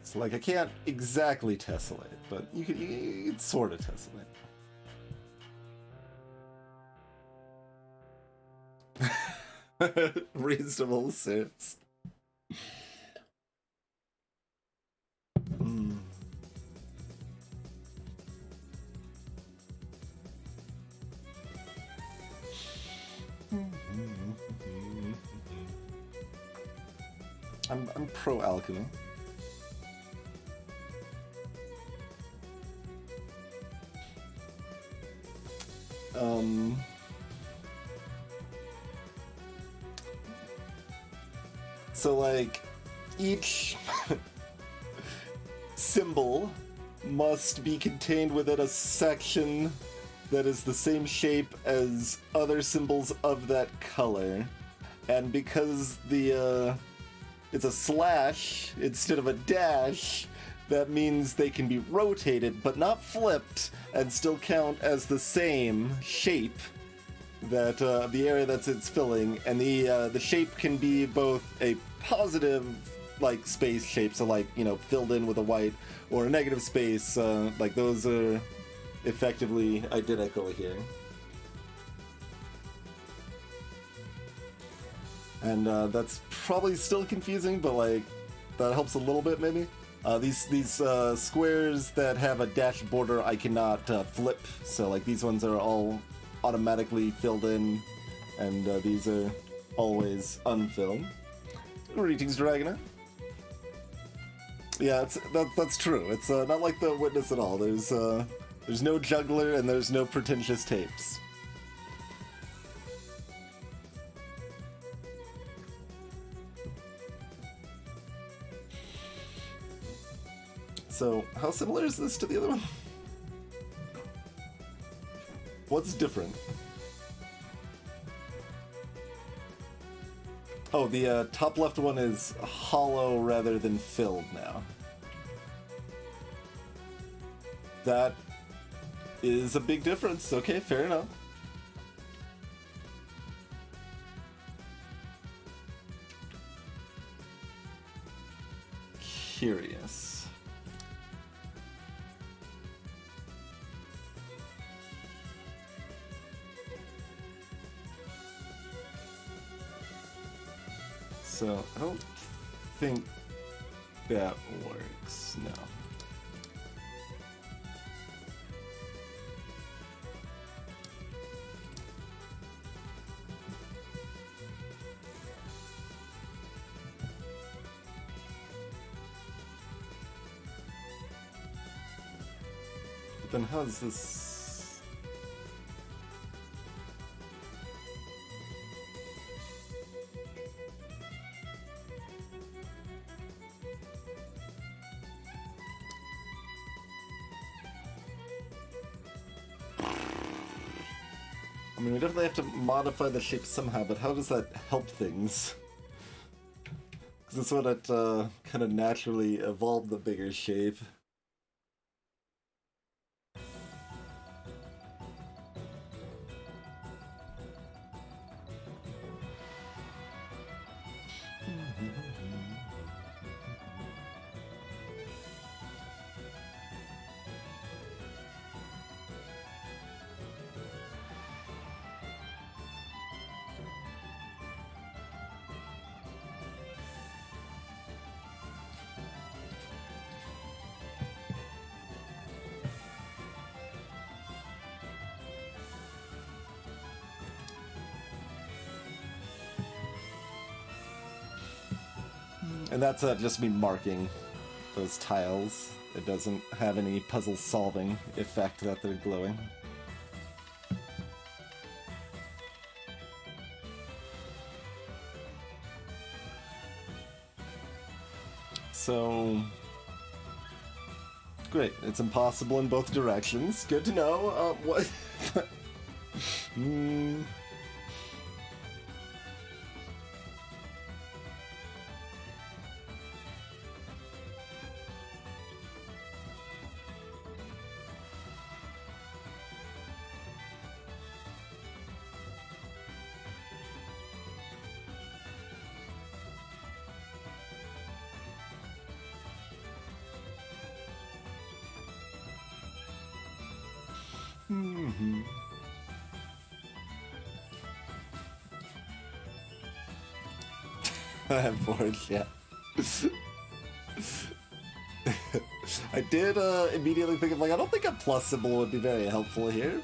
S1: So, like, I can't exactly tessellate, but you could sort of tessellate. Reasonable sense. I'm pro alchemy. So like each symbol must be contained within a section that is the same shape as other symbols of that color. And because the it's a slash instead of a dash, that means they can be rotated but not flipped and still count as the same shape that the area that's it's filling. And the shape can be both a positive like space shape, so like, you know, filled in with a white, or a negative space, like those are effectively identical here. And that's probably still confusing, but like that helps a little bit maybe. These squares that have a dashed border I cannot flip, so like these ones are all automatically filled in, and these are always unfilled. Greetings, Dragona. Yeah, that's true. It's not like The Witness at all. There's no juggler and there's no pretentious tapes. So, how similar is this to the other one? What's different? Oh, the top left one is hollow rather than filled now. That is a big difference. Okay, fair enough. Curious. So, I don't think that works, no. But then how does this... I mean, we definitely have to modify the shape somehow, but how does that help things? Because that's what it kind of naturally evolved the bigger shape. And that's just me marking those tiles. It doesn't have any puzzle solving effect that they're glowing. So... Great, it's impossible in both directions. Good to know. What? I have forged, yeah. I did immediately think of, like, I don't think a plus symbol would be very helpful here.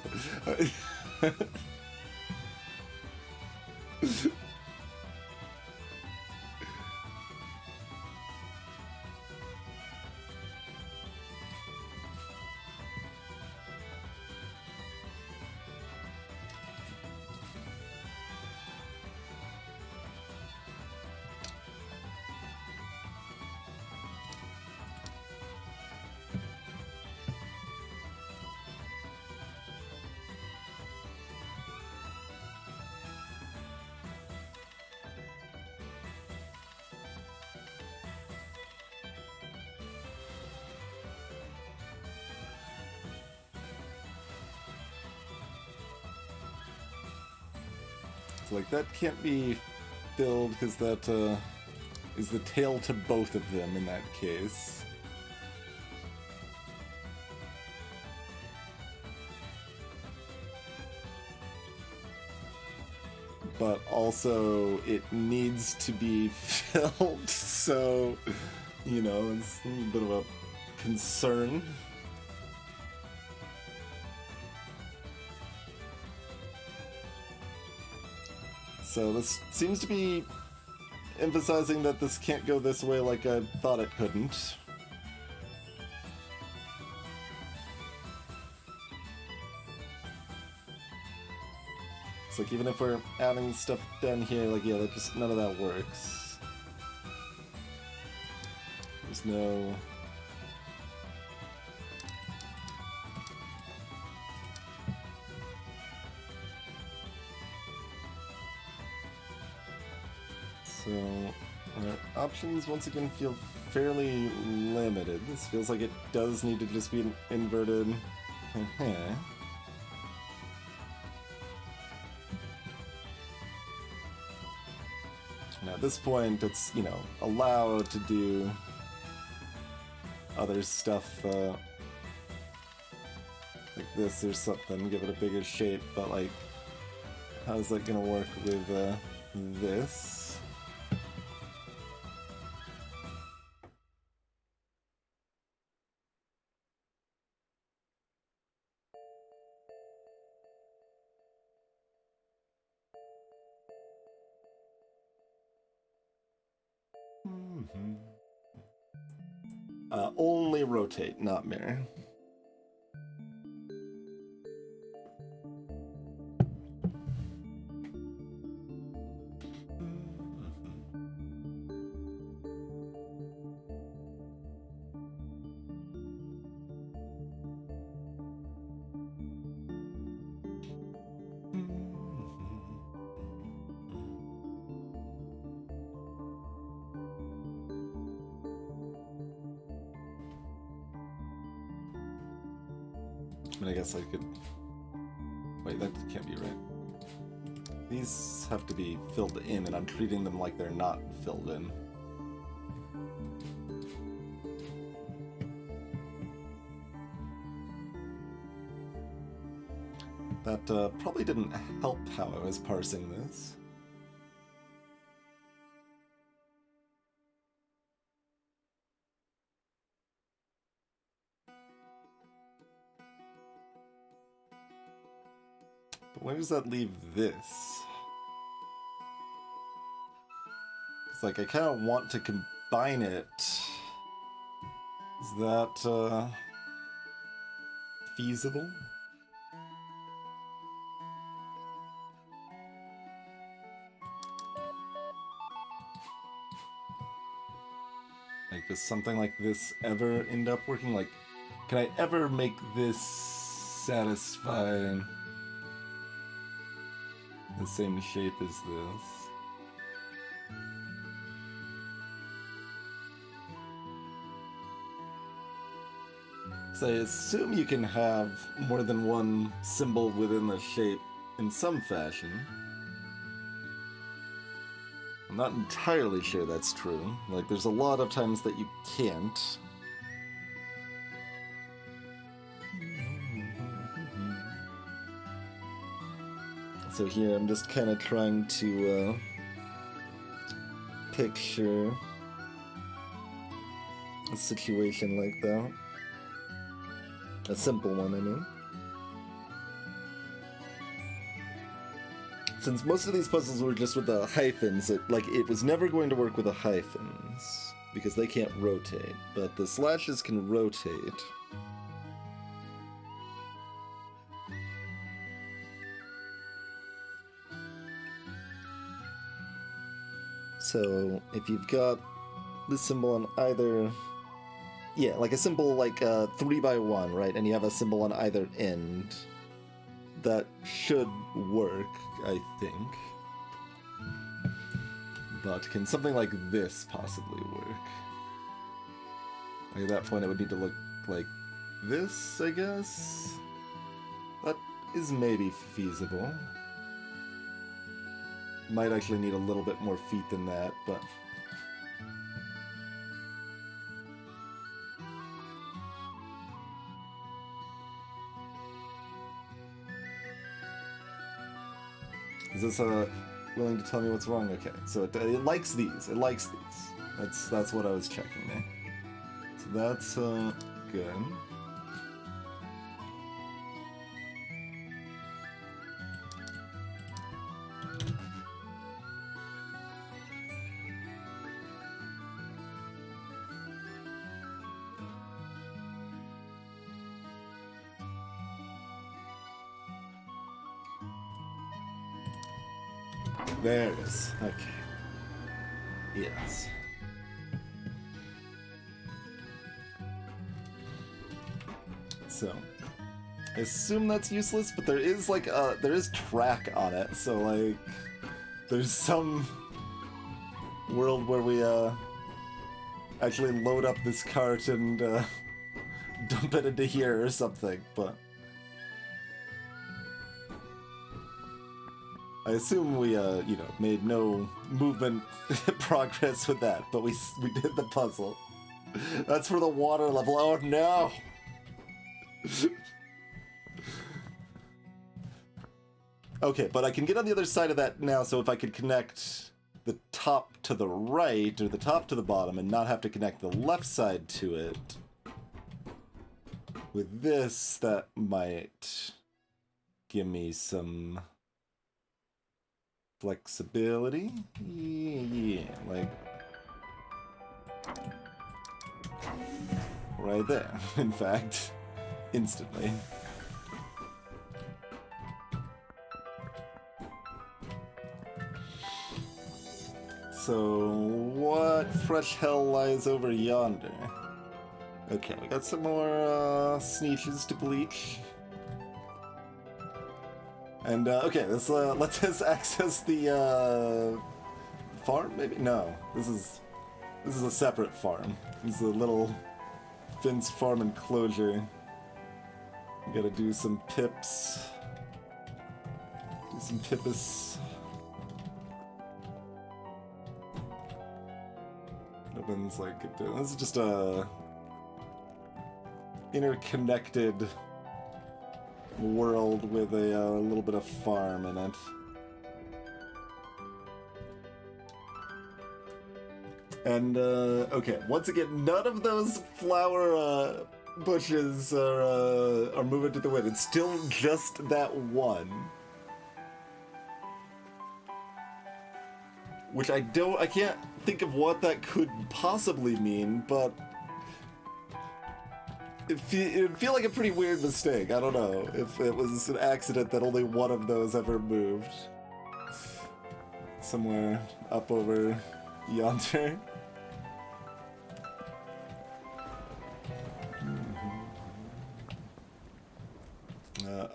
S1: So like that can't be filled because that is the tail to both of them in that case. But also it needs to be filled, so, you know, it's a little bit of a concern. So this seems to be emphasizing that this can't go this way like I thought it couldn't. It's like even if we're adding stuff down here, like yeah, that just none of that works. There's no... So our options once again feel fairly limited. This feels like it does need to just be inverted. Now at this point, it's, you know, allowed to do other stuff like this or something, give it a bigger shape, but like, how's that gonna work with this? Only rotate, not mirror. I guess I could... Wait, that can't be right. These have to be filled in, and I'm treating them like they're not filled in. That probably didn't help how I was parsing this. But where does that leave this? It's like I kind of want to combine it. Is that feasible? Like, does something like this ever end up working? Like, can I ever make this satisfy the same shape as this? So I assume you can have more than one symbol within the shape in some fashion. I'm not entirely sure that's true. Like, there's a lot of times that you can't. So here I'm just kind of trying to picture a situation like that. A simple one, I mean. Since most of these puzzles were just with the hyphens, it was never going to work with the hyphens, because they can't rotate, but the slashes can rotate. So, if you've got this symbol on either... Yeah, like a symbol like 3x1, right? And you have a symbol on either end. That should work, I think. But can something like this possibly work? Like at that point it would need to look like this, I guess? That is maybe feasible. Might actually need a little bit more feet than that, but... Is this willing to tell me what's wrong? Okay, so it likes these. It likes these. That's what I was checking there. So that's good. There it is. Okay. Yes. So, I assume that's useless, but there is like there is track on it, so like there's some world where we actually load up this cart and dump it into here or something, but I assume we, you know, made no movement progress with that, but we did the puzzle. That's for the water level. Oh no! Okay, but I can get on the other side of that now, so if I could connect the top to the right, or the top to the bottom, and not have to connect the left side to it, with this, that might give me some flexibility. Yeah, like right there, in fact, instantly. So, what fresh hell lies over yonder? Okay, we got some more sneeches to bleach. And, okay, let's us access the, farm, maybe? No, this is a separate farm. This is a little fenced farm enclosure. We gotta do some pips. Do some pippus. Opens like, this is just a interconnected world with a little bit of farm in it. And, okay, once again, none of those flower, bushes are moving to the wind. It's still just that one. Which I can't think of what that could possibly mean, but it would feel like a pretty weird mistake. I don't know if it was an accident that only one of those ever moved. Somewhere up over yonder.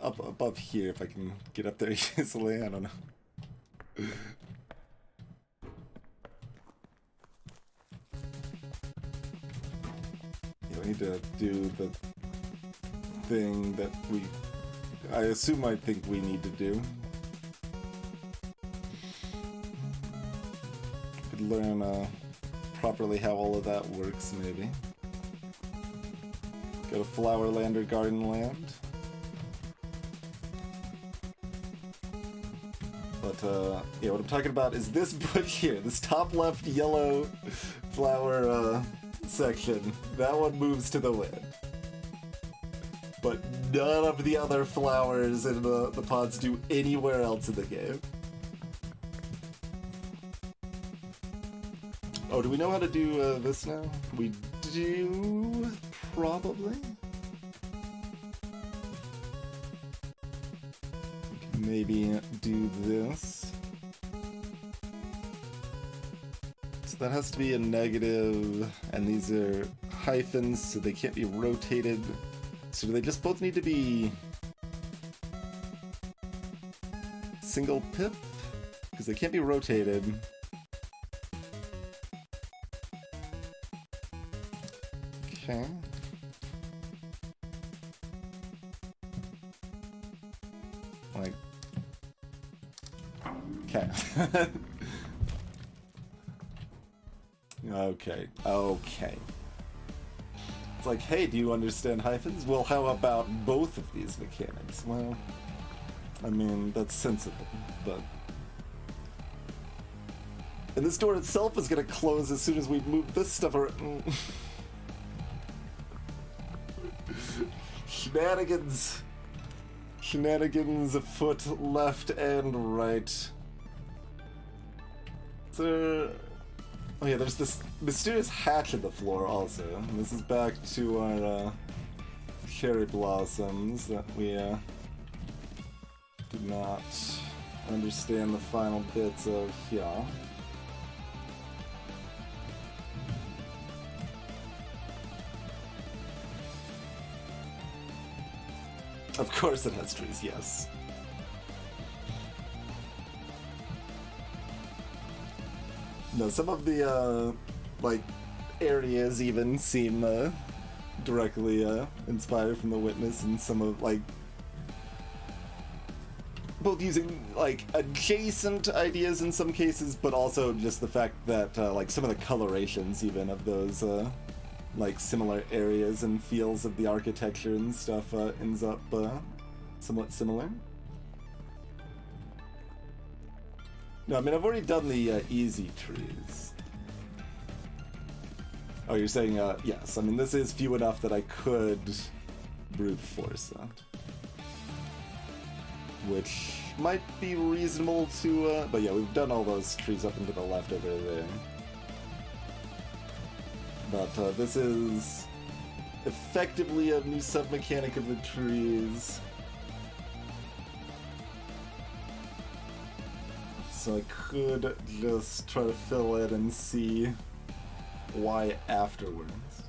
S1: Up above here, if I can get up there easily, I don't know. We need to do the thing that I assume I think we need to do. Could learn properly how all of that works, maybe. Go to Flowerland or Garden Land. But, yeah, what I'm talking about is this bush here, this top left yellow flower, section. That one moves to the wind. But none of the other flowers in the pods do anywhere else in the game. Oh, do we know how to do this now? We do, probably. Maybe do this. So that has to be a negative, and these are hyphens, so they can't be rotated. So do they just both need to be single pip? Because they can't be rotated. Okay. Like, okay. Okay, okay. It's like, hey, do you understand hyphens? Well, how about both of these mechanics? Well, I mean, that's sensible, but... And this door itself is gonna close as soon as we move this stuff around. Shenanigans. Shenanigans afoot left and right. So... Oh yeah, there's this mysterious hatch in the floor also. And this is back to our cherry blossoms that we do not understand the final bits of here. Of course it has trees, yes. No, some of the, like, areas even seem, directly, inspired from The Witness, and some of, like, both using, like, adjacent ideas in some cases, but also just the fact that, like, some of the colorations even of those, like, similar areas and feels of the architecture and stuff, ends up, somewhat similar. No, I mean, I've already done the easy trees. Oh, you're saying, yes. I mean, this is few enough that I could brute force that. Which might be reasonable to, but yeah, we've done all those trees up and to the left over there. But this is effectively a new sub-mechanic of the trees. So I could just try to fill it and see why afterwards.